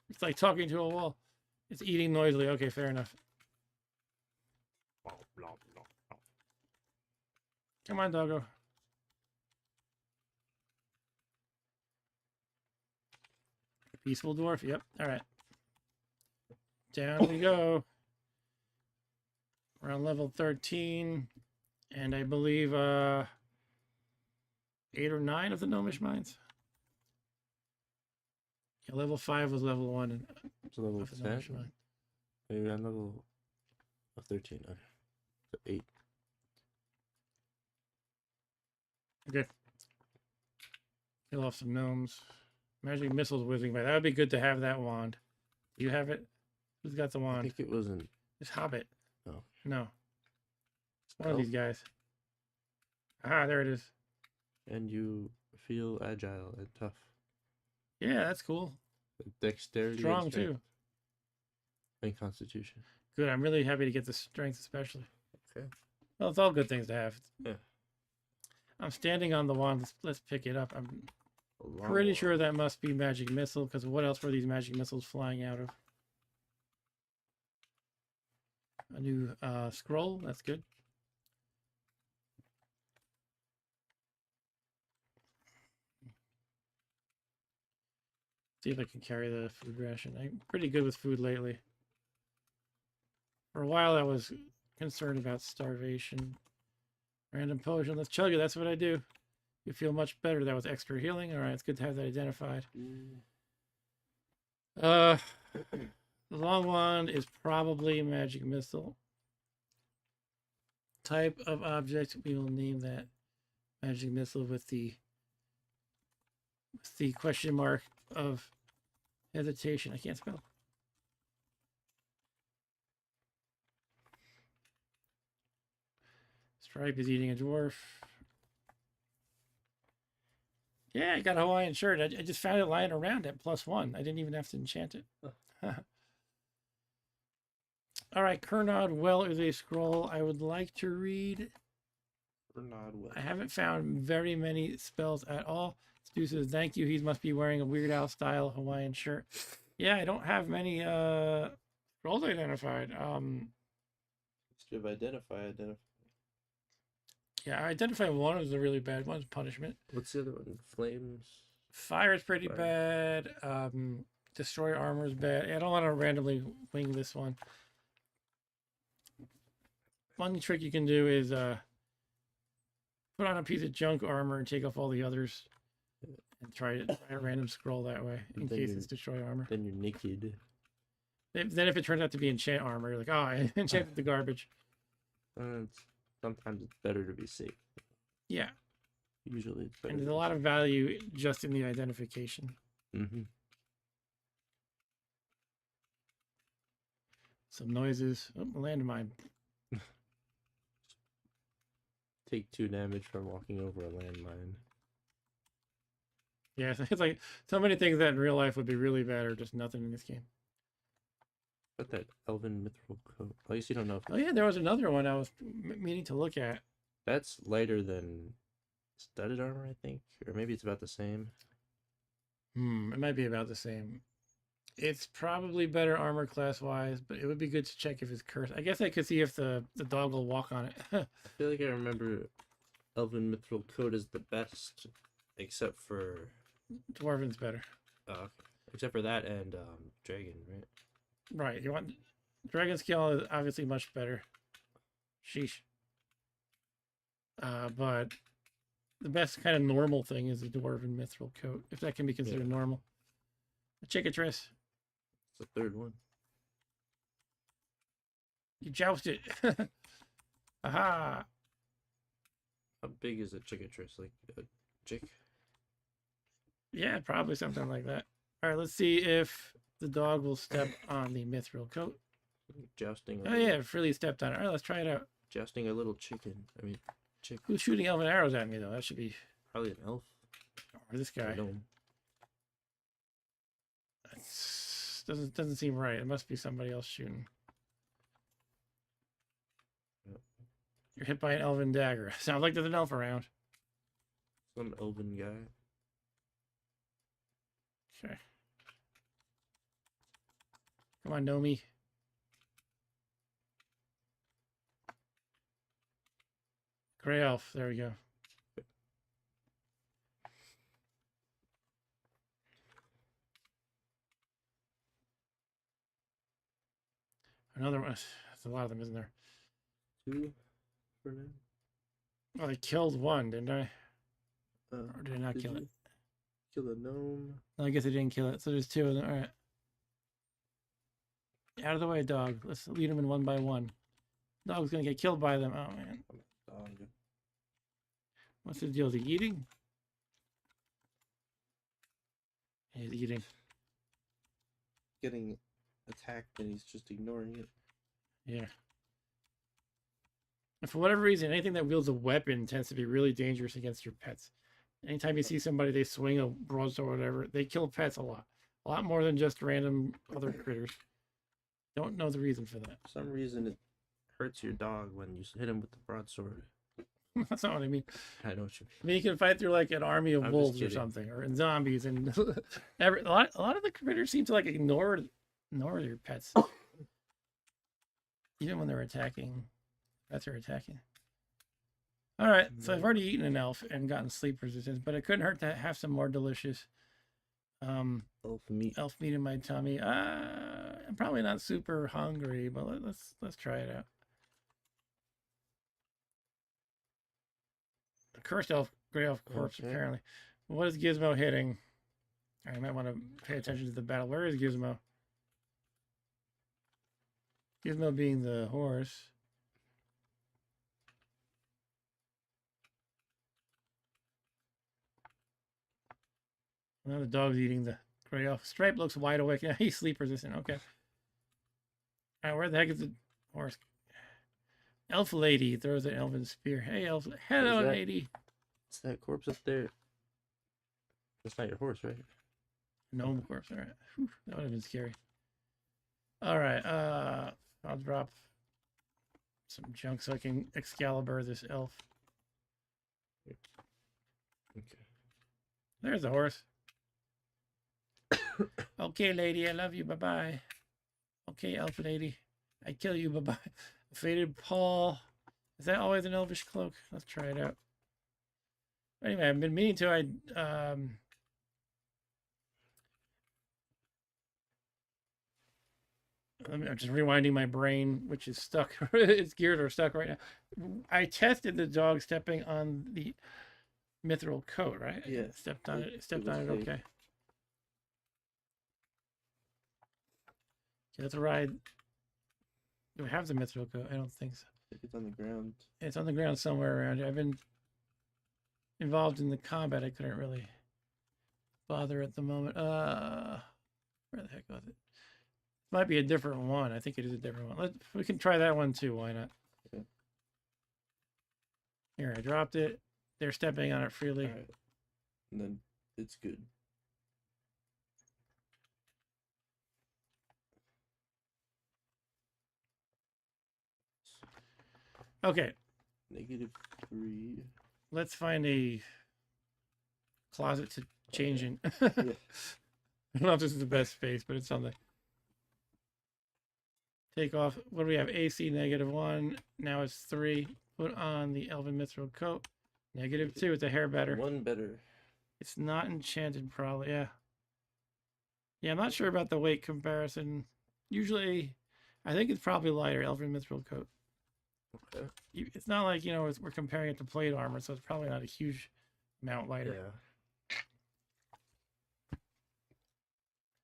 It's like talking to a wall. It's eating noisily. Okay, fair enough. Come on, doggo. Peaceful dwarf. Yep. All right. Down we go. We're on level 13. And I believe 8 or 9 of the gnomish mines. Yeah, level 5 was level 1. And So level of the gnomish 10? mine. Maybe on level of 13. Okay. So 8. Okay. Kill off some gnomes. Magic missiles whizzing by. That would be good to have that wand. Do you have it? Who's got the I wand? think it wasn't. It's Hobbit. No. No. It's one of Oh. these guys. Ah, there it is. And you feel agile and tough. Yeah, that's cool. Dexterity. Strong and strength too. And constitution. Good. I'm really happy to get the strength, especially. Okay. Well, it's all good things to have. Yeah. I'm standing on the wand. Let's pick it up. I'm A long pretty one. sure that must be magic missile, because what else were these magic missiles flying out of? A new scroll. That's good. See if I can carry the food ration. I'm pretty good with food lately. For a while, I was concerned about starvation. Random potion. Let's chug it. That's what I do. You feel much better. That was extra healing. All right, it's good to have that identified. The long wand is probably a magic missile. Type of object, we will name that magic missile with the question mark of hesitation. I can't spell. Stripe is eating a dwarf. Yeah, I got a Hawaiian shirt. I just found it lying around at +1. I didn't even have to enchant it. All right, Kernod Well is a scroll I would like to read. Kernod Well. I haven't found very many spells at all. Stu says, thank you. He must be wearing a Weird Al style Hawaiian shirt. Yeah, I don't have many scrolls identified. History of identify. Yeah, I identified one as a really bad one. Punishment. What's the other one? Flames. Fire is pretty Fire. bad. Destroy armor is bad. I don't want to randomly wing this one. One trick you can do is put on a piece of junk armor and take off all the others, and try a random scroll that way in Then case you're- it's destroy armor. Then you're naked. Then if it turns out to be enchant armor, you're like, oh, I enchanted the garbage. Sometimes it's better to be safe. Yeah, Usually it's better. and there's a lot of value just in the identification. Some noises. Oh, landmine. Take 2 damage from walking over a landmine. Yeah, it's like so many things that in real life would be really bad are just nothing in this game. But that elven mithril coat. At least you don't know if Oh yeah, there was another one I was meaning to look at. that's lighter than studded armor, I think, or maybe it's about the same. It might be about the same. It's probably better armor class wise, but it would be good to check if it's cursed. I guess I could see if the dog will walk on it. I feel like I remember elven mithril coat is the best, except for Dwarven's better. okay. Except for that and dragon, right? Right. You want Dragon Scale is obviously much better. Sheesh. But the best kind of normal thing is the Dwarven Mithril Coat, if that can be considered normal. A Chickatrice. It's the 3rd one. You jousted. Aha. How big is a chickatrice? Like a chick? Yeah, probably something like that. All right, let's see if the dog will step on the Mithril Coat. Jousting. Oh yeah, freely stepped on it. All right, let's try it out. Jousting a little chicken. I mean, chick. Who's shooting elven arrows at me though? That should be Probably an elf. or this guy. Gnome. Doesn't seem right. It must be somebody else shooting. Yep. You're hit by an elven dagger. Sounds like there's an elf around. Some elven guy. Okay. Come on, Nomi. Gray elf. There we go. Another one. That's a lot of them, isn't there? 2 for now. Well, I killed one, didn't I? Or did I not kill it? Kill a gnome. No, I guess I didn't kill it. So there's 2 of them. All right. Out of the way, dog. Let's lead them in one by one. Dog's gonna get killed by them. Oh man. Dog. What's the deal? Is he eating? He's eating. Getting attacked and he's just ignoring it. Yeah. And for whatever reason, anything that wields a weapon tends to be really dangerous against your pets. Anytime you see somebody, they swing a broadsword or whatever, they kill pets a lot. A lot more than just random other critters. Don't know the reason for that. For some reason, it hurts your dog when you hit him with the broadsword. That's not what I mean. I know what you I mean, you can fight through like an army of I'm just wolves or kidding. something, or in zombies, and a lot of the critters seem to like ignore your pets, even when they're attacking. Pets are attacking. All right, so I've already eaten an elf and gotten sleep resistance, but it couldn't hurt to have some more delicious elf meat. elf meat in my tummy. I'm probably not super hungry, but let's try it out. The cursed elf, gray elf corpse, Okay. apparently. What is Gizmo hitting? I might want to pay attention to the battle. Where is Gizmo? Gizmo being the horse. Now the dog's eating the gray elf. Stripe looks wide awake. Yeah, he's sleep resistant. Okay. All right, where the heck is the horse? Elf lady throws an elven spear. Hey, elf. Hello, that? lady. It's that corpse up there. That's not your horse, right? Gnome corpse. All right. Whew, that would have been scary. All right. I'll drop some junk so I can Excalibur this elf. Okay. There's the horse. Okay, lady. I love you. Bye-bye. Okay, elf lady. I kill you. Bye-bye. Faded Paul. Is that always an elvish cloak? Let's try it out. Anyway, I've been meaning to. I'm just rewinding my brain, which is stuck. Its gears are stuck right now. I tested the dog stepping on the mithril coat, right? Yeah. Stepped on it. Stepped was on it. safe. Okay. Okay, let's ride. Do we have the mithril coat? I don't think so. I think it's on the ground. It's on the ground somewhere around here. I've been involved in the combat. I couldn't really bother at the moment. Where the heck was it? Might be a different one. I think it is a different one. We can try that one too. Why not? Okay. Here, I dropped it. They're stepping on it freely. All right. And then it's good. Okay, -3. let's find a closet to change in. Yeah. I don't know if this is the best space, but it's something. Take off. What do we have? AC -1. Now it's 3. Put on the Elven Mithril coat. -2. It's a hair better. 1 better. It's not enchanted, probably. Yeah. Yeah, I'm not sure about the weight comparison. Usually, I think it's probably lighter. Elven Mithril coat. Okay. It's not like, we're comparing it to plate armor, so it's probably not a huge amount lighter.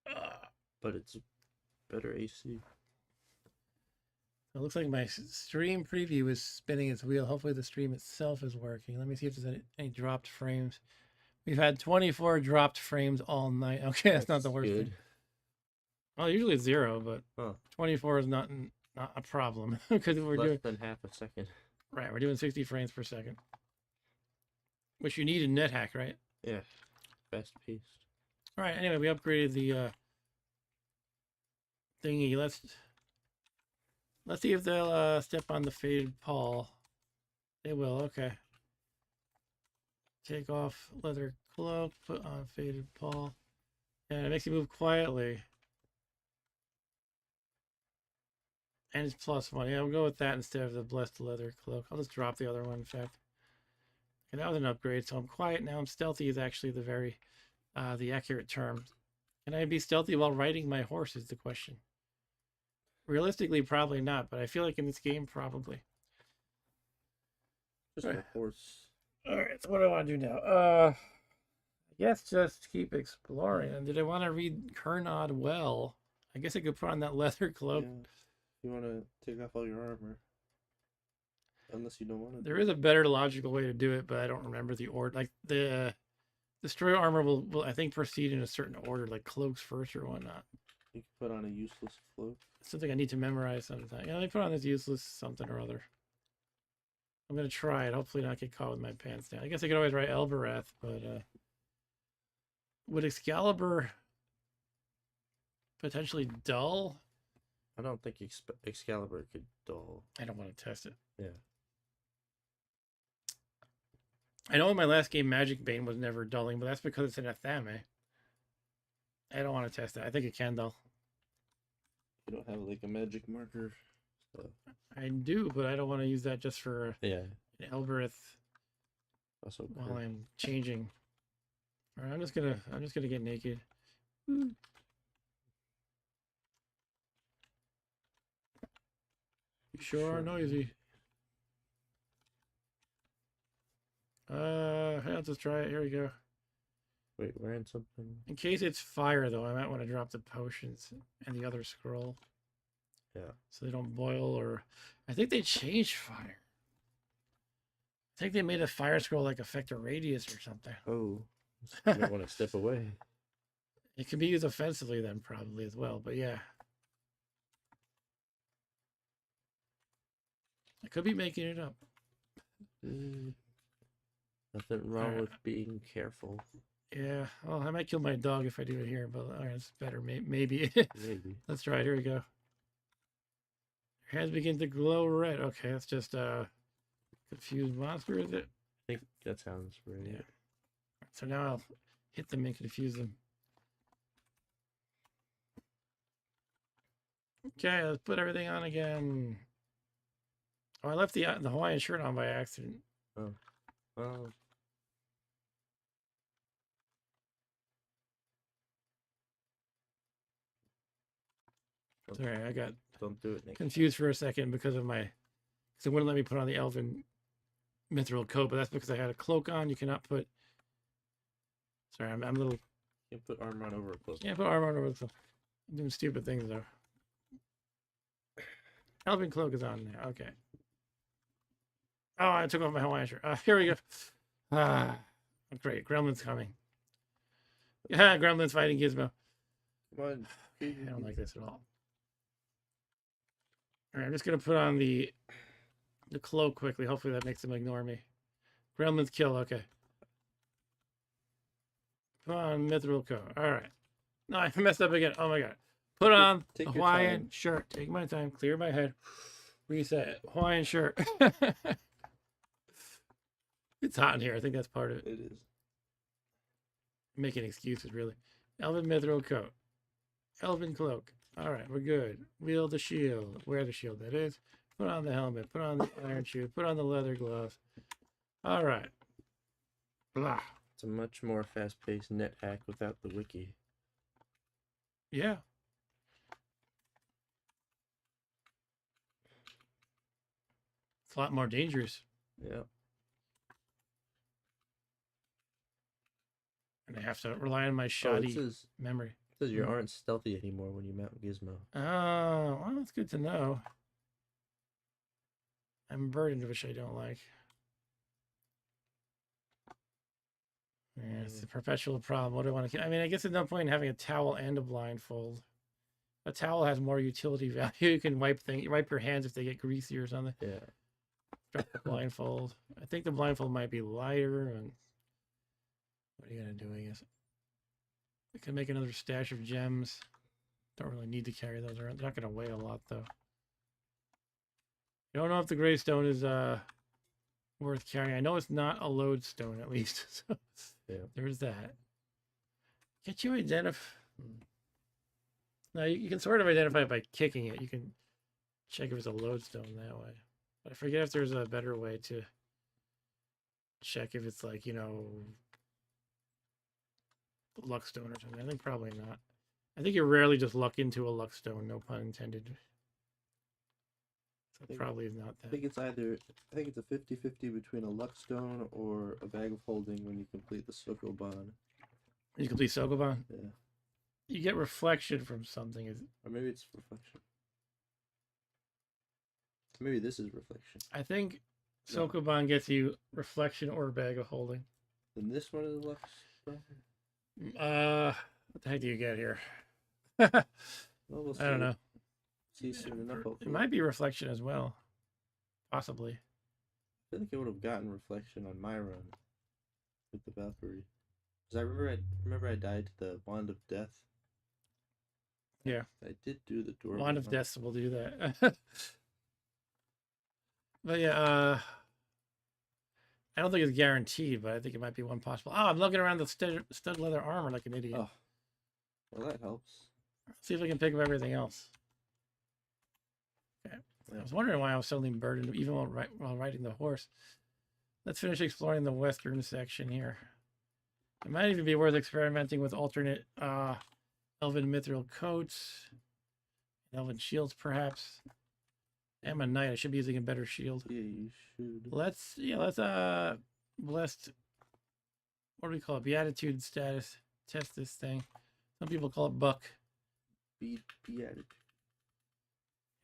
Yeah. But it's better AC. It looks like my stream preview is spinning its wheel. Hopefully the stream itself is working. Let me see if there's any dropped frames. We've had 24 dropped frames all night. Okay, that's not the worst good. thing. Well, usually it's 0, but Oh, 24 is not a problem because we're less doing than half a second. right. We're doing 60 frames per second, which you need in NetHack, right? Yeah, fast paced. All right. Anyway, we upgraded the thingy. Let's see if they'll step on the faded Paul. They will. Okay. Take off leather cloak. Put on faded Paul. And it makes you move quietly. And it's +1. Yeah, we'll go with that instead of the blessed leather cloak. I'll just drop the other one, in fact. And that was an upgrade. So I'm quiet now. I'm stealthy is actually the accurate term. Can I be stealthy while riding my horse is the question. Realistically, probably not, but I feel like in this game, probably. Just Right. a horse. All right, so what do I want to do now? I guess just keep exploring. And did I want to read Kernod well? I guess I could put on that leather cloak. Yeah. You want to take off all your armor. Unless you don't want to. There is a better logical way to do it, but I don't remember the order. Like the destroyer armor will I think proceed in a certain order, like cloaks first or whatnot. You can put on a useless cloak. Something I need to memorize sometime. Yeah, let me put on this useless something or other. I'm gonna try it. Hopefully not get caught with my pants down. I guess I could always write Elbereth, but would Excalibur potentially dull? I don't think Excalibur could dull. I don't want to test it. Yeah. I know in my last game Magic Bane was never dulling, but that's because it's an Athame. I don't want to test it. I think it can dull. You don't have like a magic marker. So. I do, but I don't want to use that just for Yeah. an Elbereth Also while I'm changing. All right, I'm just gonna get naked. You sure are noisy. I'll just try it. Here we go. Wait, wearing something? In case it's fire, though, I might want to drop the potions and the other scroll. Yeah. So they don't boil or... I think they changed fire. I think they made a fire scroll like affect a radius or something. Oh. You might want to step away. It can be used offensively then probably as well, but yeah. I could be making it up. Nothing wrong with being careful. Yeah, well, I might kill my dog if I do it here, but all right, it's better. Maybe. Maybe. Let's try it. Here we go. Your hands begin to glow red. Okay, that's just confused monster, is it? I think that sounds right. Yeah. So now I'll hit them and confuse them. Okay, let's put everything on again. Oh, I left the Hawaiian shirt on by accident. Oh. Well. Sorry, I got Don't do it, Nick. confused for a second because of my... Because it wouldn't let me put on the elven mithril coat, but that's because I had a cloak on. You cannot put... Sorry, I'm a little... You can put armor on over a cloak. Can't put armor on over the cloak. I'm doing stupid things, though. Elven cloak is on now. Okay. Oh, I took off my Hawaiian shirt. Here we go. Great. Gremlin's coming. Yeah, Gremlin's fighting Gizmo. Come on. I don't like this at all. All right, I'm just going to put on the cloak quickly. Hopefully that makes them ignore me. Gremlin's kill. Okay. Put on mithril coat. All right. No, I messed up again. Oh, my God. Put on Take the your Hawaiian time. shirt. Take my time. Clear my head. Reset. Hawaiian shirt. It's hot in here. I think that's part of it. It is. Making excuses, really. Elven mithril coat. Elven cloak. All right, we're good. Wield the shield. Wear the shield, that is. Put on the helmet. Put on the iron shoes. Put on the leather gloves. All right. Blah. It's a much more fast-paced NetHack without the wiki. Yeah. It's a lot more dangerous. Yeah. And I have to rely on my shoddy memory. It says you aren't stealthy anymore when you mount Gizmo. Oh, well, that's good to know. I'm burdened, which I don't like. Yeah, it's a perpetual problem. What do I want to... I mean, I guess there's no point in having a towel and a blindfold. A towel has more utility value. You can wipe your hands if they get greasy or something. Yeah. Drop the blindfold. I think the blindfold might be lighter. And what are you gonna do? I guess I can make another stash of gems. Don't really need to carry those around. They're not gonna weigh a lot though. I don't know if the gray stone is worth carrying. I know it's not a lodestone at least. So Yeah. there's that. Can't you identify? Now you can sort of identify it by kicking it. You can check if it's a lodestone that way. But I forget if there's a better way to check if it's like, luckstone or something. I think probably not. I think you rarely just luck into a luckstone, no pun intended. So it probably is not I that. think it's a 50-50 between a luckstone or a bag of holding when you complete the Sokoban. You complete Sokoban? Yeah. You get reflection from something. Or maybe it's reflection. Maybe this is reflection. I think No. Sokoban gets you reflection or bag of holding. Then this one is a luckstone? What the heck do you get here? Well, we'll see. I don't know. See soon enough, It hopefully. might be reflection as well. Possibly. I think I would have gotten reflection on my run with the Valkyrie. Because I remember I died to the Wand of Death. Yeah. I did do the door. Wand of Death will do that. But yeah, I don't think it's guaranteed, but I think it might be one possible. Oh, I'm looking around the stud leather armor like an idiot. Oh. Well, that helps. See if I can pick up everything else. Okay. Yeah. I was wondering why I was suddenly burdened, even while riding the horse. Let's finish exploring the western section here. It might even be worth experimenting with alternate elven mithril coats, elven shields, perhaps. I'm a knight. I should be using a better shield. Yeah, you should. Let's blessed. What do we call it? Beatitude status. Test this thing. Some people call it buck. Be at it.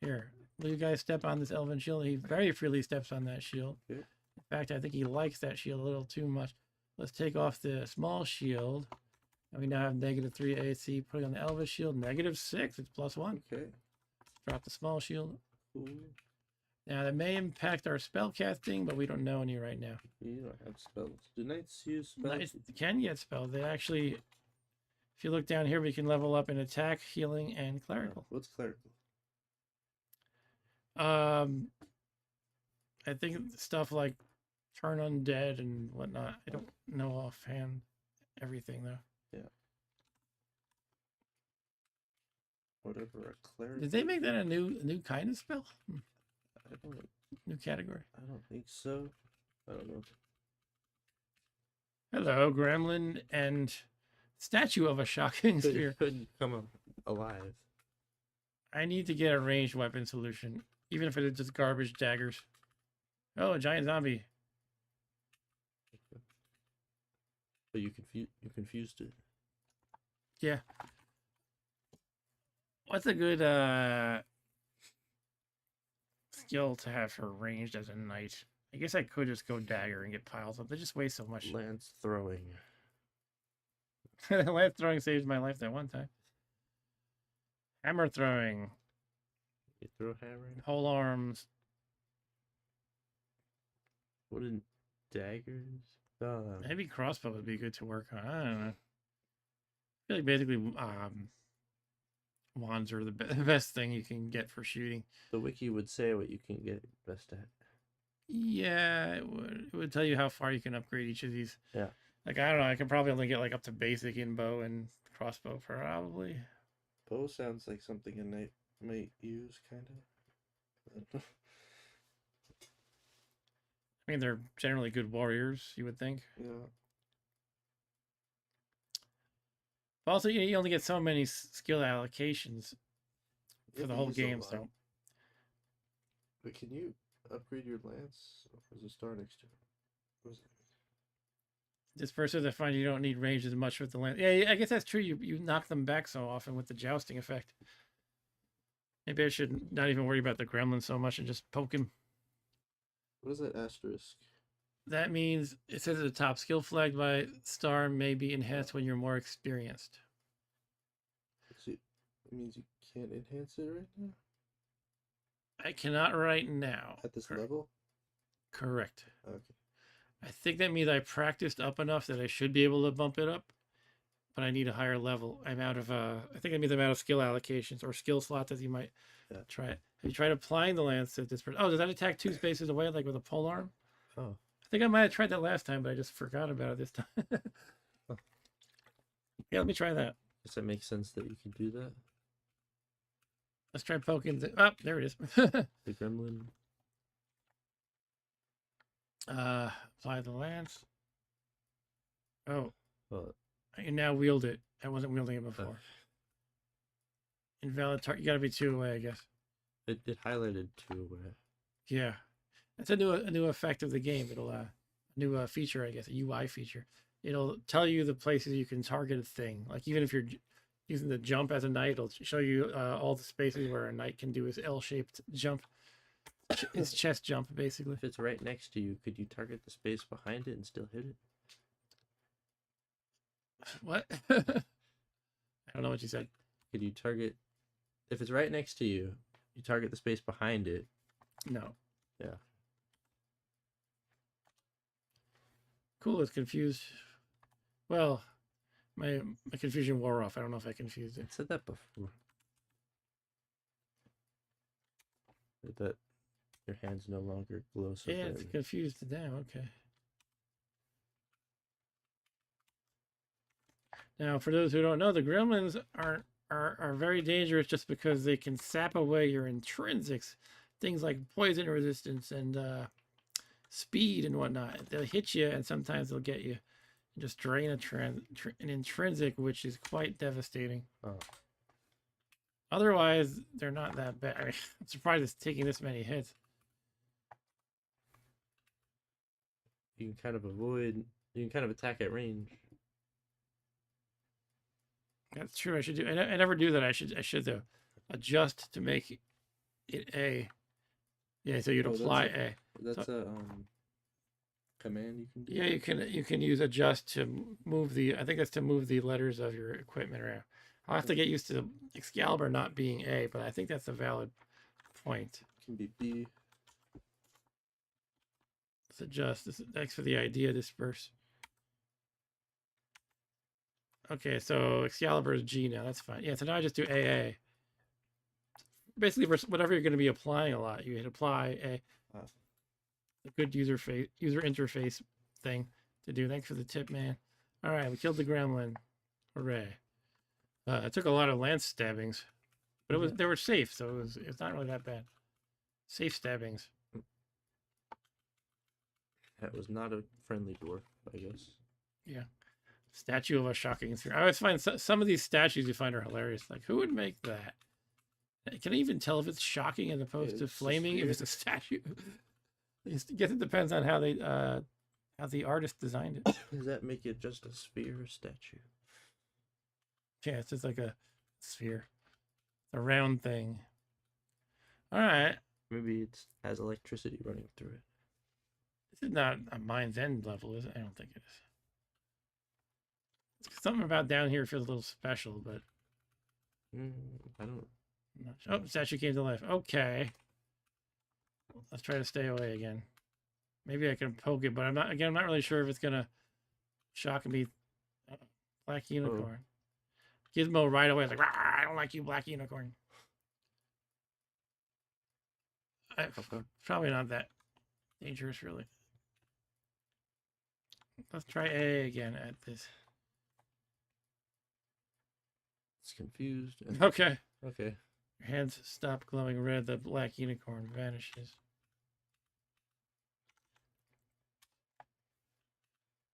Here, will you guys step on this elven shield? He very freely steps on that shield. Okay. In fact, I think he likes that shield a little too much. Let's take off the small shield. And we now have -3 AC. Putting on the Elvis shield, -6. It's +1. Okay. Drop the small shield. Cool. Now, that may impact our spell casting, but we don't know any right now. You don't have spells. Do knights use spells? Knights can get spells. They actually, if you look down here, we can level up in attack, healing, and clerical. What's clerical? I think stuff like turn undead and whatnot. I don't know offhand everything though. Yeah. Whatever a cleric. Did they make that a new kind of spell? I don't. New category. I don't think so. I don't know. Hello, gremlin and statue of a shocking spear. Couldn't come alive. I need to get a ranged weapon solution, even if it is just garbage daggers. Oh, a giant zombie. But you confused it. Yeah. What's a good skill to have for ranged as a knight? I guess I could just go dagger and get piles up. They just waste so much. Lance throwing. Lance throwing saved my life that one time. Hammer throwing. You throw hammering. Whole arms. Wooden daggers. Maybe crossbow would be good to work on. I don't know. I feel like basically wands are the best thing you can get for shooting. The wiki would say what you can get best at. Yeah, it would. It would tell you how far you can upgrade each of these. Yeah. Like, I don't know. I can probably only get like up to basic in bow and crossbow probably. Bow sounds like something a knight might use, kind of. I mean, they're generally good warriors, you would think. Yeah. But also, you only get so many skill allocations for Yeah, the but whole use a game, lot. so. But can you upgrade your lance? Or is a star next to it? What is it? This person I find you don't need range as much with the lance. Yeah, I guess that's true. You knock them back so often with the jousting effect. Maybe I should not even worry about the gremlin so much and just poke him. What is that asterisk? That means it says at the top, skill flagged by star may be enhanced when you're more experienced. See, it means you can't enhance it right now I cannot right now. at this Correct. level. Correct. Okay. I think that means I practiced up enough that I should be able to bump it up, but I need a higher level. I'm out of I think it means I'm out of skill allocations or skill slots as you might try it. Have you tried applying the lance at this person? Oh, does that attack 2 spaces away like with a pole arm? Oh. I think I might have tried that last time, but I just forgot about it this time. Yeah, let me try that. Does that make sense that you can do that? Let's try poking. Oh, there it is. The gremlin. Apply the lance. Oh, Well, you now wield it. I wasn't wielding it before. Invalid target. You gotta be 2 away, I guess. it highlighted 2 away. Yeah, that's a new effect of the game. It'll new feature, I guess, a UI feature. It'll tell you the places you can target a thing. Like even if you're using the jump as a knight, it'll show you all the spaces where a knight can do his L-shaped jump, his chest jump, basically. If it's right next to you, could you target the space behind it and still hit it? What? I don't know what you said. Could you target if it's right next to you? You target the space behind it. No. Yeah. Cool. It's confused. Well, my confusion wore off. I don't know if I confused it. I said that before. That your hands no longer glow so Yeah, it's brightly. confused now. Okay. Now, for those who don't know, the gremlins are very dangerous just because they can sap away your intrinsics, things like poison resistance and speed and whatnot. They'll hit you, and sometimes they'll get you. Just drain an intrinsic, which is quite devastating. Oh. Otherwise, they're not that bad. I mean, I'm surprised it's taking this many hits. You can kind of avoid. You can kind of attack at range. That's true. I should do. I never do that. I should though. Adjust to make it A. Yeah, so you'd apply A. That's a command you can do. Yeah, you can use adjust to move the. I think that's to move the letters of your equipment around. I'll have to get used to Excalibur not being A, but I think that's a valid point. It can be B. Let's adjust. Thanks for the idea, disperse. Okay, so Excalibur is G now. That's fine. Yeah, so now I just do AA. Basically, for whatever you're going to be applying a lot, you hit apply A. A good user interface thing to do. Thanks for the tip, man. All right, we killed the gremlin. Hooray! It took a lot of lance stabbings, but they were safe, so it's not really that bad. Safe stabbings. That was not a friendly dwarf, I guess. Yeah. Statue of a shocking sphere. I always find some of these statues you find are hilarious. Like, who would make that? Can I even tell if it's shocking as opposed to flaming if it's a statue? I guess it depends on how the artist designed it. Does that make it just a sphere or statue? Yeah, it's just like a sphere. A round thing. All right. Maybe it has electricity running through it. This is not a Mind's End level, is it? I don't think it is. Something about down here feels a little special, but I don't. I'm not sure. Oh, statue came to life. Okay. Let's try to stay away again. Maybe I can poke it, but I'm not really sure if it's gonna shock me. Black unicorn. Gizmo right away is like, I don't like you, black unicorn. Probably not that dangerous, really. Let's try A again at this. It's confused. Okay. Okay. Your hands stop glowing red. The black unicorn vanishes.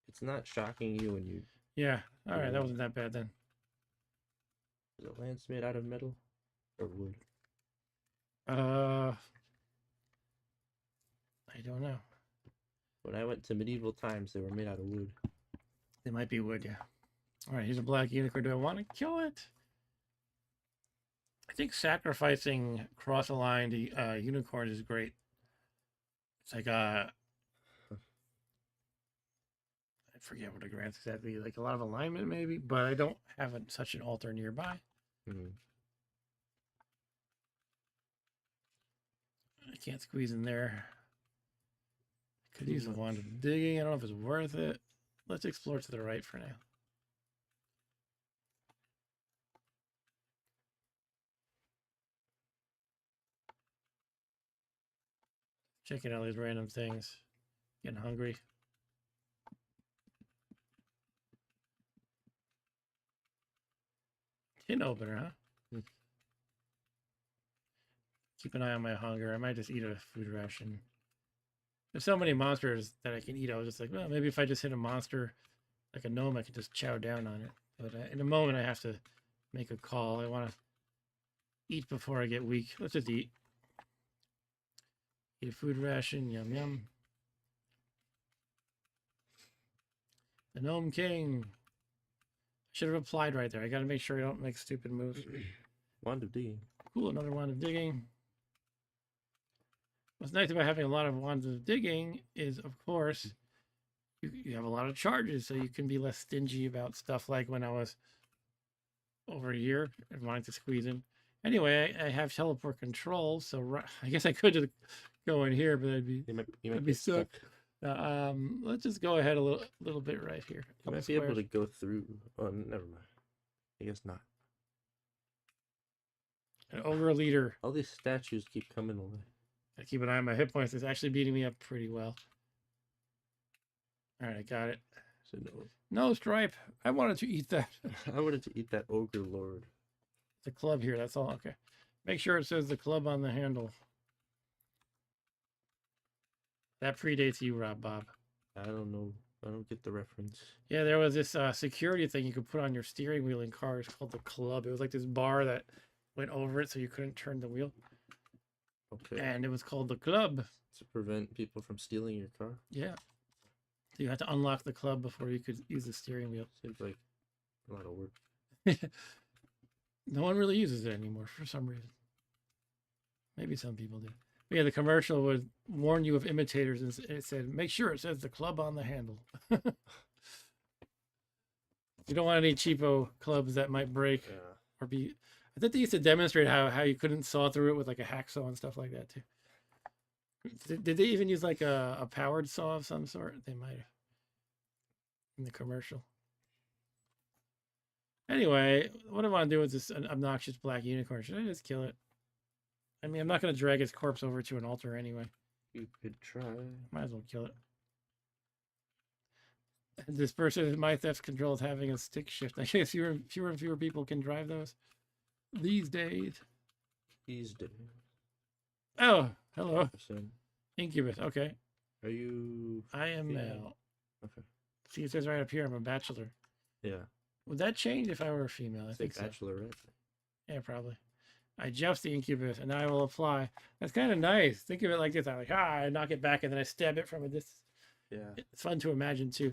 It's not shocking you when you. Yeah. All right. That wasn't that bad then. Is a lance made out of metal or wood? I don't know. When I went to medieval times, they were made out of wood. They might be wood, yeah. All right, here's a black unicorn. Do I want to kill it? I think sacrificing cross-aligned unicorns is great. It's like I forget what it grants exactly. Like a lot of alignment, maybe, but I don't have such an altar nearby. Mm-hmm. I can't squeeze in there. Could Too use a much. wand of digging. I don't know if it's worth it. Let's explore to the right for now. Checking out these random things. Getting hungry. Tin opener, huh? Hmm. Keep an eye on my hunger. I might just eat a food ration. There's so many monsters that I can eat. I was just like, well, maybe if I just hit a monster like a gnome, I could just chow down on it. But in a moment, I have to make a call. I want to eat before I get weak. Let's just eat. Eat a food ration. Yum, yum. The Gnome King. Should have applied right there. I got to make sure I don't make stupid moves. Wand of digging. Cool, another wand of digging. What's nice about having a lot of wands of digging is, of course, you have a lot of charges, so you can be less stingy about stuff like when I was over here and wanting to squeeze in. Anyway, I have teleport control, so I guess I could just go in here, but You might I'd be get stuck. let's just go ahead a little bit right here. You might be able to go through. Oh, never mind. I guess not. An ogre leader. All these statues keep coming away. I keep an eye on my hit points. It's actually beating me up pretty well. All right, I got it. So no. No, Stripe. I wanted to eat that. I wanted to eat that ogre lord. The club here, that's all. Okay. Make sure it says the club on the handle. That predates you, Rob Bob. I don't know. I don't get the reference. Yeah, there was this security thing you could put on your steering wheel in cars called the club. It was like this bar that went over it so you couldn't turn the wheel. Okay. And it was called the club. To prevent people from stealing your car. Yeah. So you had to unlock the club before you could use the steering wheel. Seems like a lot of work. No one really uses it anymore for some reason. Maybe some people do. But yeah, the commercial would warn you of imitators, and it said, make sure it says the club on the handle. You don't want any cheapo clubs that might break Yeah. or be... I think they used to demonstrate how you couldn't saw through it with like a hacksaw and stuff like that too. Did they even use like a powered saw of some sort? They might have in the commercial. Anyway, what I want to do with this obnoxious black unicorn. Should I just kill it? I mean, I'm not going to drag its corpse over to an altar anyway. You could try. Might as well kill it. This person in my theft control is having a stick shift. I guess fewer and fewer people can drive those these days. These days. Oh, hello. Person. Incubus. Okay. Are you? I am female? male. Okay. See, it says right up here I'm a bachelor. Yeah. Would that change if I were a female? I Say think so. bachelorette. Yeah, probably. I just the incubus and I will apply. That's kind of nice. Think of it like this. I'm like, I knock it back and then I stab it from a distance. Yeah. It's fun to imagine too.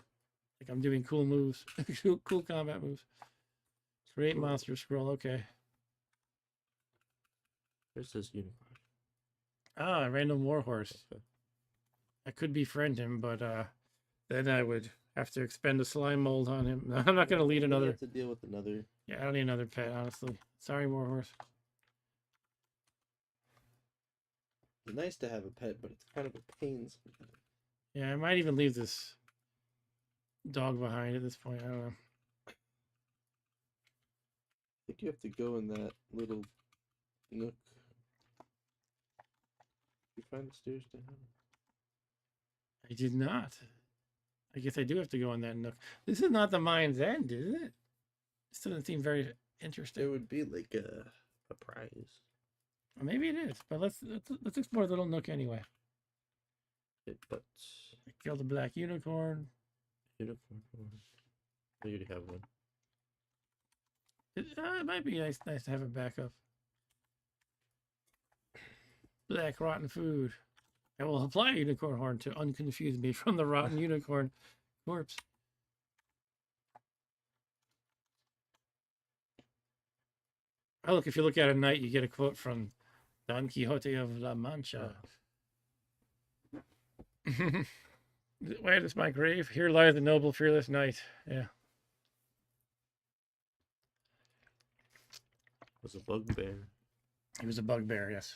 Like I'm doing cool moves, cool combat moves. Create Cool. monster scroll. Okay. There's this unicorn. Ah, random warhorse. Okay. I could befriend him, but then I would have to expend a slime mold on him. I'm not going to lead You another. have to deal with another. Yeah, I don't need another pet, honestly. Sorry, warhorse. It's nice to have a pet, but it's kind of a pain sometimes. Yeah, I might even leave this dog behind at this point. I don't know. I think you have to go in that little nook. You find the stairs down? I did not. I guess I do have to go in that nook. This is not the Mind's End, is it? This doesn't seem very interesting. It would be like a prize. Or maybe it is, but let's explore the little nook anyway. But I killed a black unicorn. unicorn. I already have one. It might be nice to have a backup. Black rotten food. I will apply a unicorn horn to unconfuse me from the rotten unicorn corpse. Oh, look, if you look at it at night, you get a quote from Don Quixote of La Mancha. Where is my grave? Here lies the noble, fearless knight. Yeah. Was a bugbear. He was a bugbear, yes.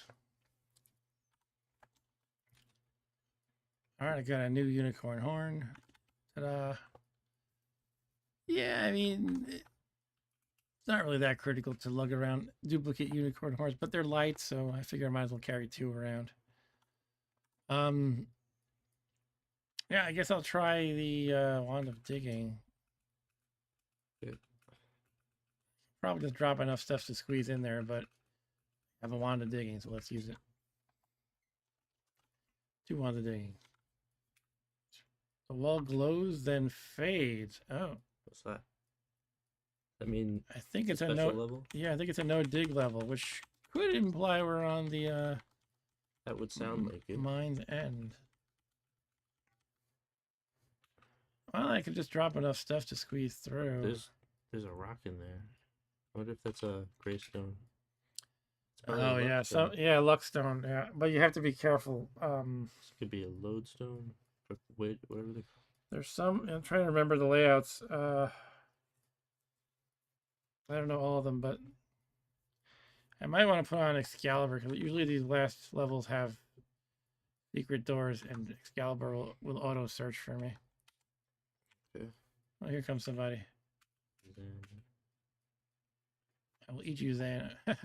All right, I got a new unicorn horn. Ta-da. Yeah, I mean, it's not really that critical to lug around duplicate unicorn horns, but they're light, so I figure I might as well carry 2 around. Yeah, I guess I'll try the wand of digging. Good. Probably just drop enough stuff to squeeze in there, but I have a wand of digging, so let's use it. 2 wands of digging. The wall glows, then fades. Oh, What's that? I mean, I think it's a special no. level. Yeah, I think it's a no dig level, which could imply we're on the That would sound like it. mine's end. Well, I could just drop enough stuff to squeeze through. There's a rock in there. I wonder if that's a gray stone. It's probably Oh a yeah, luck stone. yeah, luckstone. Yeah, but you have to be careful. This could be a lodestone, or wait, whatever they call. There's some. I'm trying to remember the layouts. I don't know all of them, but I might want to put on Excalibur because usually these last levels have secret doors, and Excalibur will auto search for me. Okay. Oh, here comes somebody. And then I will eat you, Zan. All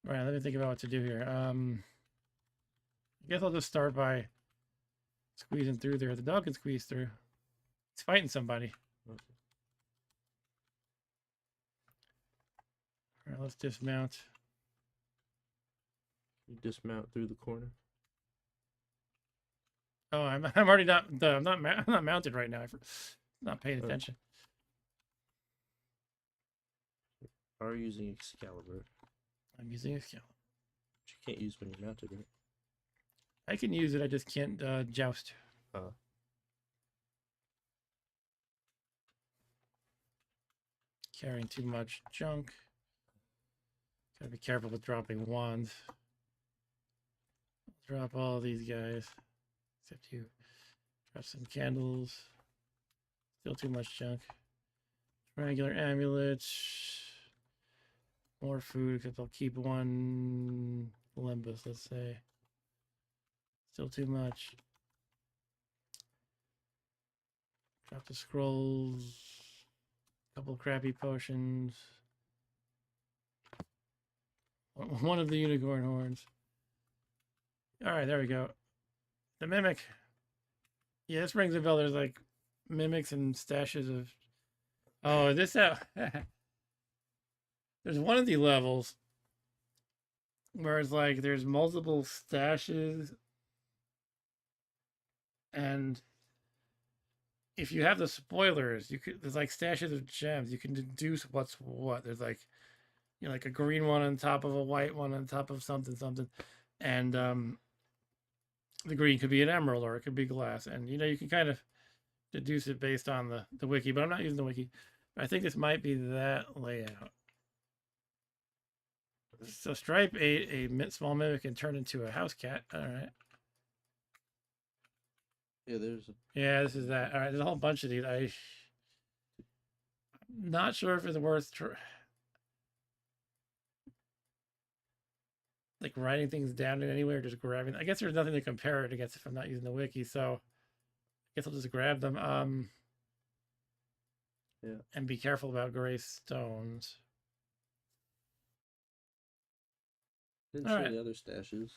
right, let me think about what to do here. I guess I'll just start by squeezing through there. The dog can squeeze through. He's fighting somebody. okay. All right, let's dismount. You dismount through the corner. Oh, I'm already not. I'm not mounted right now. I'm not paying Oh. attention. Are using Excalibur, I'm using Excalibur. which you can't use when you're mounted, right? I can use it. I just can't joust. Carrying too much junk. Gotta be careful with dropping wands. Drop all these guys. Except you. Drop some candles. Still too much junk. Triangular amulets. More food, because I'll keep 1 Olympus, let's say. Still too much. Drop the scrolls. Couple crappy potions. One of the unicorn horns. Alright, there we go. The mimic. Yeah, this rings a bell. There's like mimics and stashes of. Oh, this there's one of the levels where it's like there's multiple stashes, and if you have the spoilers, there's like stashes of gems. You can deduce what's what. There's like, you know, like a green one on top of a white one on top of something, and the green could be an emerald or it could be glass, and you know you can kind of deduce it based on the wiki. But I'm not using the wiki. I think this might be that layout. So Stripe ate a small mimic and turned into a house cat. All right. Yeah, there's. Yeah, this is that. All right, there's a whole bunch of these. I'm not sure if it's worth like writing things down in anywhere, just grabbing. I guess there's nothing to compare it against if I'm not using the wiki, so I guess I'll just grab them. Yeah. And be careful about gray stones. Didn't All show right. the other stashes.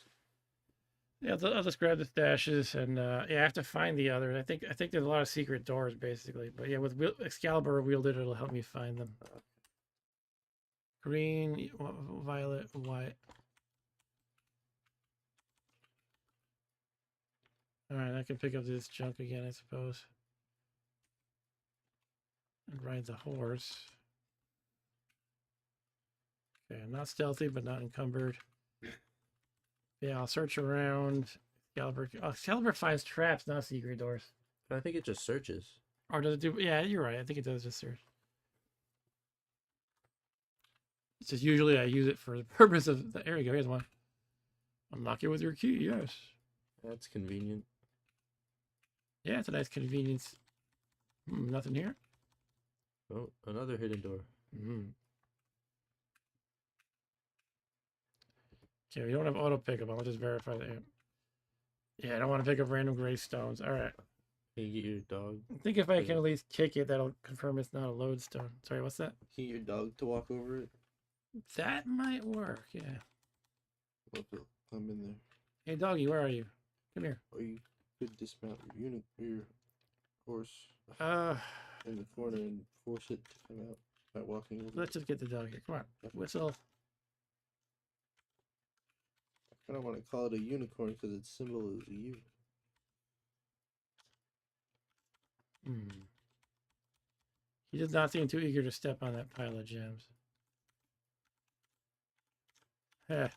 Yeah, I'll just grab the stashes, and yeah, I have to find the others. I think there's a lot of secret doors, basically. But yeah, with Excalibur wielded, it'll help me find them. Green, violet, white. All right, I can pick up this junk again, I suppose. And ride the horse. Okay, I'm not stealthy, but not encumbered. Yeah, I'll search around. Excalibur finds traps, not secret doors. But I think it just searches. Or does it do? Yeah, you're right. I think it does just search. It's just usually I use it for the purpose of. There you go. Here's one. Unlock it with your key. Yes. That's convenient. Yeah, it's a nice convenience. Nothing here. Oh, another hidden door. Okay, we don't have auto pickup. I'll just verify that. Yeah, I don't want to pick up random gray stones. All right. Can you get your dog? I think if I can Yeah. at least kick it, that'll confirm it's not a lodestone. Sorry, what's that? Can you get your dog to walk over it? That might work. Yeah. Look, I'm in there. Hey, doggy, where are you? Come here. Or you could dismount your horse Uh, in the corner and force it to come out by walking over. let's just get the dog here. Come on. Whistle. I don't want to call it a unicorn because its symbol is a U. Hmm. He does not seem too eager to step on that pile of gems. Heh.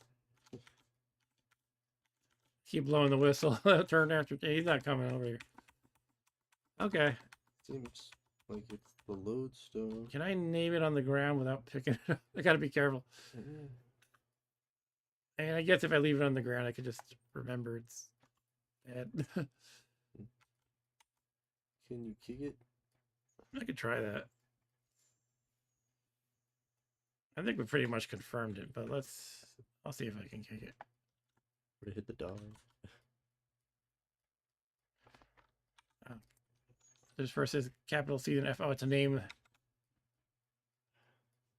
Keep blowing the whistle. Turn after. He's not coming over here. Okay. Seems like it's the lodestone. Can I name it on the ground without picking it up? I gotta be careful. And I guess if I leave it on the ground, I could just remember it's bad. Can you kick it? I could try that. I think we pretty much confirmed it, but I'll see if I can kick it. Would it hit the dog? This first says capital C and F. Oh, it's a name.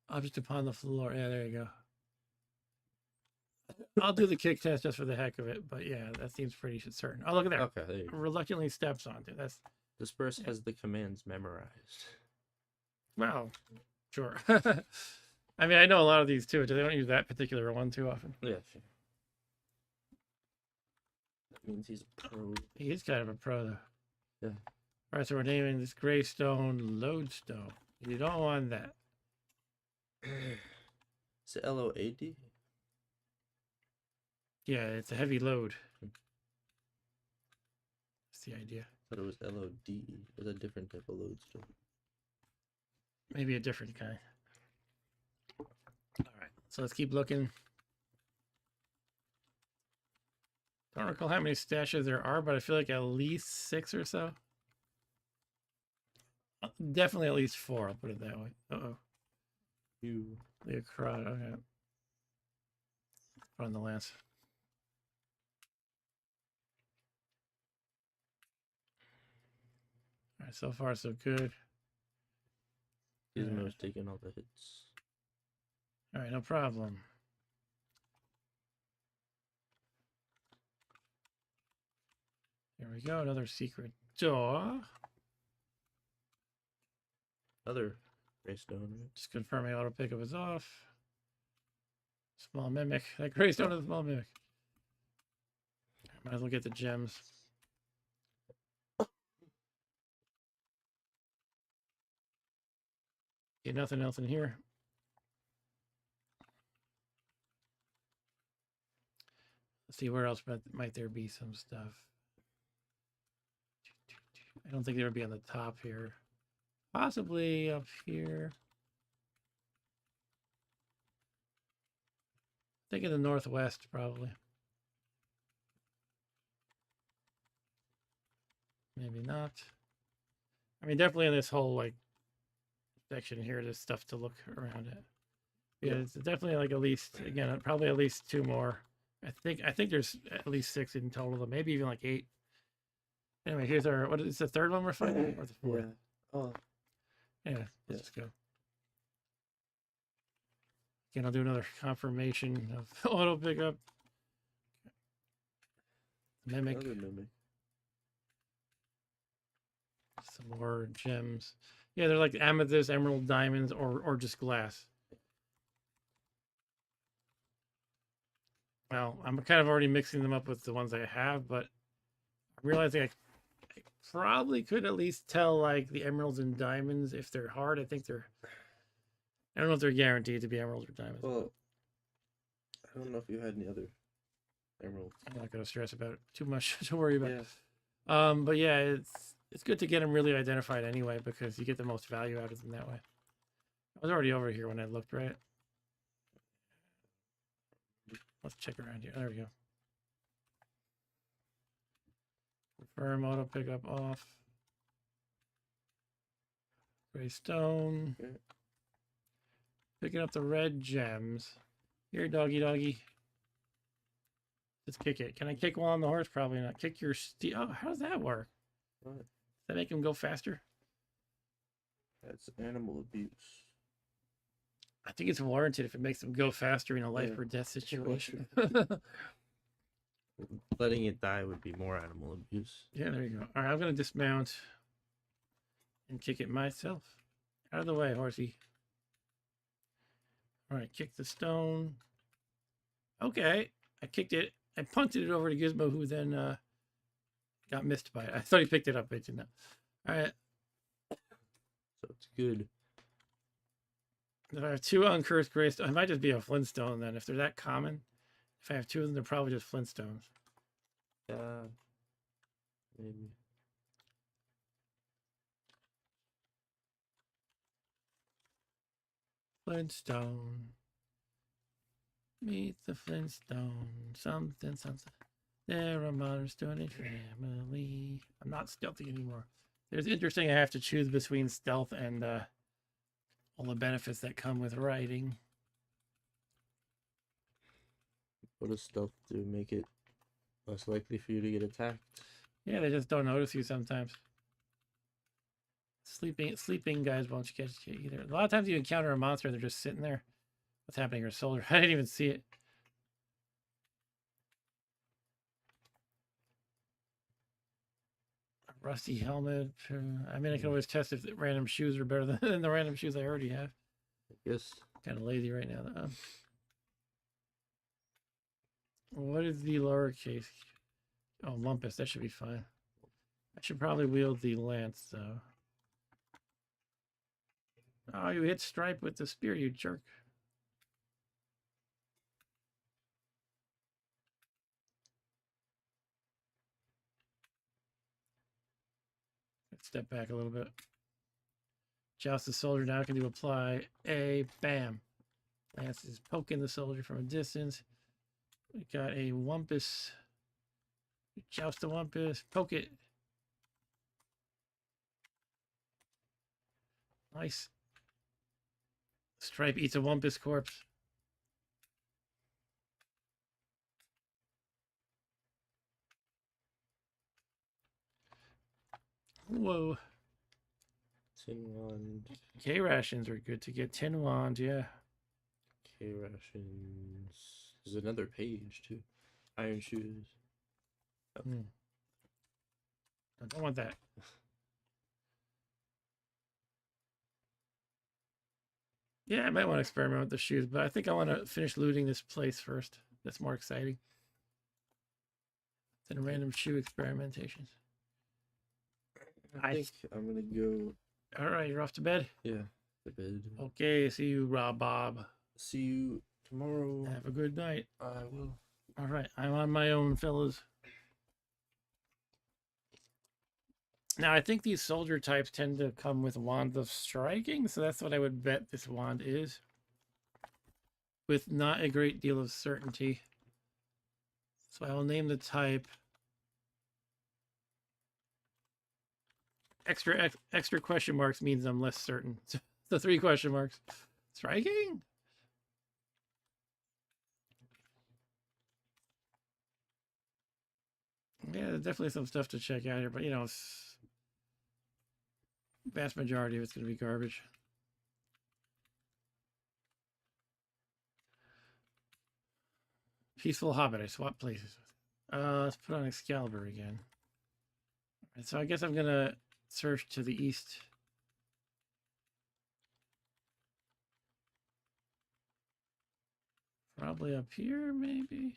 Object upon the floor. Yeah, there you go. I'll do the kick test just for the heck of it, but yeah, that seems pretty certain. Oh, look at there. Okay, there you go. Reluctantly steps onto it. That's Disperse has the commands memorized. wow. Sure. I mean, I know a lot of these too. They don't use that particular one too often. Yeah, sure. That means he's a pro. He is kind of a pro though. Yeah. All right, so we're naming this gray stone lodestone. You don't want that. Is it LOAD? Yeah, it's a heavy load. That's the idea. I thought it was LODE. It's a different type of lodestone. Maybe a different kind. All right, so let's keep looking. Don't recall how many stashes there are, but I feel like at least 6 or so. Definitely at least 4. I'll put it that way. Uh-oh. You. The crowd. Okay. Put on the lance. All right, so far so good. Gizmo's taking all the hits. All right, no problem. Here we go. Another secret door. Other greystone, right? Just confirming auto pickup is off. Small mimic. That greystone is a small mimic. Might as well get the gems. Okay, nothing else in here. Let's see where else might there be some stuff. I don't think there would be on the top here. Possibly up here. I think in the northwest, probably. Maybe not. I mean, definitely in this whole like section here, there's stuff to look around at. Yeah, it's definitely like at least again, probably at least 2 more. I think there's at least 6 in total, maybe even like 8. Anyway, here's our what is the third one we're finding? Or the fourth? Yeah. Oh, Yeah, let's just go. Again, I'll do another confirmation of auto pickup. Mimic. another mimic. Some more gems. Yeah, they're like amethyst, emerald, diamonds, or just glass. Well, I'm kind of already mixing them up with the ones I have, but I'm realizing I probably could at least tell like the emeralds and diamonds if they're hard. I think they're. I don't know if they're guaranteed to be emeralds or diamonds. Well, I don't know if you had any other emeralds. I'm not going to stress about it too much to worry about. Yeah. But yeah, it's good to get them really identified anyway because you get the most value out of them that way. I was already over here when I looked, right? Let's check around here. There we go. Confirm auto pickup off. Gray stone. Okay. Picking up the red gems. Here, doggy doggy. Just kick it. Can I kick while on the horse? Probably not. Kick your steed. Oh, how does that work? What? Does that make him go faster? That's animal abuse. I think it's warranted if it makes him go faster in a life Yeah. or death situation. Letting it die would be more animal abuse. Yeah, there you go. All right, I'm going to dismount and kick it myself. Out of the way, horsey. All right, kick the stone. Okay, I kicked it. I punted it over to Gizmo, who then got missed by it. I thought he picked it up, but he didn't. All right. So it's good. If I have 2 uncursed gray stones, I might just be a Flintstone then. If they're that common, if I have 2 of them, they're probably just Flintstones. Yeah. Maybe. Flintstone. Meet the Flintstone. Something, something. They're a modern Stone Age family. I'm not stealthy anymore. It's interesting. I have to choose between stealth and all the benefits that come with riding. What does stealth do? Make it less likely for you to get attacked? Yeah, they just don't notice you sometimes. Sleeping guys won't catch you either. A lot of times you encounter a monster and they're just sitting there. What's happening to your soldier? I didn't even see it. A rusty helmet. I mean, I can always test if the random shoes are better than the random shoes I already have. I guess. Kind of lazy right now, though. What is the lowercase? Oh, Lumpus. That should be fine. I should probably wield the lance, though. Oh, you hit Stripe with the spear, you jerk. Let's step back a little bit. Joust the soldier. Now I can do apply a bam. Lance is poking the soldier from a distance. We got a Wumpus. Joust the Wumpus. Poke it. Nice. Stripe eats a Wumpus corpse. Whoa. Tin wand. K rations are good to get. Tin wand, yeah. K rations. There's another page too. Iron shoes. I don't want that. Yeah, I might want to experiment with the shoes, but I think I want to finish looting this place first. That's more exciting than random shoe experimentations. I think I'm gonna go. All right, you're off to bed? Yeah, to bed. Okay, see you, Rob Bob. See you tomorrow. Have a good night. I will. All right, I'm on my own, fellas. Now, I think these soldier types tend to come with Wand of Striking, so that's what I would bet this wand is. With not a great deal of certainty. So I will name the type extra question marks means I'm less certain. So 3 question marks. Striking? Yeah, there's definitely some stuff to check out here, but you know, vast majority of it's going to be garbage. Peaceful Hobbit. I swap places. Let's put on Excalibur again. And so I guess I'm going to search to the east. Probably up here, maybe.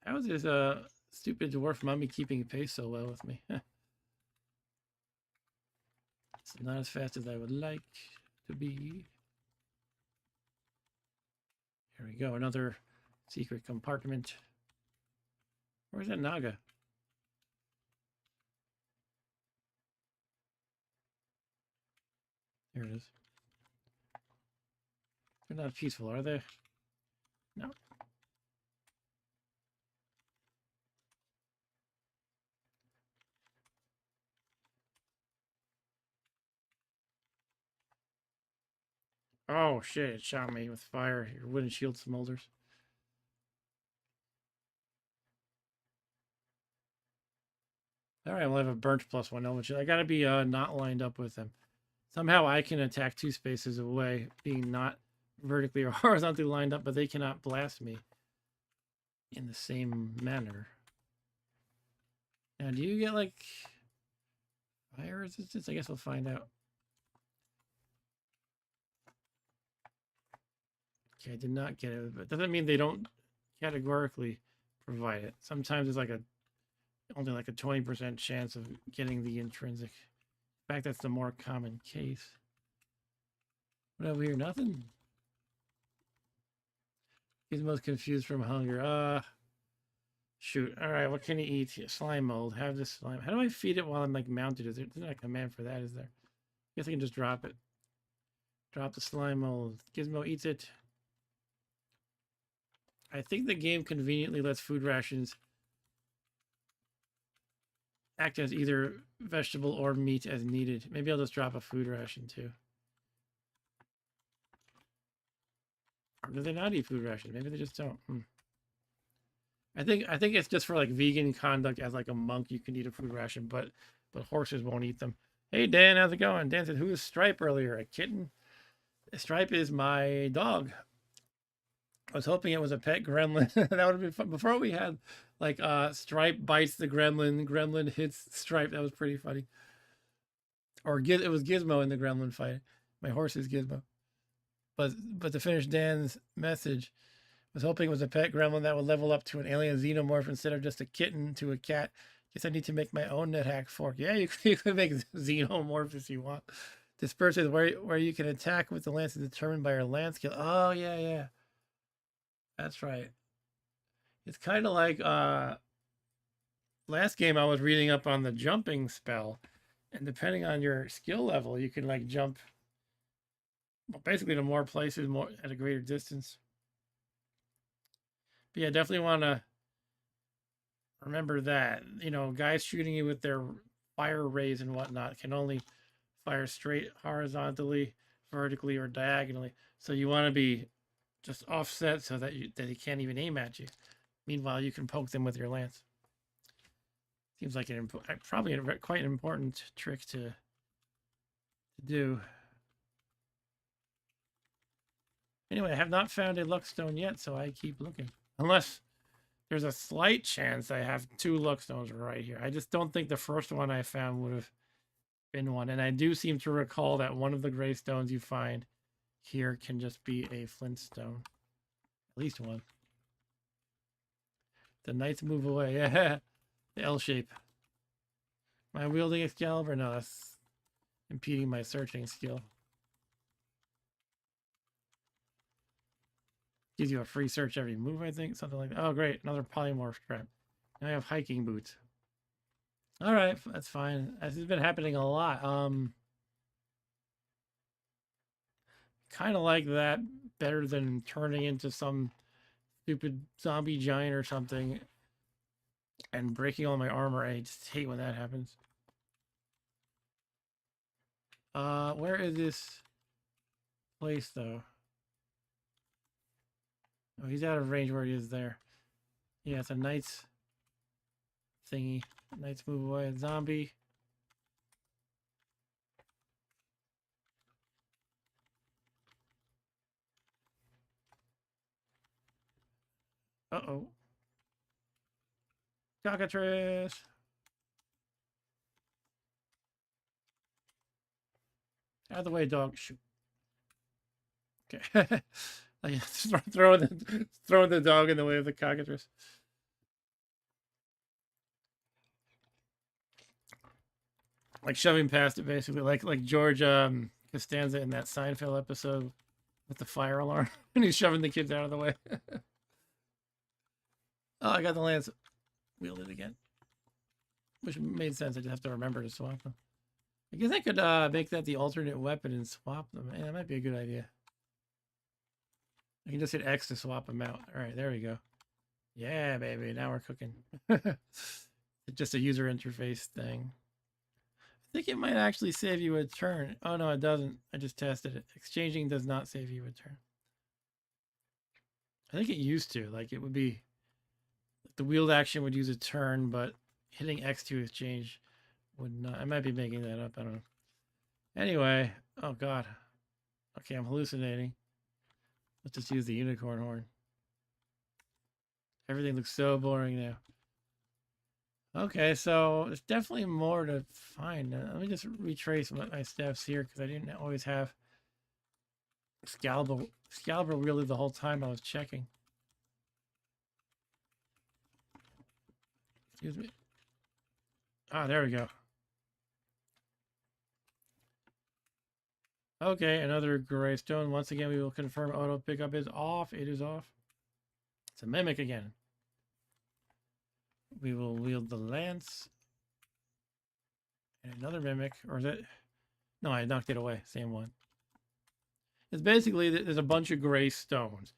How is this stupid dwarf mummy keeping pace so well with me? It's not as fast as I would like to be. Here we go, another secret compartment. Where's that Naga? Here it is. They're not peaceful, are they? No. Oh shit, it shot me with fire. Your wooden shield smolders. All right, well, I have a burnt +1 element. I got to be not lined up with them. Somehow I can attack 2 spaces away, being not vertically or horizontally lined up, but they cannot blast me in the same manner. Now, do you get like fire resistance? I guess we'll find out. Okay, I did not get it, but doesn't mean they don't categorically provide it. Sometimes it's like only like a 20% chance of getting the intrinsic. In fact, that's the more common case. What over here? Nothing. He's most confused from hunger. Shoot. All right, what can he eat? Slime mold. Have this slime. How do I feed it while I'm like mounted? There's not a command for that, is there? I guess I can just drop it. Drop the slime mold. Gizmo eats it. I think the game conveniently lets food rations act as either vegetable or meat as needed. Maybe I'll just drop a food ration too. Or do they not eat food rations? Maybe they just don't. I think it's just for like vegan conduct. As like a monk, you can eat a food ration, but horses won't eat them. Hey Dan, how's it going? Dan said, "Who was Stripe earlier? A kitten?" Stripe is my dog. I was hoping it was a pet gremlin. That would have been fun. Before we had like Stripe bites the gremlin, gremlin hits Stripe. That was pretty funny. Or it was Gizmo in the gremlin fight. My horse is Gizmo. But to finish Dan's message, I was hoping it was a pet gremlin that would level up to an alien xenomorph instead of just a kitten to a cat. Guess I need to make my own Nethack fork. Yeah, you could make xenomorphs if you want. Disperse is where you can attack with the lance is determined by your lance skill. Oh yeah. That's right. It's kind of like last game I was reading up on the jumping spell, and depending on your skill level, you can like jump basically to more places, more at a greater distance. But yeah, definitely want to remember that, guys shooting you with their fire rays and whatnot can only fire straight, horizontally, vertically, or diagonally. So you want to be just offset so that he can't even aim at you. Meanwhile, you can poke them with your lance. Seems like probably quite an important trick to do. Anyway, I have not found a luck stone yet, so I keep looking. Unless there's a slight chance I have 2 luck stones right here. I just don't think the first one I found would have been one. And I do seem to recall that one of the gray stones you find here can just be a flint stone. At least one. The knights move away. Yeah. The L shape. Am I wielding Excalibur? No, that's impeding my searching skill. Gives you a free search every move, I think. Something like that. Oh, great. Another polymorph trap. Now I have hiking boots. All right. That's fine. This has been happening a lot. Kind of like that better than turning into some stupid zombie giant or something and breaking all my armor. I just hate when that happens. Where is this place though? Oh, he's out of range where he is there. Yeah, it's a knight's thingy. Knights move away. Zombie. Uh-oh. Cockatrice. Out of the way, dog. Shoot. Okay. Like throwing the dog in the way of the cockatrice. Like shoving past it, basically, like George Costanza in that Seinfeld episode with the fire alarm, and he's shoving the kids out of the way. Oh, I got the lance. Wield it again, which made sense. I just have to remember to swap them. I guess I could make that the alternate weapon and swap them. Man, that might be a good idea. I can just hit X to swap them out. All right, there we go. Yeah, baby. Now we're cooking. Just a user interface thing. I think it might actually save you a turn. Oh, no, it doesn't. I just tested it. Exchanging does not save you a turn. I think it used to. Like, it would be... The wield action would use a turn, but hitting X to exchange would not. I might be making that up. I don't know. Anyway, oh god. Okay, I'm hallucinating. Let's just use the unicorn horn. Everything looks so boring now. Okay, so there's definitely more to find. Let me just retrace my steps here because I didn't always have Excalibur wielded the whole time I was checking. Excuse me. Ah, there we go. Okay, another gray stone. Once again, we will confirm auto pickup is off. It is off. It's a mimic again. We will wield the lance. And another mimic. Or is it? No, I knocked it away. Same one. It's basically, there's a bunch of gray stones.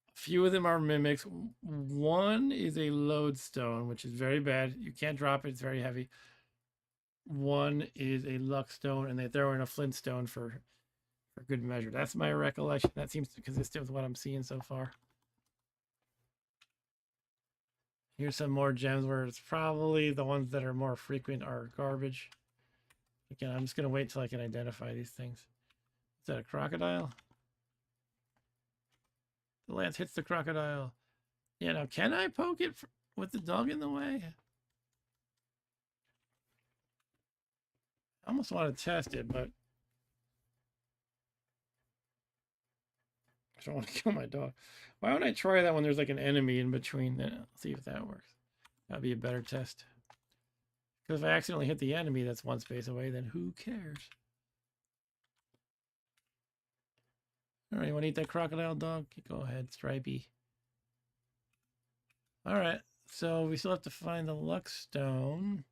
A few of them are mimics. One is a lodestone, which is very bad. You can't drop it. It's very heavy. One is a luck stone, and they throw in a flint stone for good measure. That's my recollection. That seems to consist with what I'm seeing so far. Here's some more gems where it's probably the ones that are more frequent are garbage. Again, I'm just going to wait till I can identify these things. Is that a crocodile? The lance hits the crocodile. Yeah, now can I poke it with the dog in the way? I almost want to test it, but I don't want to kill my dog. Why would I try that when there's like an enemy in between? Then I'll see if that works. That'd be a better test. Because if I accidentally hit the enemy that's one space away, then who cares? All right, you want to eat that crocodile, dog? Go ahead, Stripey. All right, so we still have to find the luck stone.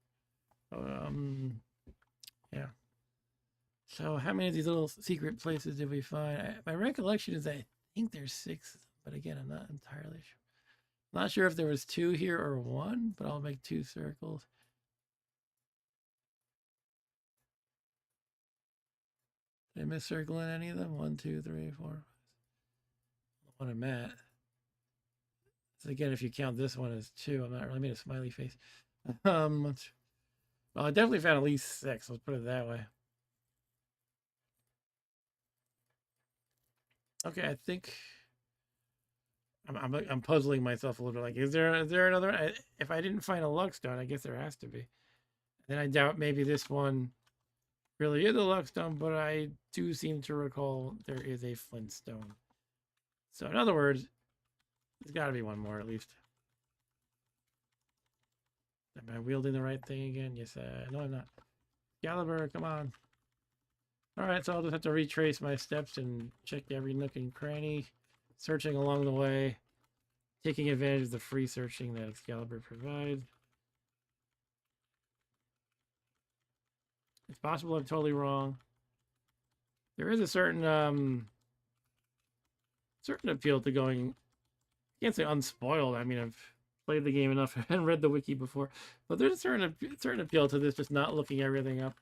Yeah. So how many of these little secret places did we find? My recollection is I think there's 6, but again, I'm not entirely sure. Not sure if there was 2 here or 1, but I'll make 2 circles. Did I miss circling any of them? 1, 2, 3, 4. What I'm at. So again, if you count this one as 2, I'm not really made a smiley face. Well, I definitely found at least 6. Let's put it that way. Okay, I think I'm puzzling myself a little bit. Like, is there another? If I didn't find a luck stone, I guess there has to be. Then I doubt maybe this one really is a luck stone, but I do seem to recall there is a flint stone. So in other words, there's got to be one more at least. Am I wielding the right thing again? Yes, no, I'm not. Excalibur, come on. All right, so I'll just have to retrace my steps and check every nook and cranny, searching along the way, taking advantage of the free searching that Excalibur provides. It's possible I'm totally wrong. There is a certain appeal to going, I can't say unspoiled. I mean, I've played the game enough and read the wiki before, but there's a certain appeal to this, just not looking everything up.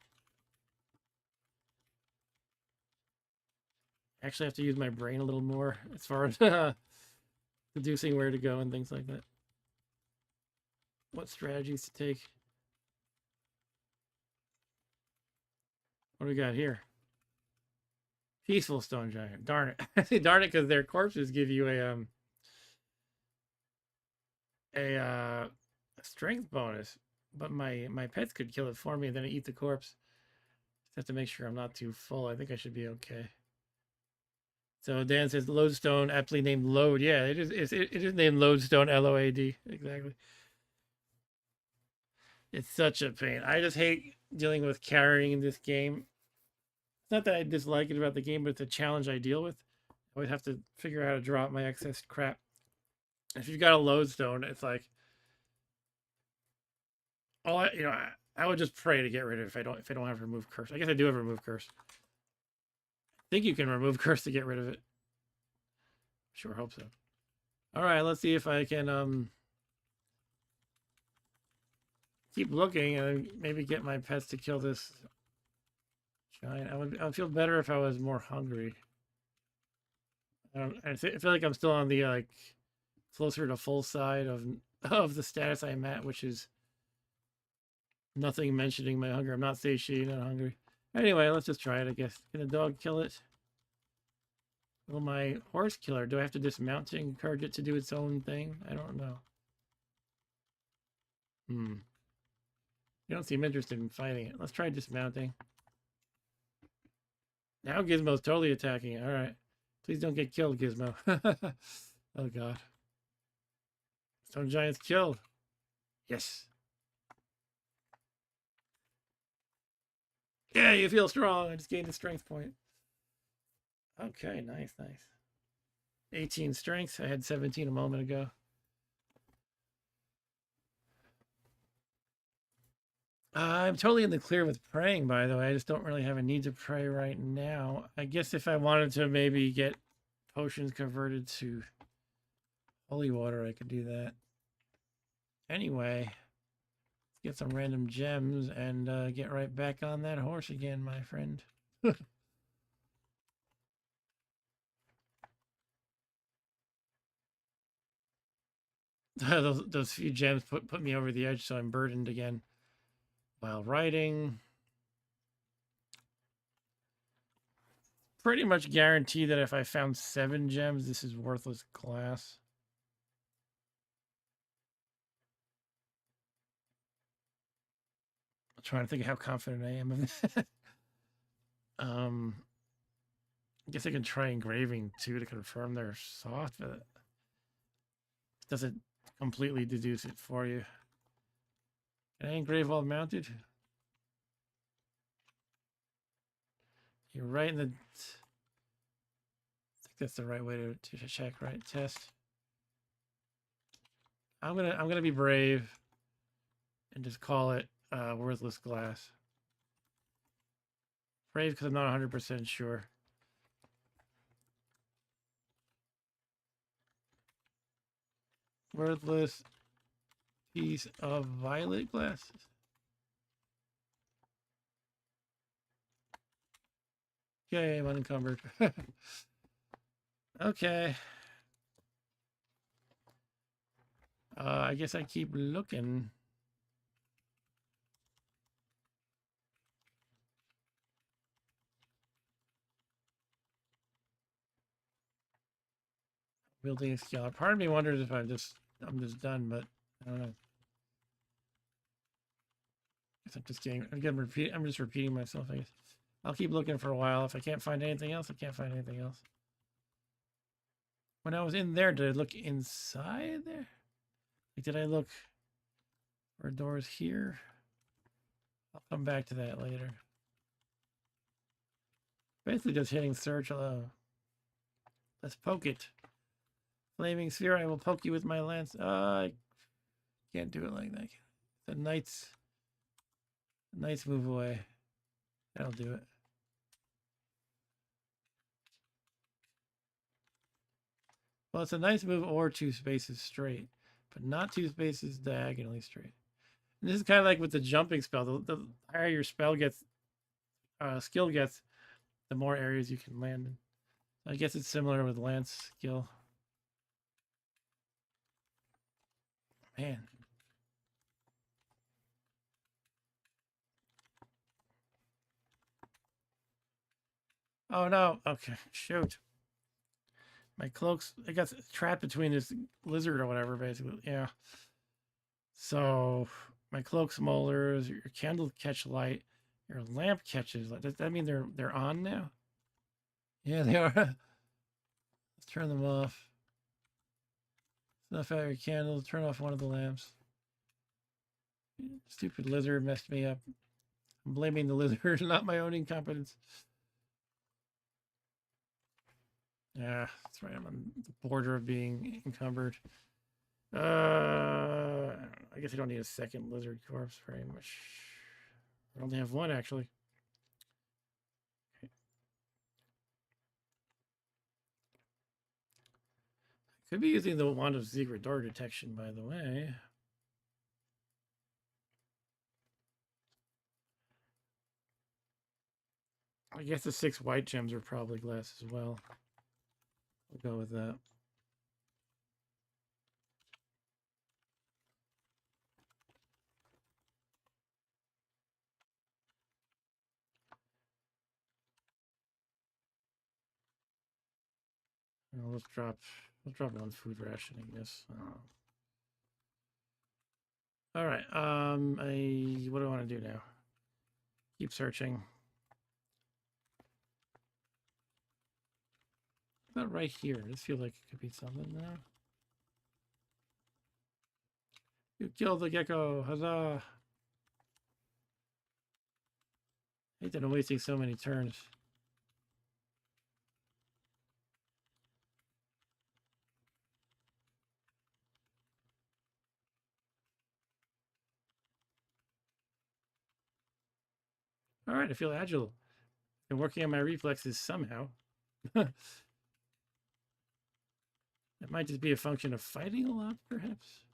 Actually have to use my brain a little more as far as deducing where to go and things like that. What strategies to take. What do we got here? Peaceful stone giant. Darn it. I say darn it because their corpses give you a strength bonus. But my pets could kill it for me and then I eat the corpse. Just have to make sure I'm not too full. I think I should be okay. So Dan says lodestone, aptly named load. Yeah, it is named lodestone, L-O-A-D. Exactly. It's such a pain. I just hate dealing with carrying in this game. It's not that I dislike it about the game, but it's a challenge I deal with. I always have to figure out how to drop my excess crap. If you've got a lodestone, it's like I would just pray to get rid of it if I don't have remove curse. I guess I do have remove curse. I think you can remove curse to get rid of it. Sure hope so. All right, let's see if I can keep looking and maybe get my pets to kill this giant. I would feel better if I was more hungry. I feel like I'm still on the closer to full side of the status I'm at, which is Nothing mentioning my hunger. I'm not satiated, not hungry. Anyway, let's just try it, I guess. Can a dog kill it? Will my horse kill her? Do I have to dismount to encourage it to do its own thing? I don't know. You don't seem interested in fighting it. Let's try dismounting. Now Gizmo's totally attacking it. All right. Please don't get killed, Gizmo. Oh, God. Stone Giant's killed. Yes. Yeah, you feel strong. I just gained a strength point. Okay, nice, nice. 18 strength. I had 17 a moment ago. I'm totally in the clear with praying, by the way. I just don't really have a need to pray right now. I guess if I wanted to maybe get potions converted to holy water, I could do that. Anyway, let's get some random gems and get right back on that horse again, my friend. those few gems put me over the edge, so I'm burdened again while riding. Pretty much guarantee that if I found 7 gems, this is worthless glass. I'm trying to think of how confident I am of that. I guess I can try engraving too to confirm they're soft, but it doesn't completely deduce it for you. Can I engrave while mounted? You're right in the... I think that's the right way to check, right? Test. I'm gonna be brave and just call it worthless glass. Brave because I'm not 100% sure. Worthless piece of violet glass. Yay, I'm unencumbered. Okay. I guess I keep looking. Building a skill. Part of me wonders if I'm just done, but I don't know. I guess I'm just repeating myself, I guess. I'll keep looking for a while. If I can't find anything else, I can't find anything else. When I was in there, did I look inside there? Like, did I look for doors here? I'll come back to that later. Basically just hitting search. Hello. Let's poke it. Flaming sphere, I will poke you with my lance. I can't do it like that. The knight's move away. That'll do it. Well, it's a nice move or 2 spaces straight, but not 2 spaces diagonally straight. And this is kind of like with the jumping spell. The higher your spell gets, skill gets, the more areas you can land in. I guess it's similar with lance skill. Man. Oh no. Okay. Shoot. My cloak's, I got trapped between this lizard or whatever, basically. Yeah. So my cloak smolders, your candles catch light, your lamp catches light. Does that mean they're on now? Yeah, they are. Let's turn them off. Snuff out your candles, turn off one of the lamps. Stupid lizard messed me up. I'm blaming the lizard, not my own incompetence. Yeah, that's right. I'm on the border of being encumbered. I guess I don't need a second lizard corpse very much. I only have one, actually. Okay. Could be using the wand of secret door detection, by the way. I guess the 6 white gems are probably glass as well. We'll go with that. Well, let's drop one food ration, I guess. All right. What do I want to do now? Keep searching. About right here. This feels like it could be something now. You killed the gecko! Huzzah! I hate that I'm wasting so many turns. All right, I feel agile. Been working on my reflexes somehow. It might just be a function of fighting a lot, perhaps.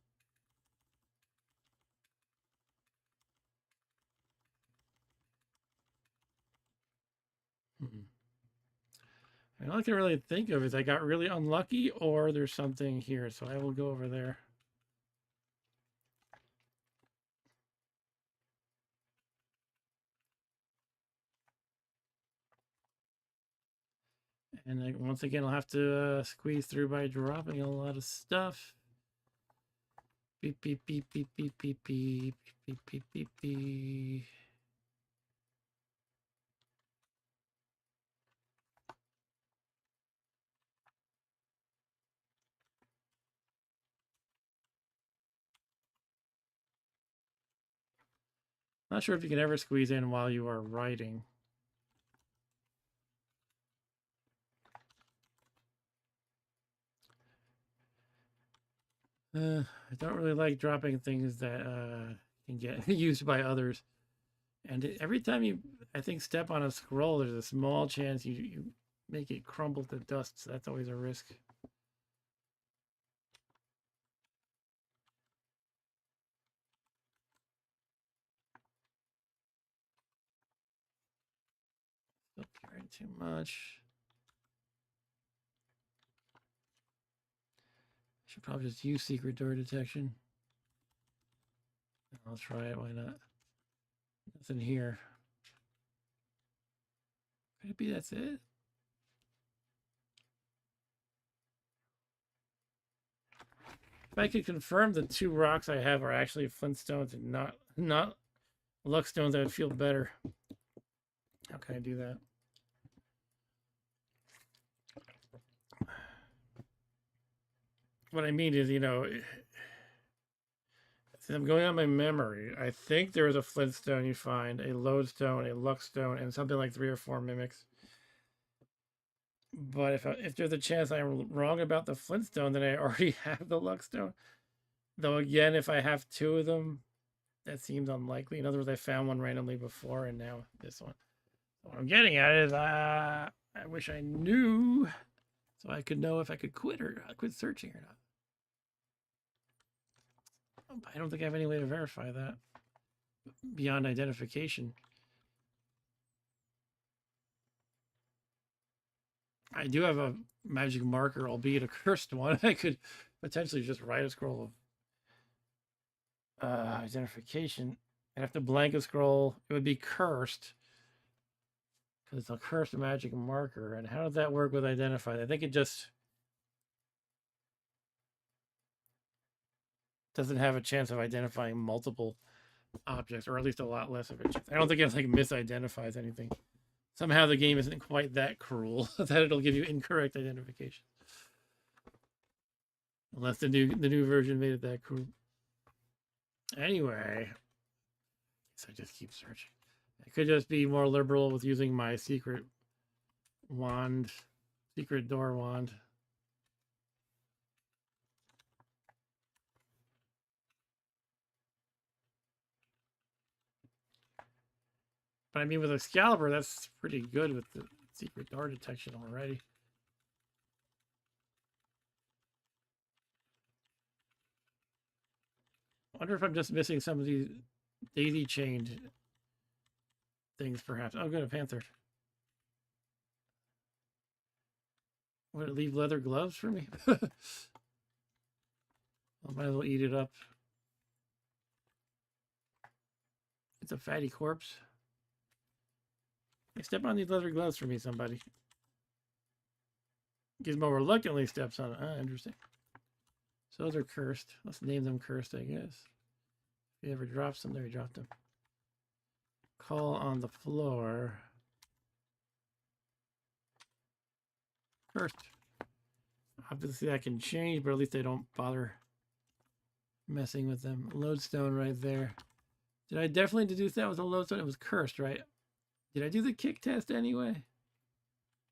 And all I can really think of is I got really unlucky or there's something here. So I will go over there. And once again, I'll have to squeeze through by dropping a lot of stuff. Beep, beep, beep, beep, beep, beep, beep, beep, beep, beep, beep. Not sure if you can ever squeeze in while you are writing. I don't really like dropping things that can get used by others. And every time I think, step on a scroll, there's a small chance you make it crumble to dust. So that's always a risk. Still carrying too much. Should probably just use secret door detection. I'll try it. Why not? Nothing here. Could it be that's it? If I could confirm the two rocks I have are actually flintstones and not luckstones, I would feel better. How can I do that? What I mean is, since I'm going on my memory, I think there is a flintstone you find, a lodestone, a luckstone, and something like 3 or 4 mimics. But if there's a chance I'm wrong about the flintstone, then I already have the luckstone. Though again, if I have 2 of them, that seems unlikely. In other words, I found one randomly before, and now this one. So what I'm getting at is, I wish I knew, so I could know if I could quit searching or not. I don't think I have any way to verify that beyond identification. I do have a magic marker, albeit a cursed one. I could potentially just write a scroll of identification. I'd have to blank a scroll. It would be cursed because it's a cursed magic marker. And how does that work with identified? I think it just doesn't have a chance of identifying multiple objects, or at least a lot less of a chance. I don't think it like misidentifies anything. Somehow the game isn't quite that cruel that it'll give you incorrect identification. Unless the new version made it that cruel. Anyway, I just keep searching. I could just be more liberal with using my secret wand, secret door wand. But I mean, with Excalibur, that's pretty good with the secret door detection already. I wonder if I'm just missing some of these daisy-chained things, perhaps. Oh, good, a panther. Would it leave leather gloves for me? I might as well eat it up. It's a fatty corpse. Hey, step on these leather gloves for me, somebody. Gizmo reluctantly steps on it. Ah, interesting. So those are cursed. Let's name them cursed, I guess. If he ever drops them, there he dropped them. Call on the floor. Cursed. Obviously that can change, but at least they don't bother messing with them. Lodestone right there. Did I definitely deduce that was a lodestone? It was cursed, right? Did I do the kick test anyway?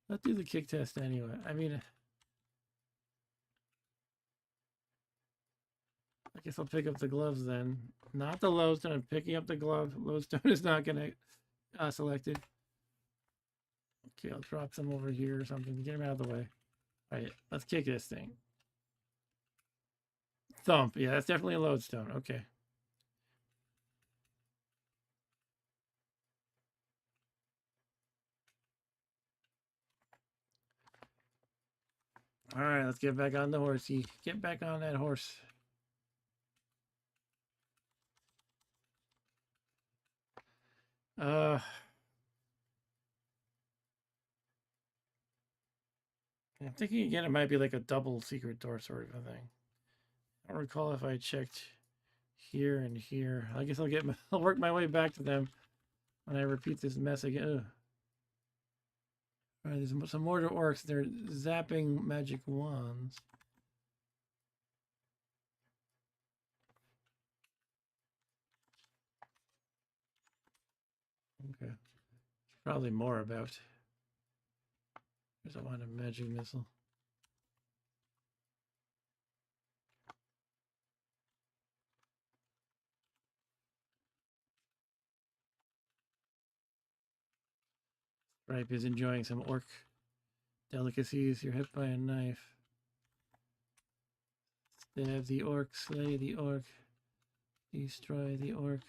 Let's do the kick test anyway. I mean, I guess I'll pick up the gloves then. Not the lodestone. I'm picking up the glove. Lodestone is not going to selected. Okay, I'll drop some over here or something to get him out of the way. All right, let's kick this thing. Thump. Yeah, that's definitely a lodestone. Okay. All right, let's get back on the horsey. Get back on that horse. I'm thinking again, it might be like a double secret door sort of a thing. I don't recall if I checked here and here. I guess I'll work my way back to them when I repeat this mess again. Ugh. All right, there's some more orcs. They're zapping magic wands. Okay, probably more about. There's a wand of magic missile. Stripe is enjoying some orc delicacies. You're hit by a knife. Stab the orc, slay the orc, destroy the orc.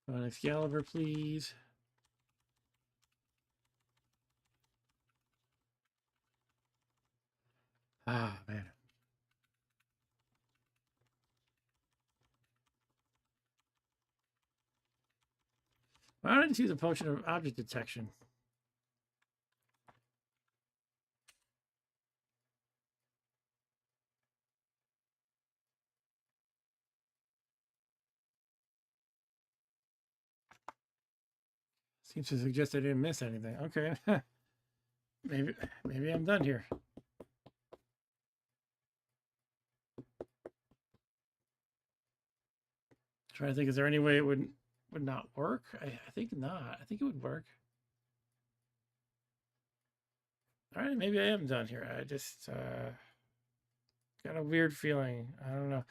An Excalibur, please. Ah, man. Why don't I just use a potion of object detection? Seems to suggest I didn't miss anything. Okay. maybe I'm done here. Trying to think, is there any way it would not work? I think not. I think it would work. All right, maybe I am done here. I just got a weird feeling. I don't know.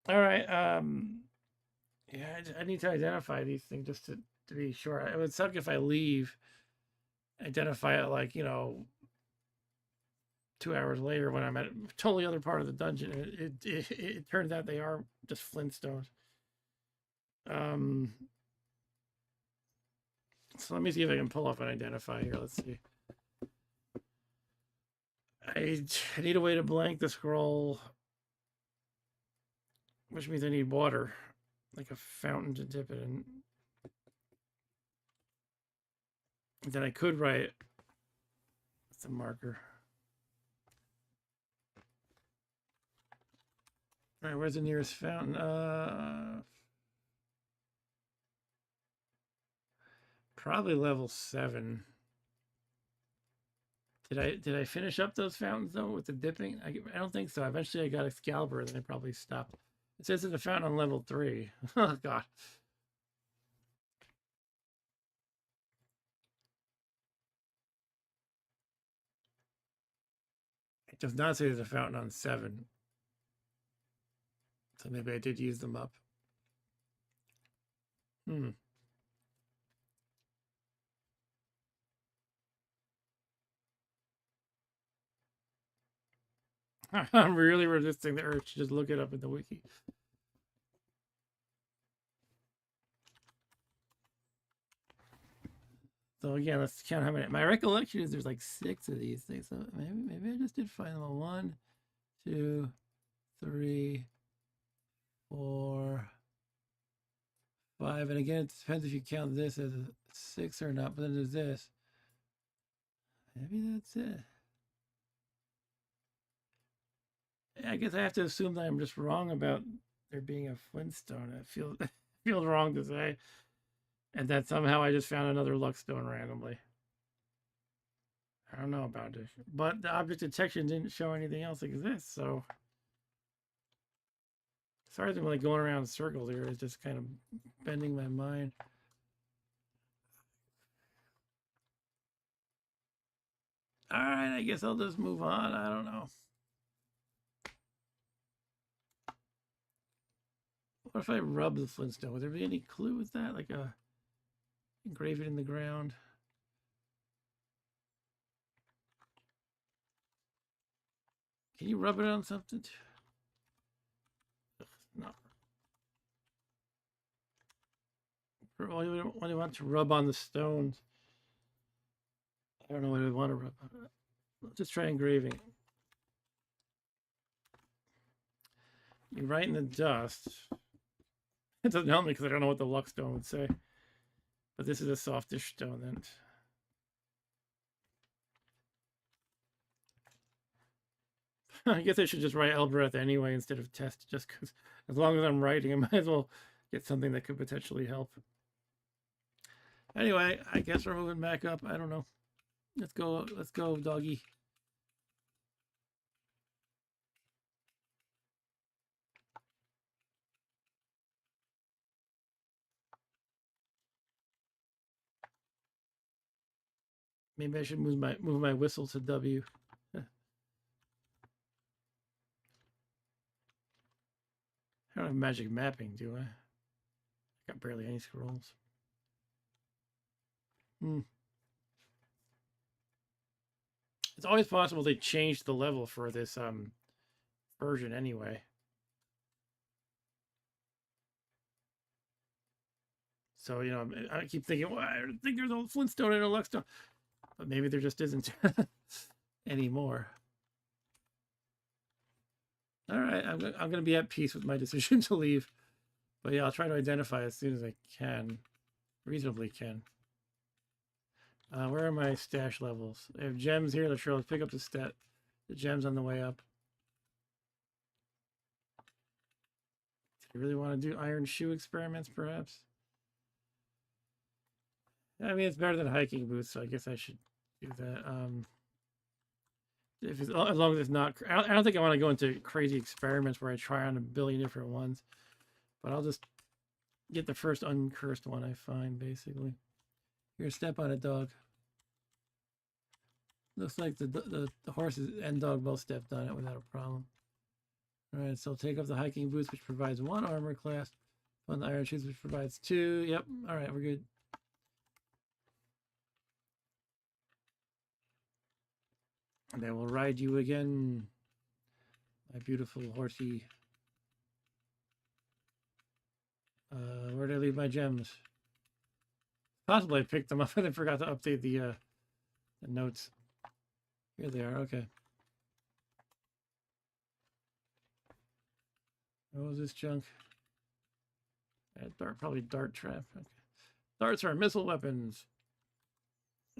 All right. Yeah, I need to identify these things just to be sure. It would suck if I leave, identify it like, 2 hours later when I'm at a totally other part of the dungeon. It turns out they are just Flintstones. So let me see if I can pull off an identify here. Let's see. I need a way to blank the scroll, which means I need water, like a fountain to dip it in. And then I could write with the marker. All right, where's the nearest fountain? Probably level 7. Did I finish up those fountains though with the dipping? I don't think so. Eventually I got Excalibur, then I probably stopped. It says there's a fountain on level 3. Oh god. It does not say there's a fountain on 7. So maybe I did use them up. I'm really resisting the urge to just look it up in the wiki. So again, let's count how many. My recollection is there's like 6 of these things. So maybe I just did find them all. 1, 2, 3, 4, 5. And again, it depends if you count this as a 6 or not. But then there's this. Maybe that's it. I guess I have to assume that I'm just wrong about there being a Flintstone. It feels wrong to say. And that somehow I just found another Luckstone randomly. I don't know about it. But the object detection didn't show anything else exists, so sorry to like going around in circles here. It's just kind of bending my mind. Alright, I guess I'll just move on. I don't know. What if I rub the Flintstone? Would there be any clue with that? Like engrave it in the ground? Can you rub it on something? Ugh, no. Why do you want to rub on the stones? I don't know what I want to rub on. Let's just try engraving. You write in the dust. It doesn't help me because I don't know what the Luckstone would say. But this is a softish stone then. I guess I should just write Elbreth anyway instead of test, just because as long as I'm writing, I might as well get something that could potentially help. Anyway, I guess we're moving back up. I don't know. Let's go, doggy. Maybe I should move my whistle to W. I don't have magic mapping, do I? I got barely any scrolls. It's always possible they changed the level for this version anyway. So, you know, I keep thinking, well, I think there's a Flintstone and a Luckstone. But maybe there just isn't anymore. All right, I'm going to be at peace with my decision to leave. But yeah, I'll try to identify as soon as I can. Reasonably can. Where are my stash levels? I have gems here. Let's pick up the gems on the way up. Do you really want to do iron shoe experiments, perhaps? I mean, it's better than hiking boots, so I guess I should do that. As long as it's not, I don't think I want to go into crazy experiments where I try on a billion different ones. But I'll just get the first uncursed one I find, basically. Here, step on it, dog. Looks like the horses and dog both stepped on it without a problem. All right, so take off the hiking boots, which provides 1 armor class. Put on the iron shoes, which provides 2. Yep. All right, we're good. And I will ride you again, my beautiful horsey. Where did I leave my gems? Possibly I picked them up and I forgot to update the notes. Here they are. Okay. What was this junk? Probably dart trap. Okay. Darts are missile weapons.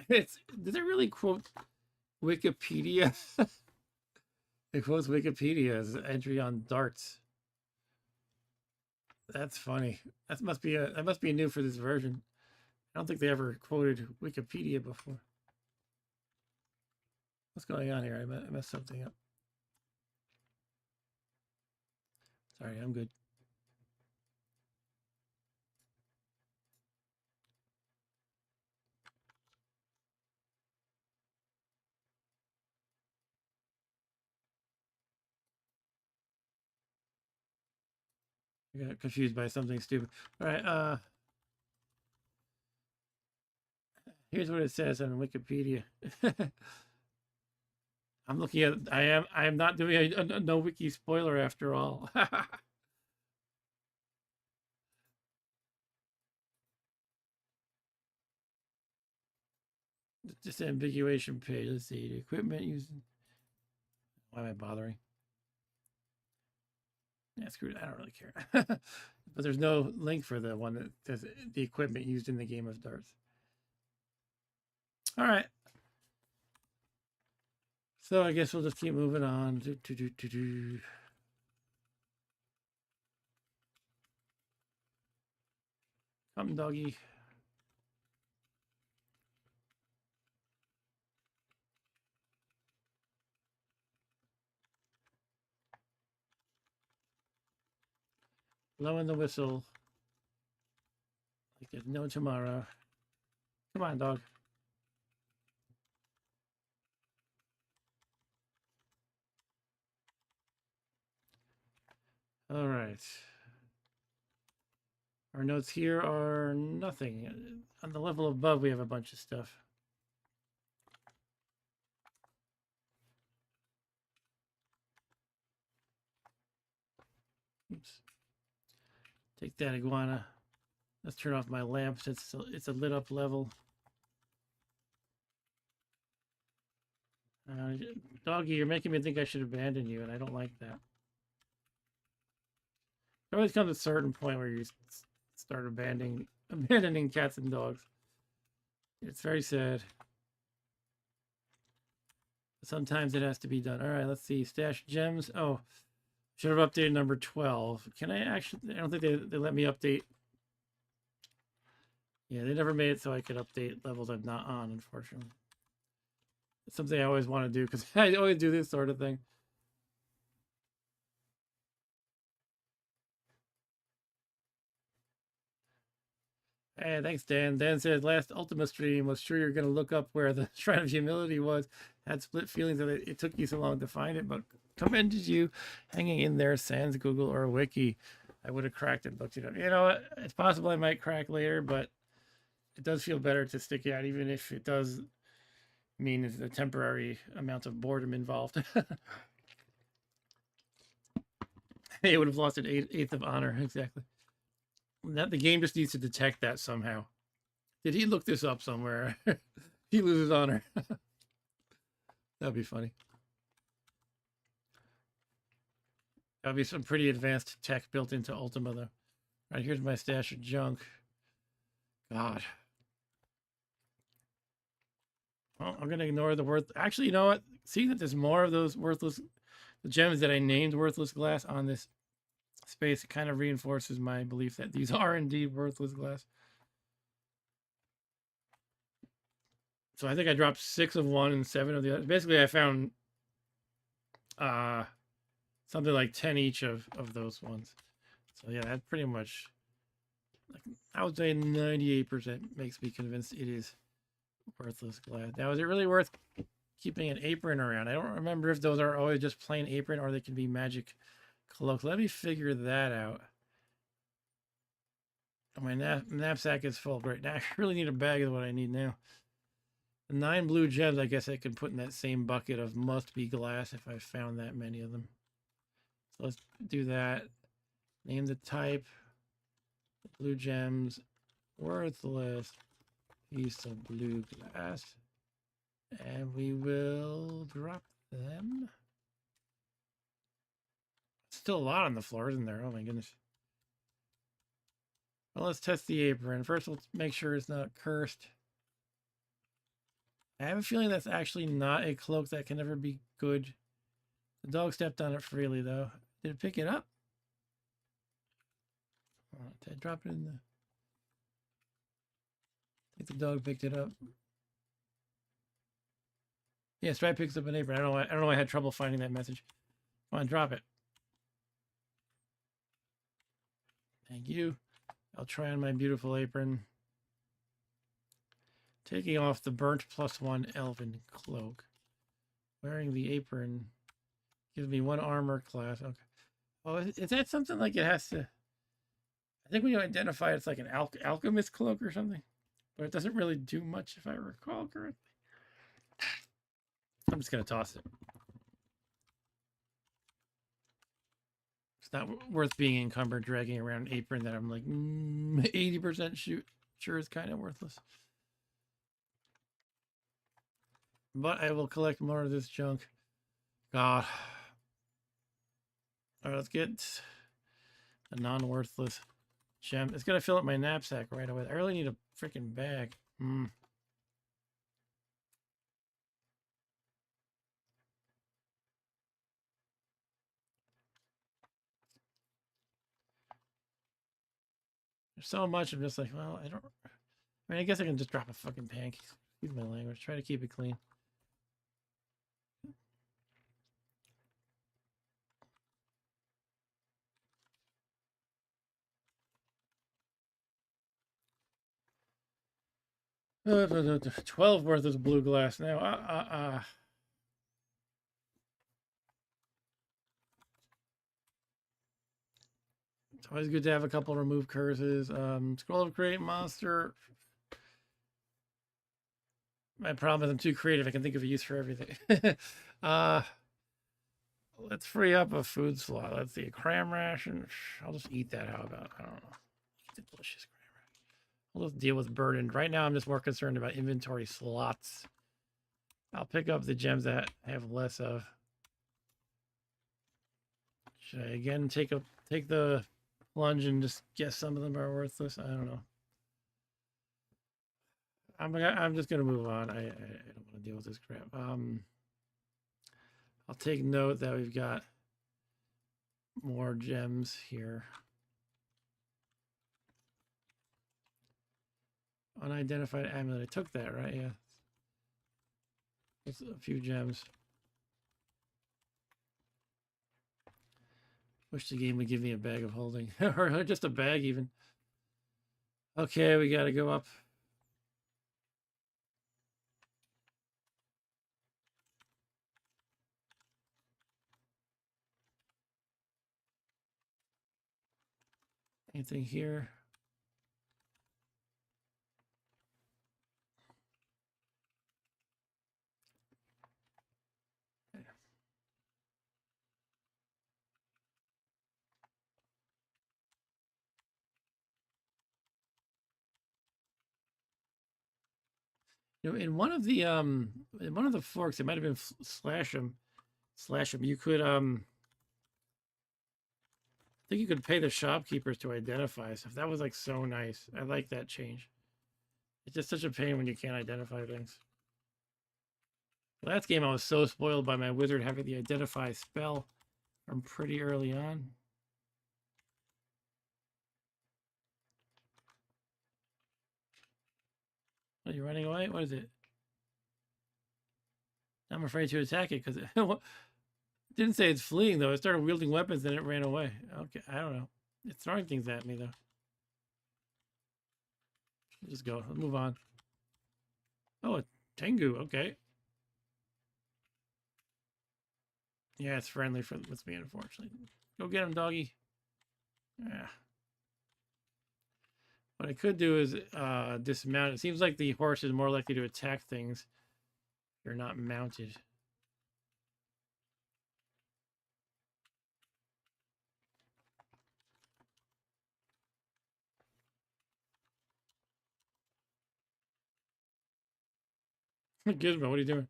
Did they really quote Wikipedia? It quotes Wikipedia as an entry on darts. That's funny. That must be new for this version. I don't think they ever quoted Wikipedia before. What's going on here? I messed something up. Sorry, I'm good. I got confused by something stupid. All right, here's what it says on Wikipedia. I'm looking at. I am not doing a no-wiki spoiler after all. disambiguation page. Let's see. The equipment using. Why am I bothering? Yeah, screw it. I don't really care. But there's no link for the one that says the equipment used in the game of darts. All right. So I guess we'll just keep moving on. Come, doggy. Blowing the whistle. Like there's no tomorrow. Come on, dog. All right. Our notes here are nothing. On the level above, we have a bunch of stuff. Oops. Take that, iguana. Let's turn off my lamp since it's a lit up level. Doggy, you're making me think I should abandon you, and I don't like that. There always comes a certain point where you start abandoning cats and dogs. It's very sad. Sometimes it has to be done. All right, let's see. Stash gems. Oh, should have updated number 12. Can I actually? I don't think they let me update. Yeah, they never made it so I could update levels I'm not on, unfortunately. It's something I always want to do because I always do this sort of thing. Hey, thanks, Dan. Dan said last Ultima stream was sure you're going to look up where the Shrine of Humility was. Had split feelings that it took you so long to find it, but commended you hanging in there, sans Google or Wiki. I would have cracked it, looked it up. You know, it's possible I might crack later, but it does feel better to stick it out, even if it does mean there's a temporary amount of boredom involved. It would have lost an eighth of honor, exactly. That the game just needs to detect that somehow. Did he look this up somewhere? He loses honor. That'd be funny. That'd be some pretty advanced tech built into Ultima, though. All right, here's my stash of junk. God. Well, I'm gonna ignore the worth. Actually, you know what? Seeing that there's more of those worthless gems that I named worthless glass on this space, it kind of reinforces my belief that these are indeed worthless glass. So I think I dropped 6 of one and 7 of the other. Basically, I found something like 10 each of those ones. So yeah, that pretty much, like, I would say 98% makes me convinced it is worthless glass. Now, is it really worth keeping an apron around? I don't remember if those are always just plain apron or they can be magic cloaks. Let me figure that out. My knapsack is full. Great. Now I really need a bag is what I need now. The 9 blue gems, I guess I could put in that same bucket of must be glass if I found that many of them. So let's do that. Name the type. Blue gems. Worthless piece of blue glass. And we will drop them. Still a lot on the floor, isn't there? Oh my goodness. Well, let's test the apron. First, let's make sure it's not cursed. I have a feeling that's actually not a cloak that can ever be good. The dog stepped on it freely, though. Did it pick it up? Oh, did I drop it in the... I think the dog picked it up. Yeah, Stripe picks up an apron. I don't know why I had trouble finding that message. Come on, drop it. Thank you. I'll try on my beautiful apron. Taking off the burnt +1 elven cloak. Wearing the apron gives me 1 armor class. Okay. Oh, is that something like it has to... I think when you identify it's like an alchemist cloak or something. But it doesn't really do much if I recall correctly. I'm just going to toss it. It's not worth being encumbered dragging around an apron that I'm like 80% sure is kind of worthless. But I will collect more of this junk. God. All right, let's get a non-worthless gem. It's gonna fill up my knapsack right away. I really need a freaking bag. Hmm. There's so much. I'm just like, well, I don't. I mean, I guess I can just drop a fucking pancake. Excuse my language. Try to keep it clean. 12 worth of blue glass now. It's always good to have a couple remove curses. Scroll of Create Monster. My problem is I'm too creative. I can think of a use for everything. Let's free up a food slot. Let's see. A cram ration. I'll just eat that. How about? I don't know. Eat the delicious cram ration. I'll just deal with burden. Right now, I'm just more concerned about inventory slots. I'll pick up the gems that I have less of. Should I again take the plunge and just guess some of them are worthless? I don't know. I'm just gonna move on. I don't want to deal with this crap. I'll take note that we've got more gems here. Unidentified amulet. I took that, right? Yeah. That's a few gems. Wish the game would give me a bag of holding. Or just a bag even. Okay, we gotta go up. Anything here? You know, in one of the forks, it might have been slash them. You could I think you could pay the shopkeepers to identify stuff. That was like so nice. I like that change. It's just such a pain when you can't identify things. Last game I was so spoiled by my wizard having the identify spell from pretty early on. Are you running away? What is it? I'm afraid to attack it because it didn't say it's fleeing though. It started wielding weapons and it ran away. Okay, I don't know. It's throwing things at me though. Just go. Let's move on. Oh, a Tengu. Okay. Yeah, it's friendly with me, unfortunately. Go get him, doggy. Yeah. What I could do is dismount. It seems like the horse is more likely to attack things if you're not mounted. Gizmo, what are you doing?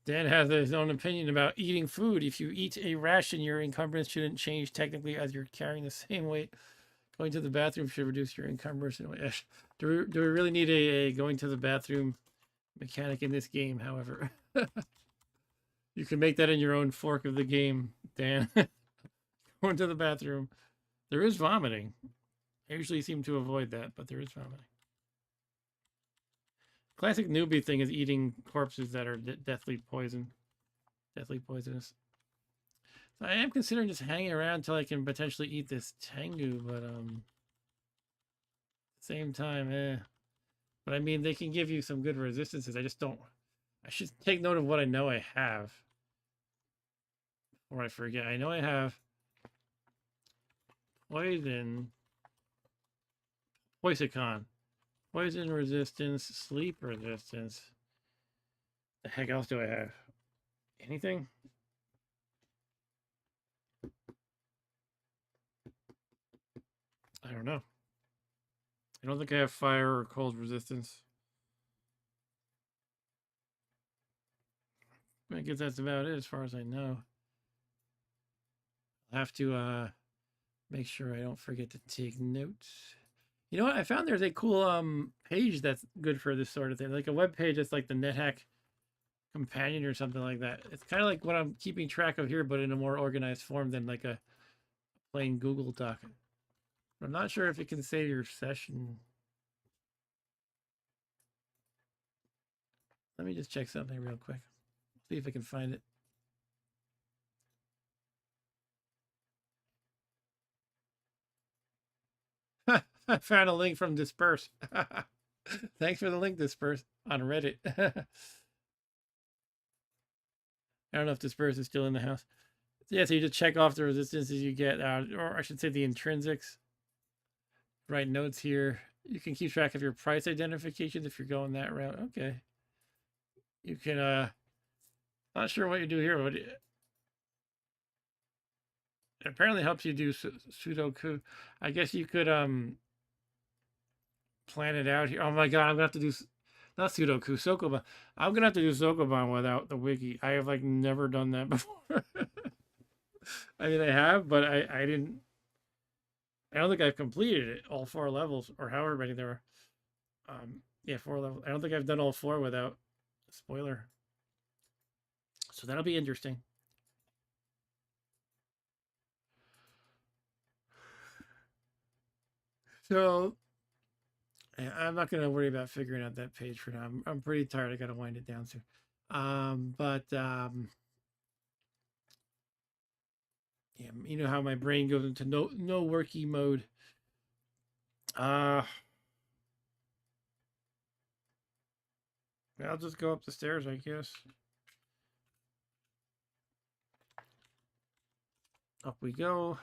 Dan has his own opinion about eating food. If you eat a ration, your encumbrance shouldn't change technically as you're carrying the same weight. Going to the bathroom should reduce your encumbrance. Do we really need a going to the bathroom mechanic in this game, however? You can make that in your own fork of the game, Dan. Going to the bathroom. There is vomiting. I usually seem to avoid that, but there is vomiting. Classic newbie thing is eating corpses that are deathly poisonous. So I am considering just hanging around until I can potentially eat this Tengu, but same time, But I mean, they can give you some good resistances. I just don't. I should take note of what I know I have, or I forget. I know I have poison, Poisicon, poison resistance, sleep resistance. The heck else do I have? Anything? I don't know. I don't think I have fire or cold resistance. I guess that's about it as far as I know. I'll have to make sure I don't forget to take notes. You know what? I found there's a cool page that's good for this sort of thing. Like a web page that's like the NetHack companion or something like that. It's kind of like what I'm keeping track of here, but in a more organized form than like a plain Google Doc. I'm not sure if it can save your session. Let me just check something real quick. See if I can find it. I found a link from Disperse. Thanks for the link, Disperse, on Reddit. I don't know if Disperse is still in the house. Yeah, so you just check off the resistances you get, or I should say the intrinsics. Write notes here. You can keep track of your price identifications if you're going that route. Okay. You can, not sure what you do here, but it apparently helps you do Sudoku. I guess you could, plan it out here. Oh my god, I'm gonna have to do not Sudoku, Sokoban. I'm gonna have to do Sokoban without the wiki. I have like never done that before. I mean, I have, but I didn't. I don't think I've completed it all 4 levels or however many there are. Yeah, 4 levels. I don't think I've done all 4 without spoiler. So that'll be interesting. So I'm not going to worry about figuring out that page for now. I'm pretty tired. I got to wind it down soon. Yeah, you know how my brain goes into no-WIKI mode. I'll just go up the stairs, I guess. Up we go.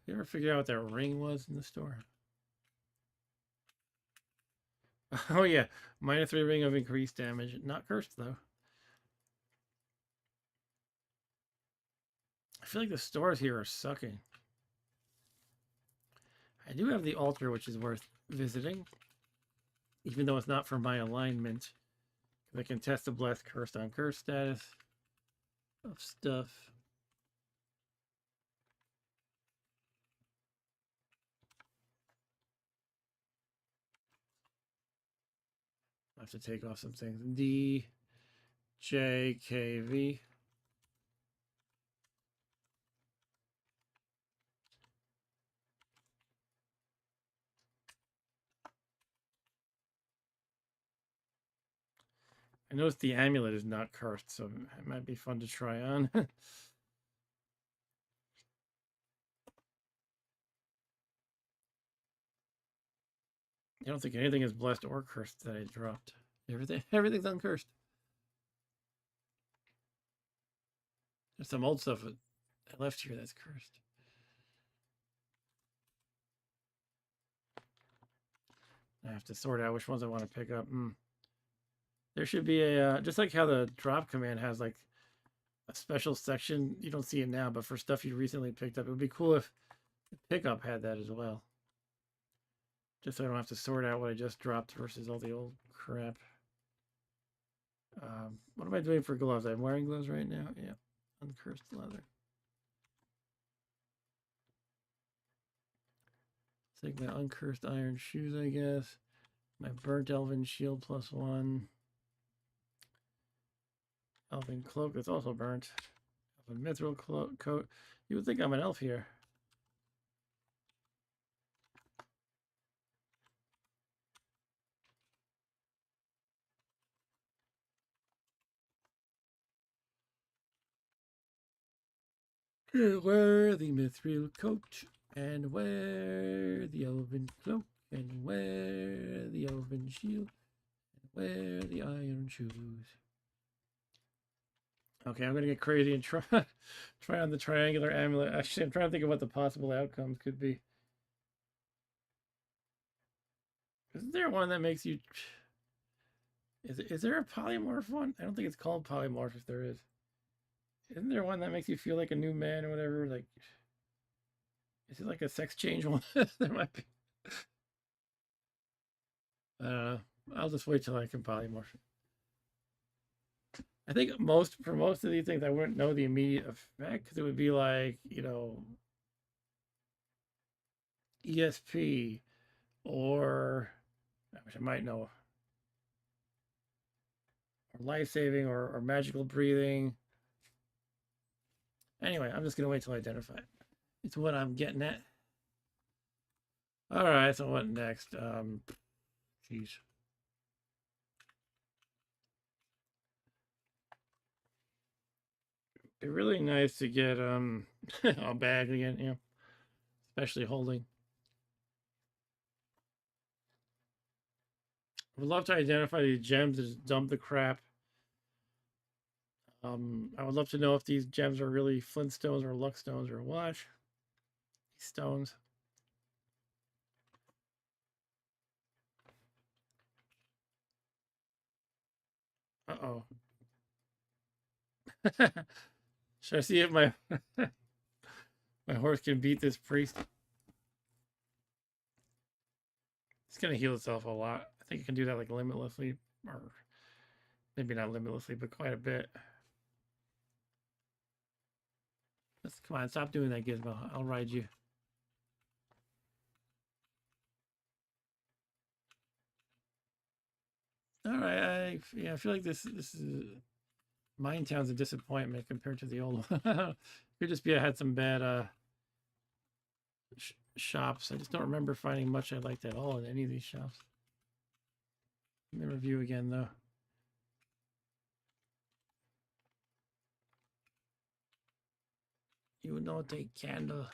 You ever figure out what that ring was in the store? Oh yeah, -3 ring of increased damage. Not cursed though. I feel like the stores here are sucking. I do have the altar, which is worth visiting, even though it's not for my alignment. I can test the blessed cursed on cursed status of stuff. I have to take off some things. D, J, K, V. I noticed the amulet is not cursed, so it might be fun to try on. I don't think anything is blessed or cursed that I dropped. Everything's uncursed. There's some old stuff I left here that's cursed. I have to sort out which ones I want to pick up. There should be a, just like how the drop command has like a special section. You don't see it now, but for stuff you recently picked up, it would be cool if the pickup had that as well. Just so I don't have to sort out what I just dropped versus all the old crap. What am I doing for gloves? I'm wearing gloves right now. Yeah, uncursed leather. Take my uncursed iron shoes, I guess. My burnt elven shield +1. Elven cloak that's also burnt. Elven mithril coat. You would think I'm an elf here. Wear the mithril coat, and wear the elven cloak, and wear the elven shield, and wear the iron shoes. Okay, I'm gonna get crazy and try on the triangular amulet. Actually, I'm trying to think of what the possible outcomes could be. Isn't there one that makes you? Is there a polymorph one? I don't think it's called polymorph. If there is, Isn't there one that makes you feel like a new man or whatever? Like, is it like a sex change one? There might be. I don't know. I'll just wait till I can polymorph. I think for most of these things, I wouldn't know the immediate effect because it would be like, ESP or I wish I might know, or life saving or magical breathing. Anyway, I'm just gonna wait till I identify it. It's what I'm getting at. All right, so what next? Jeez. It'd be really nice to get a bag again, especially holding. I would love to identify these gems and just dump the crap. I would love to know if these gems are really Flintstones or Luckstones or what. These stones. Uh-oh. Should I see if my my horse can beat this priest? It's gonna heal itself a lot. I think it can do that like limitlessly, or maybe not limitlessly, but quite a bit. Come on, stop doing that, Gizmo. I'll ride you. All right, I feel like this is Mine Town's a disappointment compared to the old one. Could just be I had some bad shops. I just don't remember finding much I liked at all in any of these shops. Let me review again though. You know, take candle.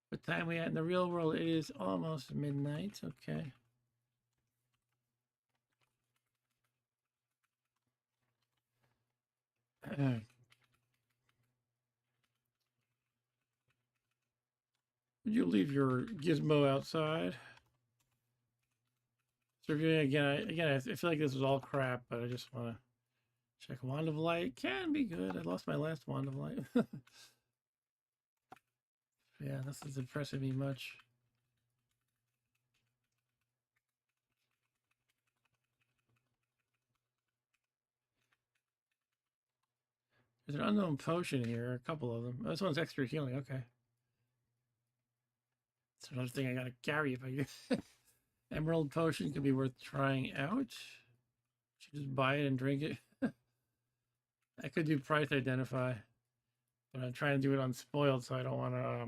What time we at in the real world? It is almost midnight. Okay. Would you leave your gizmo outside? So again, I feel like this was all crap, but I just want to check. Wand of Light can be good. I lost my last Wand of Light. Yeah, this is impressing me much. There's an unknown potion here, a couple of them. Oh, this one's extra healing, okay. That's another thing I gotta carry if I get Emerald potion could be worth trying out. Should just buy it and drink it. I could do price identify, but I'm trying to do it on spoiled, so I don't want to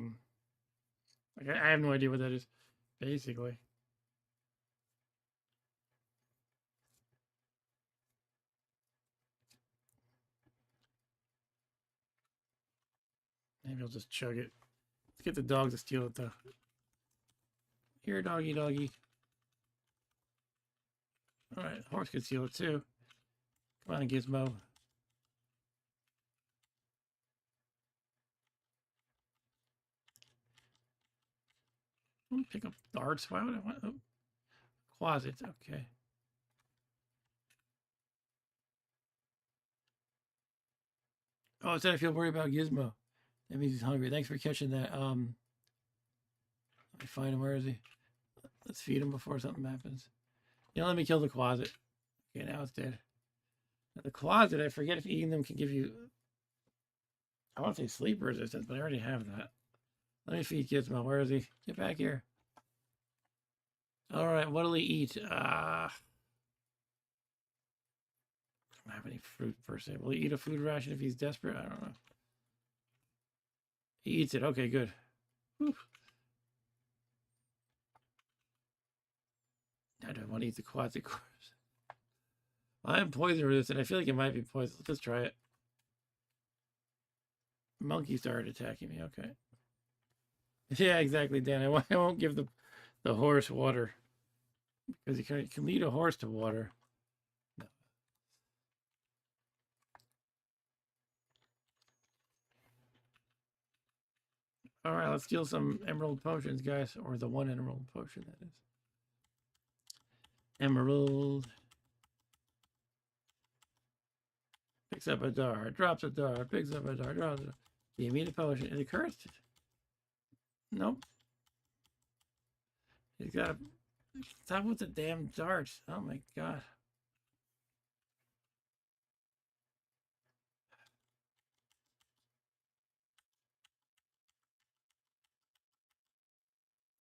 like I have no idea what that is, basically. Maybe I'll just chug it. Let's get the dog to steal it though. Here, doggy, doggy. All right, horse could steal it too. Come on, Gizmo. Pick up darts. Why would I want? Oh, closet. Okay. Oh, it said I feel worried about Gizmo. That means he's hungry. Thanks for catching that. Let me find him. Where is he? Let's feed him before something happens. Let me kill the closet. Okay, now it's dead. Now the closet, I forget if eating them can give you, I want to say sleep resistance, but I already have that. Let me feed Gizmo. Where is he? Get back here. All right, what'll he eat? I don't have any fruit per se. Will he eat a food ration if he's desperate? I don't know. He eats it. Okay, good. Whew. I don't want to eat the quasi course. I'm poison resistant. I feel like it might be poison. Let's try it. Monkey started attacking me. Okay. Yeah, exactly, Dan. I won't give the horse water because you can lead a horse to water. No. All right, let's steal some emerald potions, guys, or the one emerald potion that is. Emerald. Picks up a dart, drops a dart, picks up a dart, drops a dart. Give me the potion. Is it cursed? Nope. He's got to stop with the damn darts. Oh my god.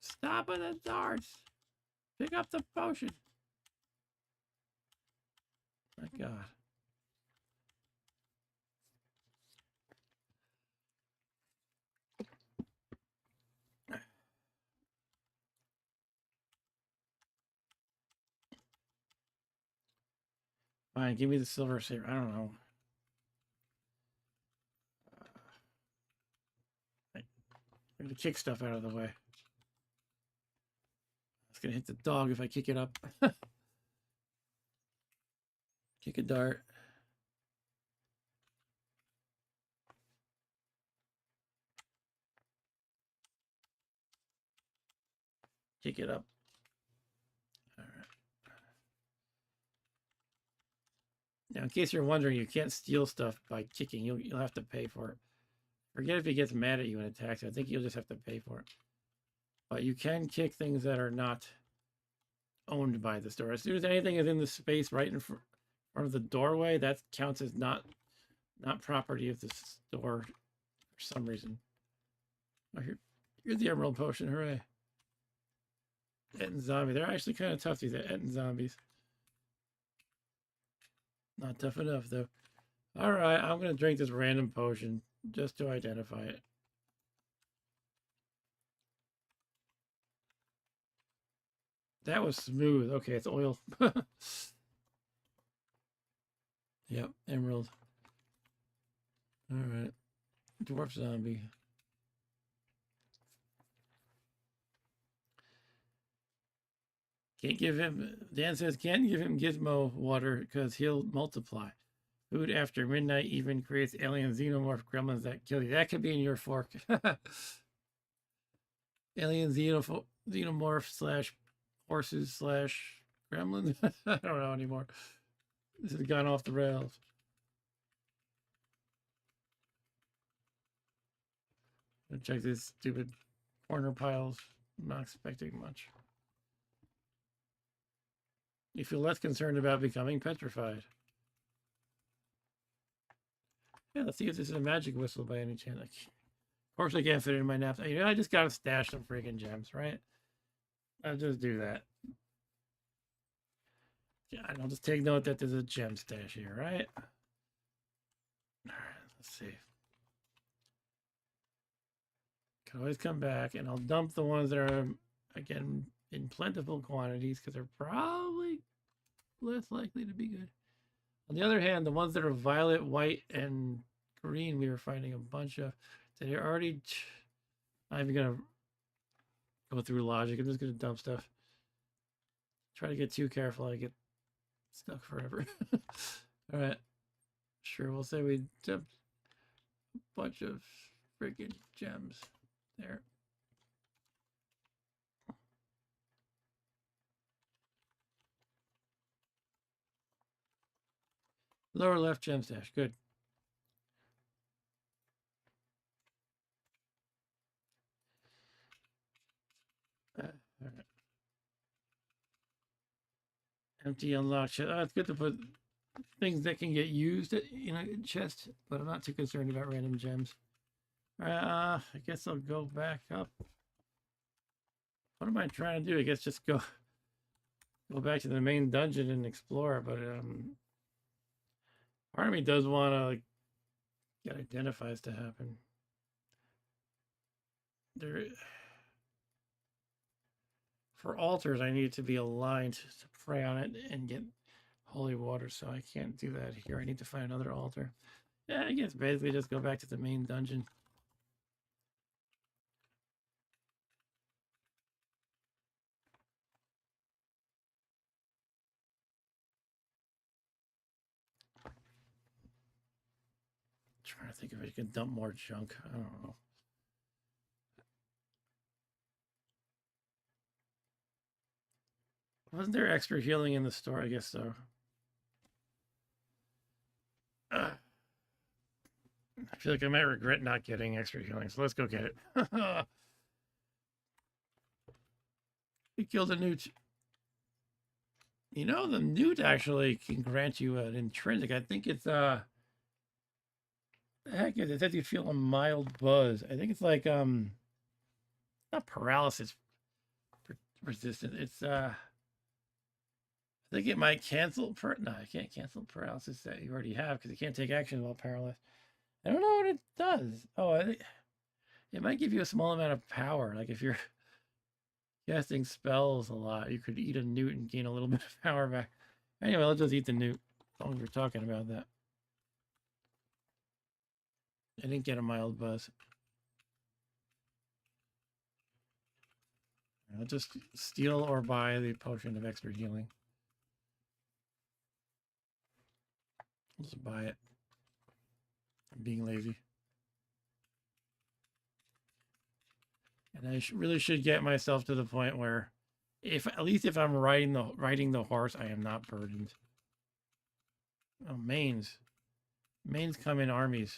Stop with the darts. Pick up the potion. My god. Fine, give me the silver saber. I don't know. I'm gonna kick stuff out of the way. It's gonna hit the dog if I kick it up. Kick a dart. Kick it up. All right. Now, in case you're wondering, you can't steal stuff by kicking. You'll have to pay for it. Forget if he gets mad at you and attacks you. I think you'll just have to pay for it. But you can kick things that are not owned by the store. As soon as anything is in the space right in front of the doorway, that counts as not property of the store for some reason. Oh, here's the emerald potion. Hooray. Ettin zombie. They're actually kind of tough, these Ettin zombies. Not tough enough, though. All right, I'm going to drink this random potion just to identify it. That was smooth. Okay, it's oil. Yep, emerald. All right. Dwarf zombie. Can't give him, Dan says, can't give him gizmo water because he'll multiply. Food after midnight even creates alien xenomorph gremlins that kill you. That could be in your fork. Alien xenomorph slash horses slash gremlins. I don't know anymore. This has gone off the rails. Check these stupid corner piles. I'm not expecting much. You feel less concerned about becoming petrified. Yeah, let's see if this is a magic whistle by any chance. Of course I can't fit it in my napkin. You know, I just gotta stash some freaking gems, right? I'll just do that. Yeah, and I'll just take note that there's a gem stash here, right? Alright, let's see. Can always come back, and I'll dump the ones that are, again, in plentiful quantities, because they're probably less likely to be good. On the other hand, the ones that are violet, white, and green, we were finding a bunch of. They're already. I'm even gonna go through logic. I'm just gonna dump stuff. Try to get too careful, I get stuck forever. All right. Sure, we'll say we dumped a bunch of freaking gems there. Lower left gem stash. Good. All right. Empty unlocked chest. It's good to put things that can get used in a chest, but I'm not too concerned about random gems. I guess I'll go back up. What am I trying to do? I guess just go back to the main dungeon and explore. But part of me does want to like, get identifies to happen. There, for altars, I need to be aligned to pray on it and get holy water. So I can't do that here. I need to find another altar. Yeah, I guess basically just go back to the main dungeon. Trying to think if I can dump more junk. I don't know. Wasn't there extra healing in the store? I guess so. I feel like I might regret not getting extra healing, so let's go get it. We killed a newt. You know, the newt actually can grant you an intrinsic. I think it's the heck is it? It says you feel a mild buzz. I think it's like not paralysis resistant. It's I think it might cancel no, I can't cancel paralysis that you already have because you can't take action while paralyzed. I don't know what it does. Oh, I think it might give you a small amount of power. Like if you're casting spells a lot, you could eat a newt and gain a little bit of power back. Anyway, let's just eat the newt. As long as we're talking about that. I didn't get a mild buzz. I'll just steal or buy the potion of extra healing. I'll just buy it. I'm being lazy. And I really should get myself to the point where, at least if I'm riding the horse, I am not burdened. Oh, mains. Mains come in armies.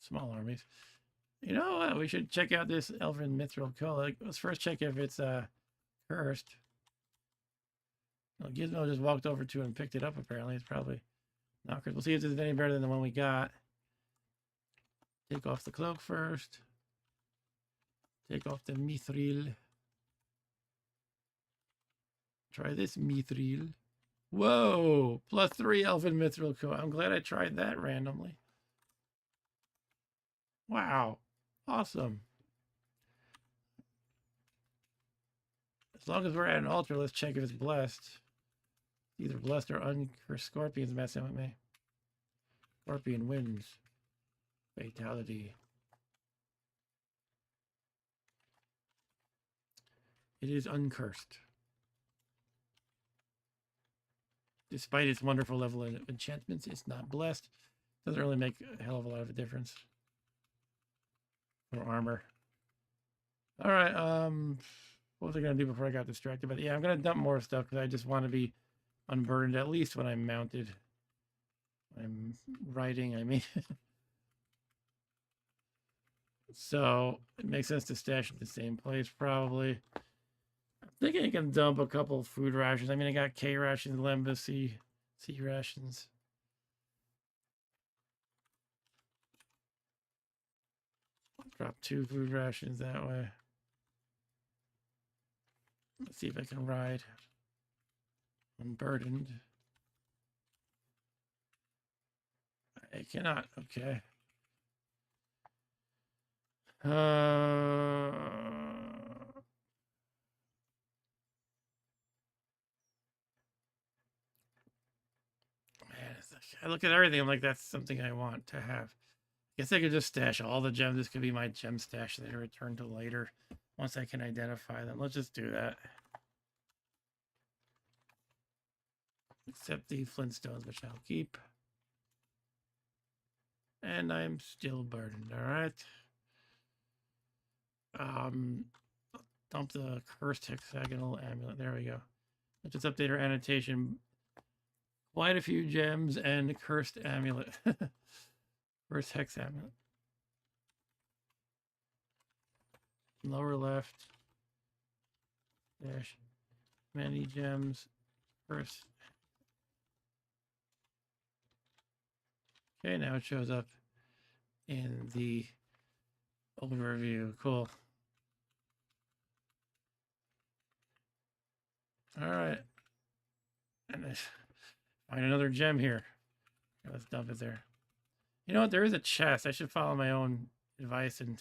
Small armies. You know what? We should check out this Elven Mithril Coal. Let's first check if it's cursed. Well, Gizmo just walked over to it and picked it up, apparently. It's probably not cursed. We'll see if this is any better than the one we got. Take off the cloak first. Take off the mithril. Try this mithril. Whoa! +3 Elven Mithril Coal. I'm glad I tried that randomly. Wow. Awesome. As long as we're at an altar, let's check if it's blessed. Either blessed or uncursed. Scorpion's messing with me. Scorpion wins. Fatality. It is uncursed. Despite its wonderful level of enchantments, it's not blessed. Doesn't really make a hell of a lot of a difference. Or armor. All right. What was I gonna do before I got distracted? But yeah, I'm gonna dump more stuff because I just want to be unburdened at least when I'm mounted. I'm riding. I mean. So it makes sense to stash at the same place, probably. I'm thinking I can dump a couple food rations. I mean, I got K rations, Lembas, C rations. Drop 2 food rations that way. Let's see if I can ride unburdened. I cannot. Okay. Man, I look at everything. I'm like, that's something I want to have. Guess I could just stash all the gems. This could be my gem stash that I return to later once I can identify them. Let's just do that. Except the flintstones, which I'll keep. And I'm still burdened, all right? Dump the cursed hexagonal amulet. There we go. Let's just update our annotation. Quite a few gems and cursed amulet. Cursed hex amulet. Lower left. Dash. Many gems. Cursed. Okay, now it shows up in the overview. Cool. All right. And I find another gem here. Okay, let's dump it there. You know what? There is a chest. I should follow my own advice and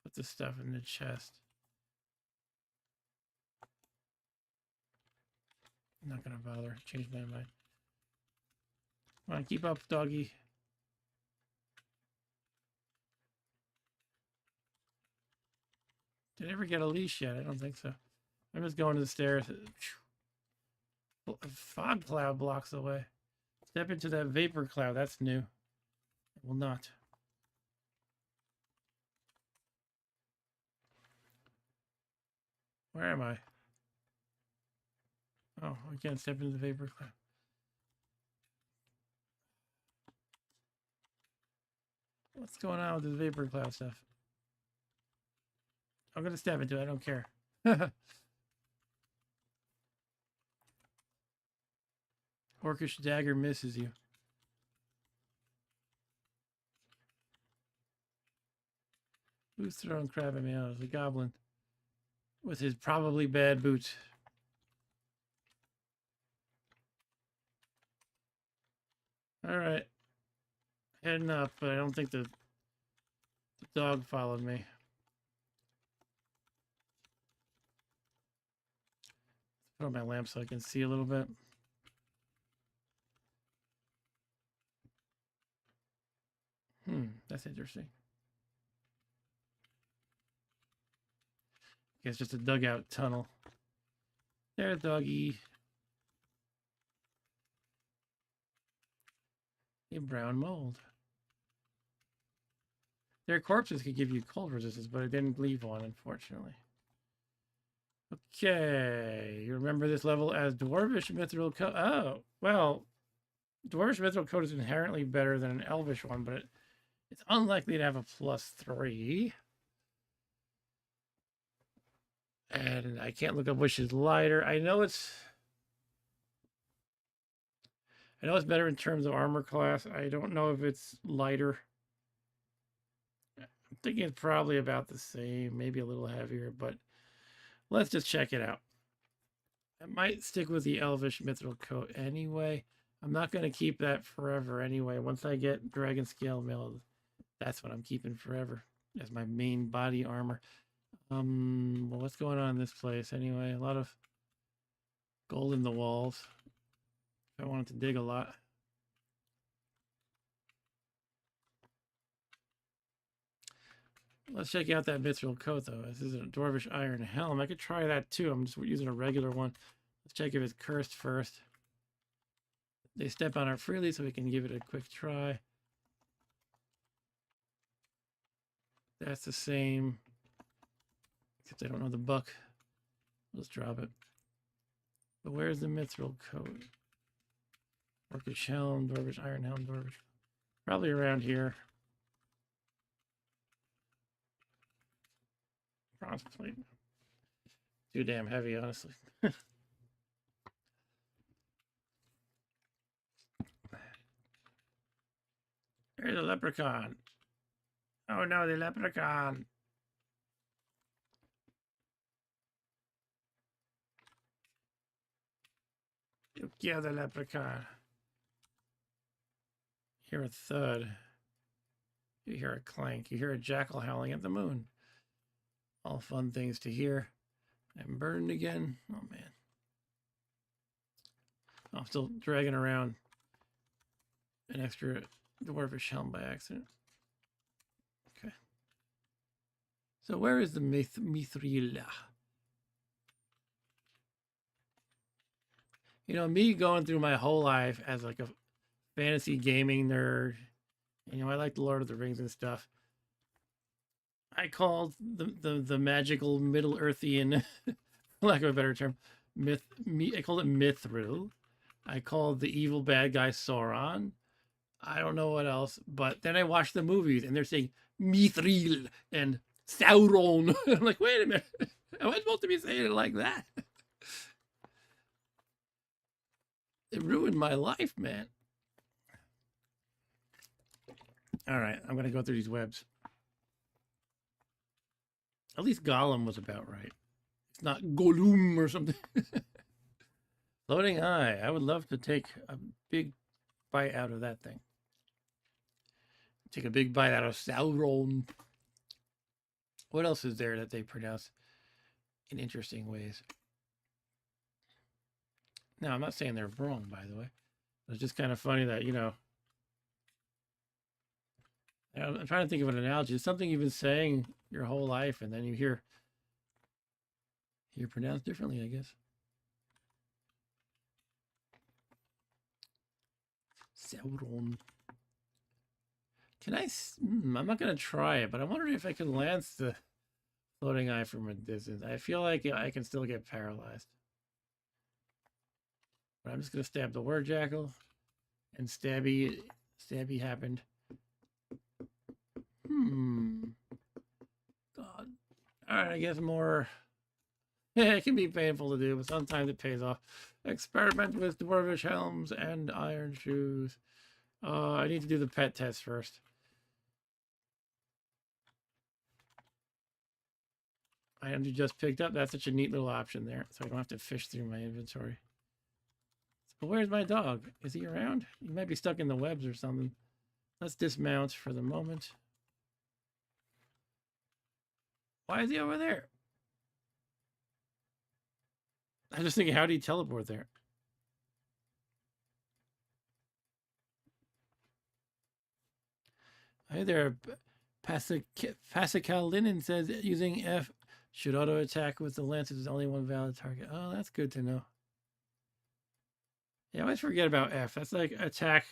put this stuff in the chest. I'm not going to bother. Change my mind. Come on, keep up, doggy. Did I ever get a leash yet? I don't think so. I'm just going to the stairs. Fog cloud blocks the way. Step into that vapor cloud. That's new. I will not. Where am I? Oh, I can't step into the vapor cloud. What's going on with this vapor cloud stuff? I'm gonna step into it. I don't care. Orcish dagger misses you. Who's throwing crap at me? Oh, the goblin with his probably bad boots. All right, heading up, but I don't think the dog followed me. Put on my lamp so I can see a little bit. That's interesting. It's just a dugout tunnel. There's doggy. A brown mold. Their corpses could give you cold resistance, but I didn't leave one, unfortunately. Okay, you remember this level as Dwarvish Mithril Coat. Oh, well, Dwarvish Mithril Coat is inherently better than an Elvish one, but it's unlikely to have a +3. And I can't look up which is lighter. I know it's better in terms of armor class. I don't know if it's lighter. I'm thinking it's probably about the same, maybe a little heavier, but let's just check it out. I might stick with the Elvish Mithril Coat anyway. I'm not going to keep that forever anyway. Once I get Dragon Scale Mail, that's what I'm keeping forever as my main body armor. Well, what's going on in this place anyway? A lot of gold in the walls. I wanted to dig a lot. Let's check out that Mithril Coat, though. This is a Dwarvish Iron Helm. I could try that, too. I'm just using a regular one. Let's check if it's cursed first. They step on it freely, so we can give it a quick try. That's the same. Except I don't know the buck. Let's drop it. But where's the Mithril Coat? Orcish Helm, Dwarvish Iron Helm, Dwarvish. Probably around here. Bronze plate. Too damn heavy, honestly. There's a leprechaun. Oh no, the leprechaun. You kill the leprechaun. You hear a thud. You hear a clank. You hear a jackal howling at the moon. All fun things to hear. I'm burned again. Oh man. I'm still dragging around an extra Dwarvish helm by accident. Okay. So where is the Mithril? You know, me going through my whole life as like a fantasy gaming nerd, you know, I like the Lord of the Rings and stuff. I called the magical Middle Earthian, for lack of a better term, I called it Mithril. I called the evil bad guy Sauron. I don't know what else, but then I watched the movies and they're saying Mithril and Sauron. I'm like, wait a minute, am I supposed to be saying it like that? It ruined my life, man. All right, I'm gonna go through these webs. At least Gollum was about right. It's not Gollum or something. Floating eye. I would love to take a big bite out of that thing. Take a big bite out of Sauron. What else is there that they pronounce in interesting ways? Now, I'm not saying they're wrong, by the way. It's just kind of funny that, you know, I'm trying to think of an analogy. It's something you've been saying your whole life, and then you hear pronounced differently, I guess. Sauron. Can I? I'm not going to try it, but I wonder if I can lance the Floating eye from a distance. I feel like I can still get paralyzed. But I'm just gonna stab the word jackal, and stabby happened. God. All right, I guess more. It can be painful to do, but sometimes it pays off. Experiment with dwarvish helms and iron shoes. I need to do the pet test first. Items you just picked up. That's such a neat little option there, so I don't have to fish through my inventory. But where's my dog? Is he around? He might be stuck in the webs or something. Let's dismount for the moment. Why is he over there? I'm just thinking, how did he teleport there? Hey there, Pasical Linen says using F should auto attack with the lance is only one valid target. Oh, that's good to know. Yeah, I always forget about F. That's like attack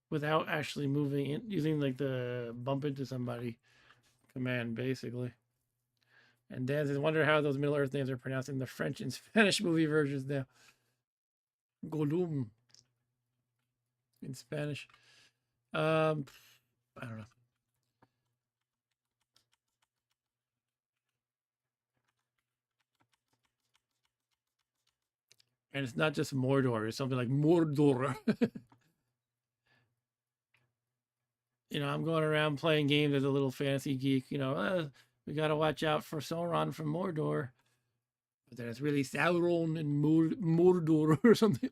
without actually moving in, using like the bump into somebody command, basically. And Dan says, wonder how those Middle Earth names are pronounced in the French and Spanish movie versions now. Gollum in Spanish. I don't know. And it's not just Mordor, it's something like Mordor. You know, I'm going around playing games as a little fantasy geek. You know, we got to watch out for Sauron from Mordor. But then it's really Sauron and Mordor or something.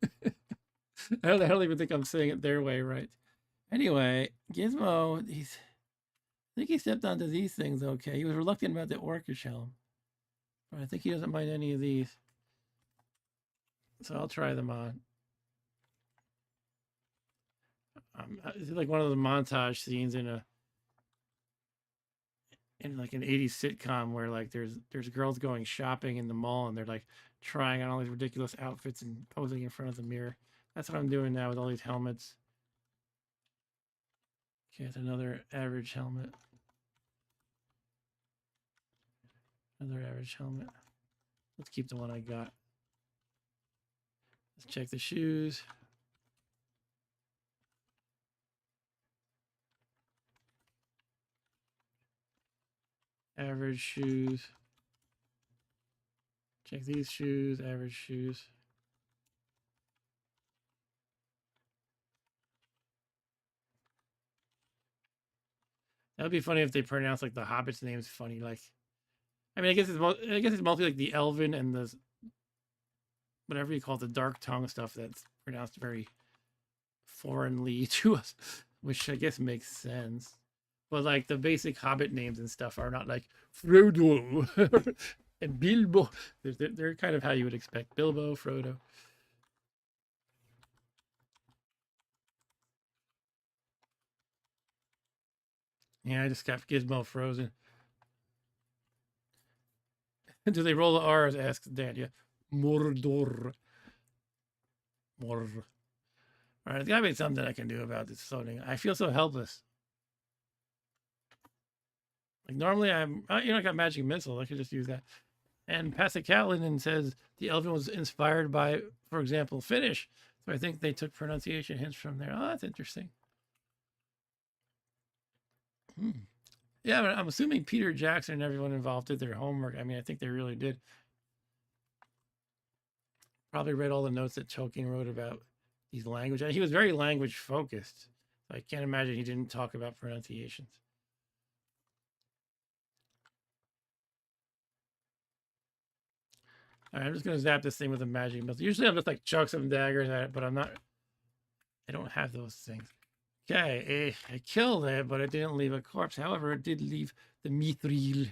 I don't even think I'm saying it their way right. Anyway, Gizmo, I think he stepped onto these things okay. He was reluctant about the orcish helm. But I think he doesn't mind any of these. So I'll try them on. It's like one of the montage scenes in like an 80s sitcom where like there's girls going shopping in the mall and they're like trying on all these ridiculous outfits and posing in front of the mirror. That's what I'm doing now with all these helmets. Okay, it's another average helmet. Another average helmet. Let's keep the one I got. Let's check the shoes. Average shoes. Check these shoes, average shoes. That would be funny if they pronounce like the Hobbits' names funny. Like, I mean, I guess it's mostly like the Elven and the whatever you call it, the dark tongue stuff that's pronounced very foreignly to us, which I guess makes sense. But like the basic Hobbit names and stuff are not like Frodo and Bilbo. They're kind of how you would expect. Bilbo, Frodo. Yeah, I just got Gizmo frozen. Do they roll the R's? Asks Dania. Mordor. Mordor. All right, there's gotta be something I can do about this floating. I feel so helpless. Like normally I got magic missile. I could just use that. And Pasicalin says the Elven was inspired by, for example, Finnish. So I think they took pronunciation hints from there. Oh, that's interesting. Yeah, but I'm assuming Peter Jackson and everyone involved did their homework. I mean, I think they really did. Probably read all the notes that Tolkien wrote about these languages. He was very language focused. I can't imagine he didn't talk about pronunciations. All right, I'm just gonna zap this thing with a magic missile. Usually I'm just like chuck some daggers at it, but I don't have those things. Okay, I killed it, but it didn't leave a corpse. However, it did leave the mithril.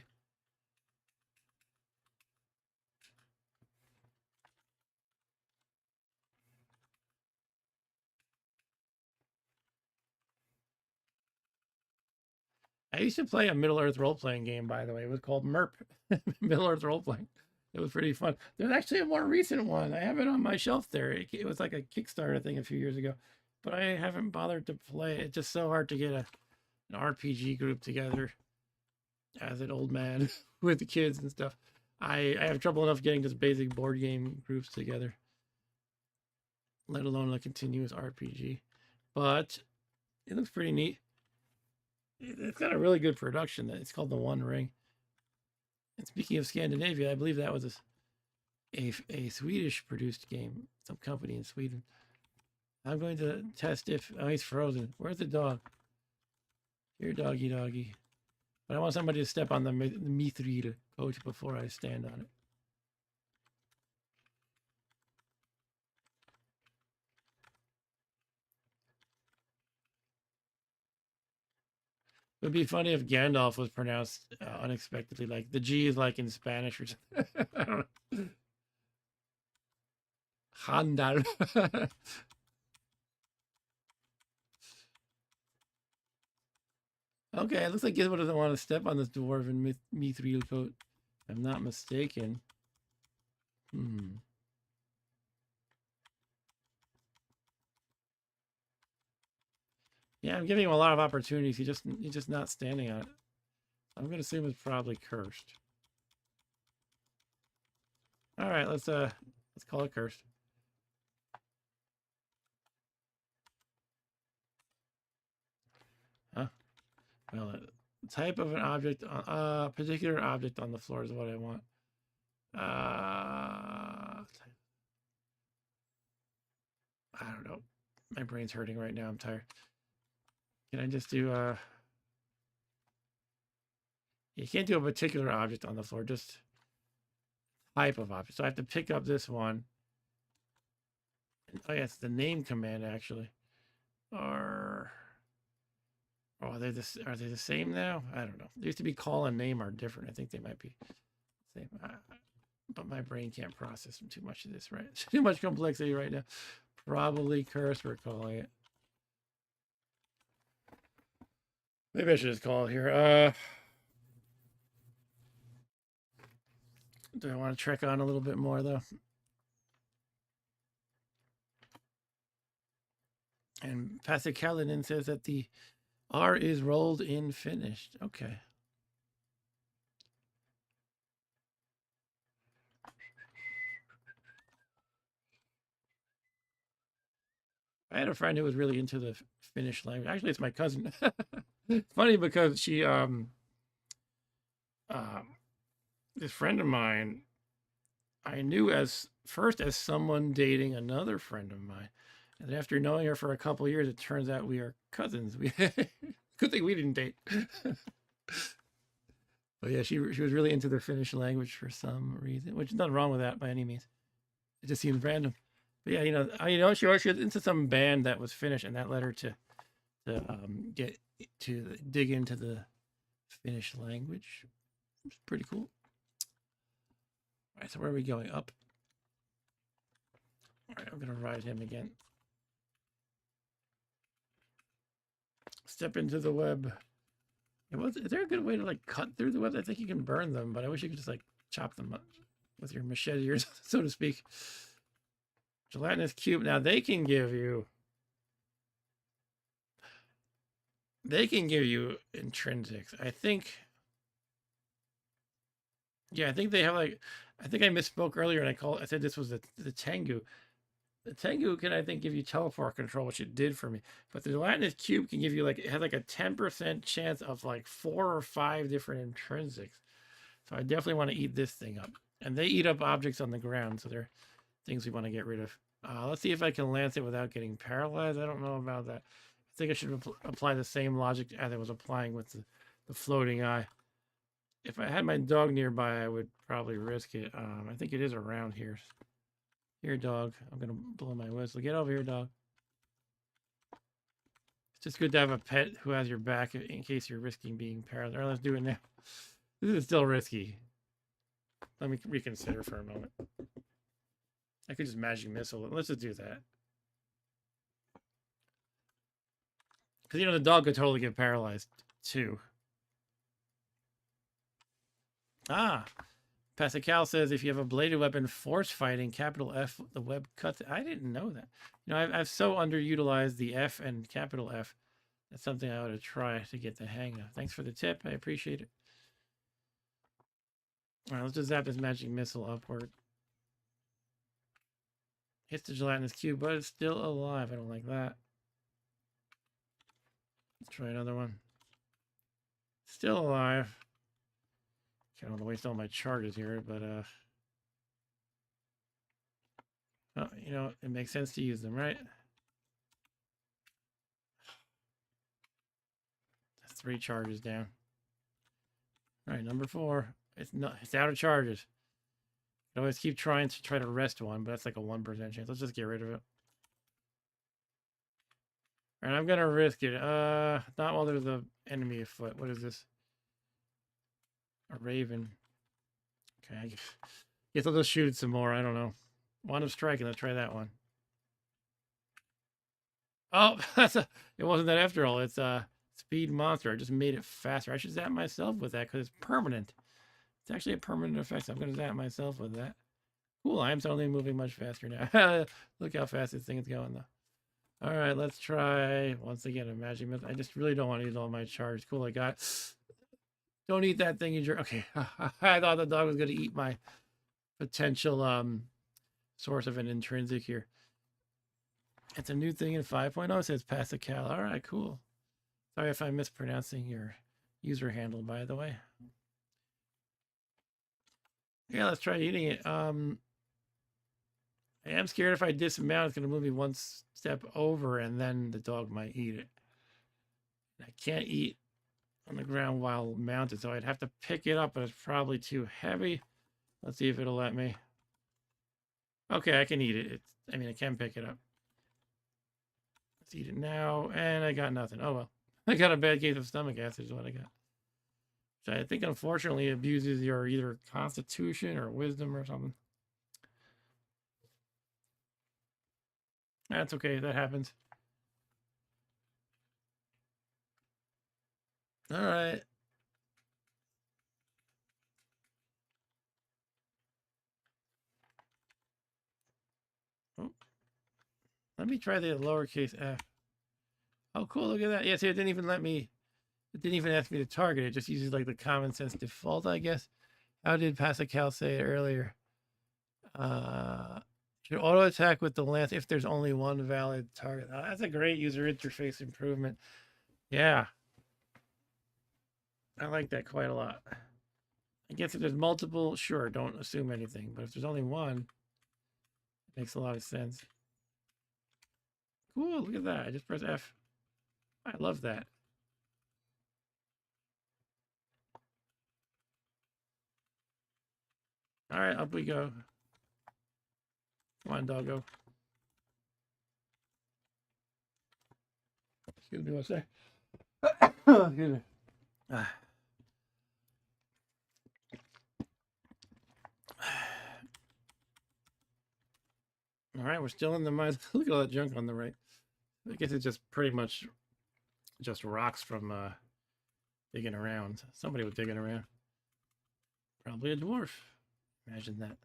I used to play a Middle Earth role-playing game, by the way. It was called MERP, Middle Earth Role-Playing. It was pretty fun. There's actually a more recent one. I have it on my shelf there. It was like a Kickstarter thing a few years ago, but I haven't bothered to play it. It's just so hard to get an RPG group together as an old man with the kids and stuff. I have trouble enough getting just basic board game groups together, let alone a continuous RPG. But it looks pretty neat. It's got a really good production. It's called The One Ring. And speaking of Scandinavia, I believe that was a Swedish produced game, some company in Sweden. I'm going to test if, oh, he's frozen. Where's the dog? Here, doggy, doggy. But I want somebody to step on the mithril coat before I stand on it. It would be funny if Gandalf was pronounced unexpectedly, like the G is like in Spanish or something. I don't know. Handal. Okay, it looks like Gizmo doesn't want to step on this dwarven mithril coat. If I'm not mistaken. Yeah, I'm giving him a lot of opportunities. He's just not standing on it. I'm gonna assume it's probably cursed. All right, let's call it cursed. Huh? Well, type of an object, particular object on the floor is what I want. I don't know. My brain's hurting right now. I'm tired. Can I just do you can't do a particular object on the floor, just type of object. So I have to pick up this one. Oh yeah, it's the name command actually. Or oh, are they the same now? I don't know. They used to be call and name are different. I think they might be the same. But my brain can't process too much of this, right? Too much complexity right now. Probably curse, we're calling it. Maybe I should just call it here. Do I want to trek on a little bit more though? And Pastor Kalinin says that the R is rolled in finished. Okay. I had a friend who was really into the Finnish language. Actually, it's my cousin. It's funny because she this friend of mine I knew as someone dating another friend of mine. And after knowing her for a couple years, it turns out we are cousins. We good thing we didn't date. But yeah, she was really into the Finnish language for some reason, which is nothing wrong with that by any means. It just seems random. But yeah, she was into some band that was Finnish, and that led her to dig into the Finnish language. It's pretty cool. All right, so where are we going? Up. All right, I'm gonna ride him again. Step into the web. Is there a good way to like cut through the web? I think you can burn them, but I wish you could just like chop them up with your machete, or so to speak. Gelatinous cube. Now they can give you intrinsics. I think. Yeah, I think they have like. I think I misspoke earlier, and I said this was the Tengu. The Tengu can, I think, give you teleport control, which it did for me. But the gelatinous cube can give you it has like a 10% chance of like 4 or 5 different intrinsics. So I definitely want to eat this thing up. And they eat up objects on the ground, so they're things we want to get rid of. Let's see if I can lance it without getting paralyzed. I don't know about that. I think I should apply the same logic as I was applying with the floating eye. If I had my dog nearby, I would probably risk it. I think it is around here. Here, dog. I'm going to blow my whistle. Get over here, dog. It's just good to have a pet who has your back in case you're risking being paralyzed. All right, let's do it now. This is still risky. Let me reconsider for a moment. I could just magic missile it. Let's just do that. Because, the dog could totally get paralyzed, too. Pascal says if you have a bladed weapon, force fighting, capital F, the web cuts. I didn't know that. I've so underutilized the F and capital F. That's something I ought to try to get the hang of. Thanks for the tip. I appreciate it. All right, let's just zap this magic missile upward. Hits the gelatinous cube, but it's still alive. I don't like that. Let's try another one. Still alive. I don't want to waste all my charges here, but oh, you know, it makes sense to use them, right? That's 3 charges down. All right, number 4. It's out of charges. I always keep trying to rest one, but that's like a 1% chance. Let's just get rid of it. All right, I'm gonna risk it. Not while there's an enemy afoot. What is this? A raven. Okay, I guess I'll just shoot it some more. I don't know. Wand of striking. Let's try that one. Oh, it wasn't that after all. It's speed monster. I just made it faster. I should zap myself with that because it's permanent. It's actually a permanent effect. So I'm gonna zap myself with that. Cool. I'm suddenly moving much faster now. Look how fast this thing is going though. All right, let's try once again a magic missile. I just really don't want to use all my charge. Cool, I got it. Don't eat that thing, you jerk. Okay, I thought the dog was going to eat my potential source of an intrinsic here. It's a new thing in 5.0. It says Pascal. All right, cool. Sorry if I'm mispronouncing your user handle, by the way. Yeah, let's try eating it. I am scared if I dismount, it's going to move me one step over, and then the dog might eat it. I can't eat on the ground while mounted, so I'd have to pick it up, but it's probably too heavy. Let's see if it'll let me. Okay, I can eat it. I mean, I can pick it up. Let's eat it now, and I got nothing. Oh, well. I got a bad case of stomach acid is what I got. Which I think, unfortunately, abuses your either constitution or wisdom or something. That's okay. That happens. All right. Oh. Let me try the lowercase f. Oh, cool. Look at that. Yeah, see, it didn't even let me. It didn't even ask me to target. It just uses like the common sense default, I guess. How did Pascal say it earlier? Should auto attack with the lance if there's only one valid target. Oh, that's a great user interface improvement. Yeah. I like that quite a lot. I guess if there's multiple, sure, don't assume anything. But if there's only one, it makes a lot of sense. Cool, look at that. I just press F. I love that. All right, up we go. Come on, doggo. Excuse me one sec. Excuse me. All right, we're still in the mud. Look at all that junk on the right. I guess it's just pretty much just rocks from digging around. Somebody was digging around. Probably a dwarf. Imagine that.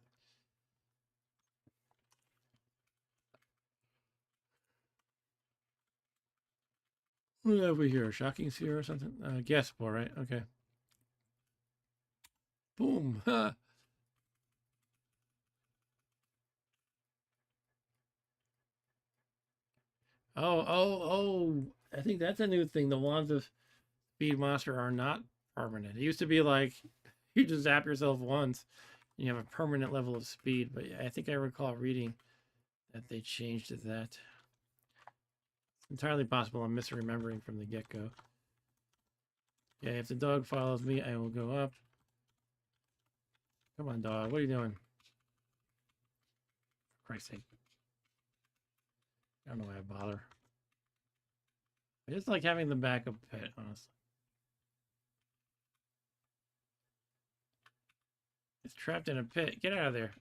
What have we here? A shocking sphere or something? Gas spore, right? Okay. Boom. Oh, oh. I think that's a new thing. The wands of Speed Monster are not permanent. It used to be like you just zap yourself once and you have a permanent level of speed. But I think I recall reading that they changed that. It's entirely possible I'm misremembering from the get-go. Okay, if the dog follows me, I will go up. Come on, dog. What are you doing? For Christ's sake. I don't know why I bother. I just like having the backup pet, honestly. It's trapped in a pit. Get out of there.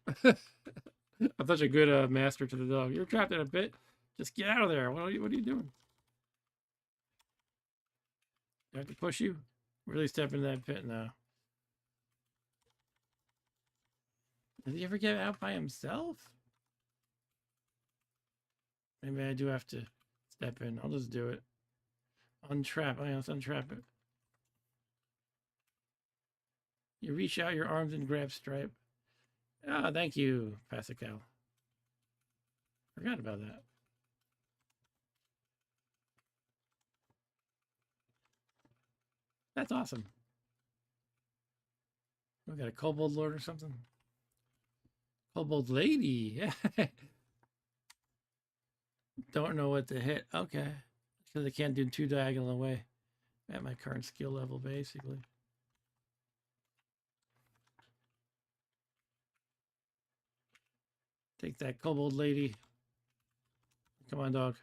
I'm such a good master to the dog. You're trapped in a pit. Just get out of there. What are you doing? Do I have to push you? Really step into that pit now. Did he ever get out by himself? Maybe I do have to step in. I'll just do it. Untrap. Oh, yeah, let's untrap it. You reach out your arms and grab Stripe. Ah, thank you, Pascal. Forgot about that. That's awesome. We got a kobold lord or something. Kobold lady. Don't know what to hit. Okay. Because I can't do 2 diagonal away at my current skill level, basically. Take that kobold lady. Come on, dog.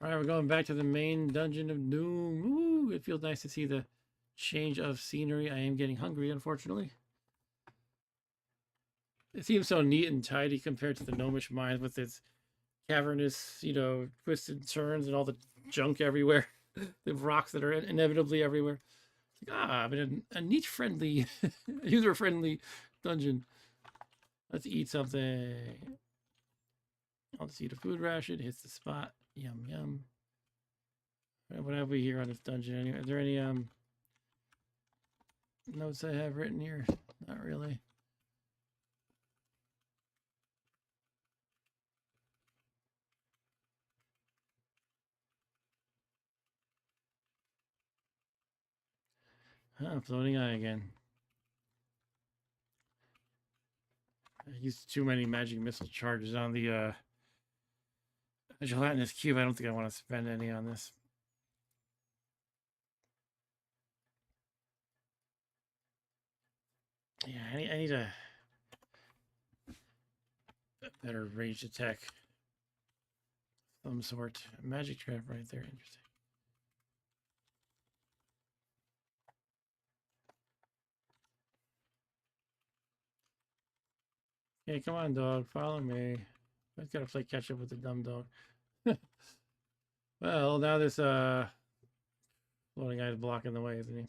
All right, we're going back to the main dungeon of doom. Ooh, it feels nice to see the change of scenery. I am getting hungry, unfortunately. It seems so neat and tidy compared to the gnomish mines with its cavernous, twisted turns and all the junk everywhere. The rocks that are inevitably everywhere. It's like, but a niche-friendly, user-friendly dungeon. Let's eat something. I'll just eat a food ration. Hits the spot. Yum, yum. What have we here on this dungeon anyway? Are there any notes I have written here? Not really. Floating eye again. I used too many magic missile charges on the gelatinous cube. I don't think I want to spend any on this. Yeah, I need a better ranged attack. Some sort. Magic trap right there. Interesting. Hey, come on, dog. Follow me. I've got to play catch up with the dumb dog. Well, now this floating eye is blocking the way, isn't he?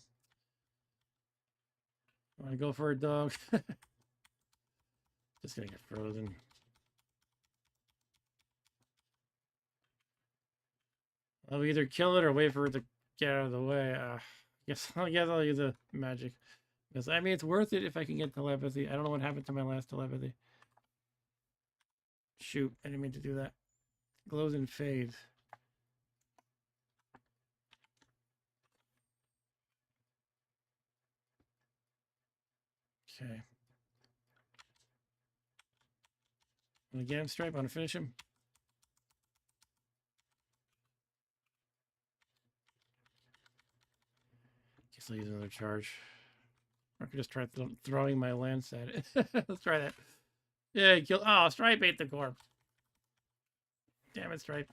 Want to go for it, dog? Just gonna get frozen. I'll either kill it or wait for it to get out of the way. Guess I'll use the magic. Because I mean, it's worth it if I can get telepathy. I don't know what happened to my last telepathy. Shoot, I didn't mean to do that. Glows and fades. Okay. Want to get him, Stripe? Want to finish him? Guess I'll use another charge. Or I could just try throwing my lance at it. Let's try that. Yeah, kill. Oh, Stripe ate the corpse. Damn it, Stripe.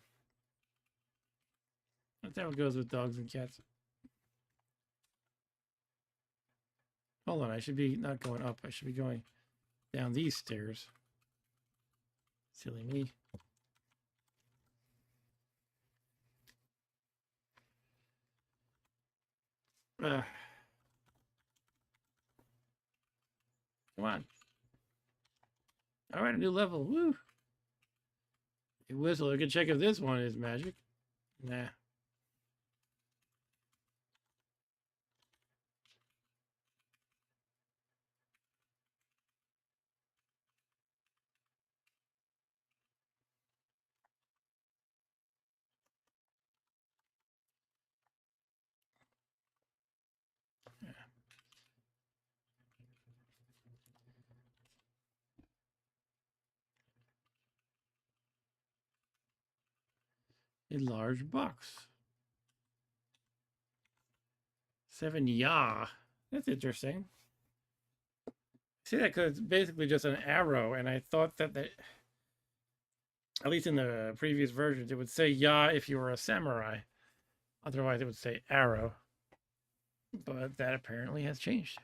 That's how it goes with dogs and cats. Hold on, I should be not going up. I should be going down these stairs. Silly me. Come on. All right, a new level. Woo. A whistle. We can check if this one is magic. Nah. A large box. 7 ya. That's interesting. See that because it's basically just an arrow, and I thought that at least in the previous versions, it would say ya if you were a samurai. Otherwise, it would say arrow. But that apparently has changed.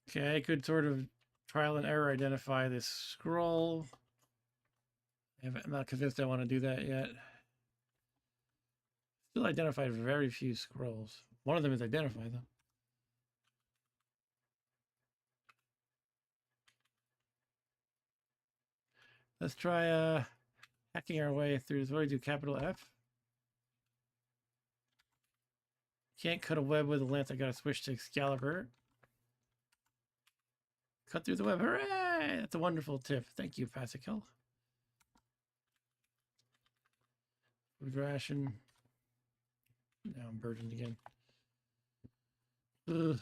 Okay, I could sort of trial and error identify this scroll. I'm not convinced I want to do that yet. Still identified very few scrolls. One of them is identified, though. Let's try hacking our way through this. What do we do? Capital F? Can't cut a web with a lance. I gotta switch to Excalibur. Cut through the web. Hooray! That's a wonderful tip. Thank you, Pascal. Food ration. Now I'm burdened again. Ugh.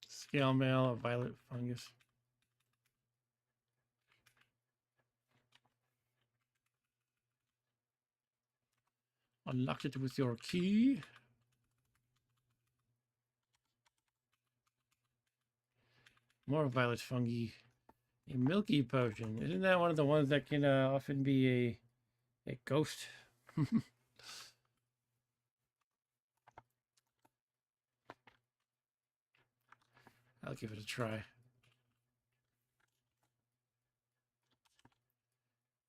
Scale mail, a violet fungus. Unlock it with your key. More violet fungi. A milky potion. Isn't that one of the ones that can often be a ghost? I'll give it a try.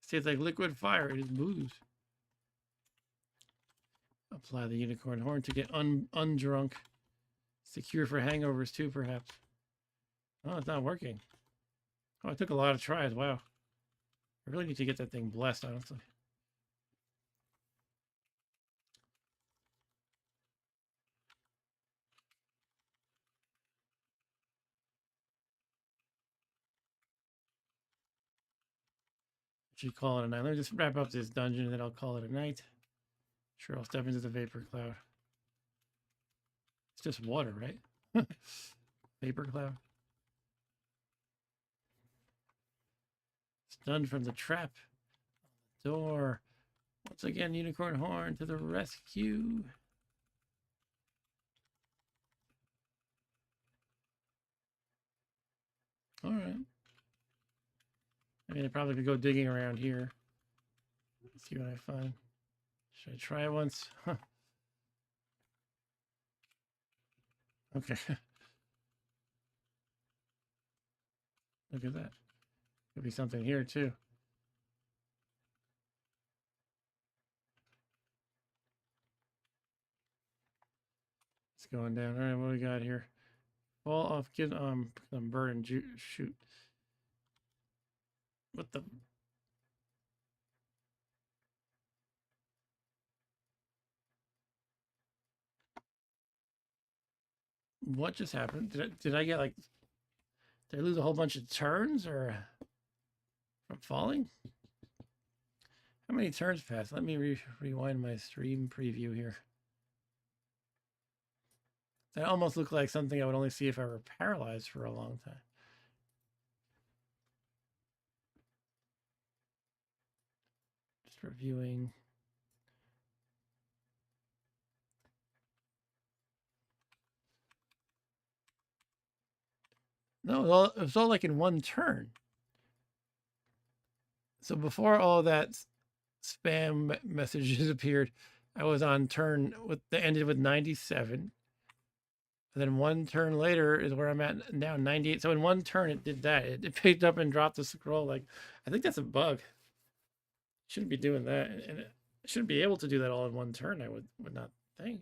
Tastes like liquid fire. It is booze. Apply the unicorn horn to get undrunk. Secure for hangovers too, perhaps. Oh, it's not working. Oh, it took a lot of tries. Wow. I really need to get that thing blessed, honestly. Should call it a night. Let me just wrap up this dungeon and then I'll call it a night. Sure, I'll step into the vapor cloud. It's just water, right? Vapor cloud. Stunned from the trap. Door. Once again, unicorn horn to the rescue. All right. I mean, I probably could go digging around here. Let's see what I find. Should I try it once? Huh. Okay. Look at that. Could be something here too. It's going down. All right, what do we got here? Fall off. Get some burn and shoot. What the? What just happened? Did I get like? Did I lose a whole bunch of turns or from falling? How many turns passed? Let me rewind my stream preview here. That almost looked like something I would only see if I were paralyzed for a long time. Just reviewing. No, it was all like in one turn. So before all that spam messages appeared, I was on turn that ended with 97. And then one turn later is where I'm at now, 98. So in one turn, it did that. It picked up and dropped the scroll. Like, I think that's a bug. Shouldn't be doing that. And it shouldn't be able to do that all in one turn, I would not think.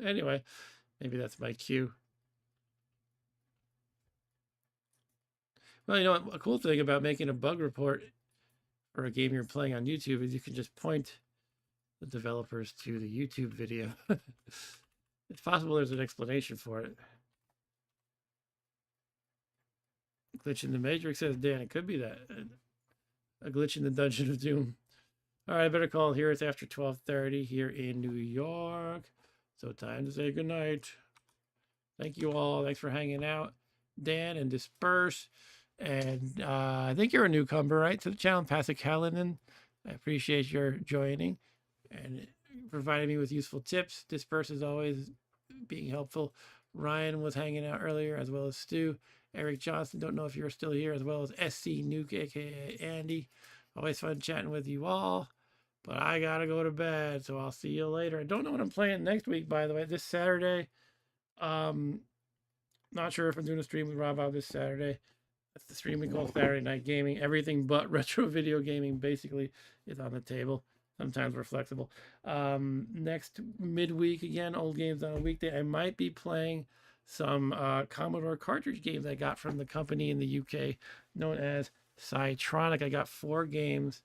Anyway, maybe that's my cue. Well, you know what? A cool thing about making a bug report for a game you're playing on YouTube is you can just point the developers to the YouTube video. It's possible there's an explanation for it. Glitch in the Matrix, says Dan. It could be that. A glitch in the Dungeon of Doom. All right, I better call here. It's after 12:30 here in New York. So time to say goodnight. Thank you all. Thanks for hanging out. Dan and Disperse. And I think you're a newcomer, right, to the channel, Pascal. I appreciate your joining and providing me with useful tips. Disperse is always being helpful. Ryan was hanging out earlier, as well as Stu. Eric Johnson, don't know if you're still here, as well as SC Nuke, aka Andy. Always fun chatting with you all. But I gotta go to bed, so I'll see you later. I don't know what I'm playing next week, by the way. This Saturday. Not sure if I'm doing a stream with Rob out this Saturday. That's the stream we call Saturday Night Gaming. Everything but retro video gaming basically is on the table. sometimes we're flexible. Next midweek again, old games on a weekday. I might be playing some Commodore cartridge games I got from the company in the UK known as Cytronic. I got 4 games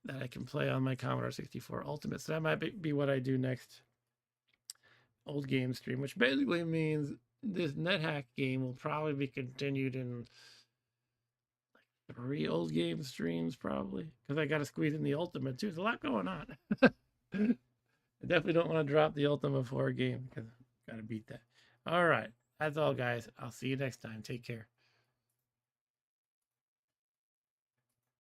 that I can play on my Commodore 64 Ultimate. So that might be what I do next old game stream, which basically means this NetHack game will probably be continued in 3 old game streams, probably, because I got to squeeze in the Ultimate too. There's a lot going on. I definitely don't want to drop the Ultimate for a game because got to beat that. All right, that's all, guys. I'll see you next time. Take care.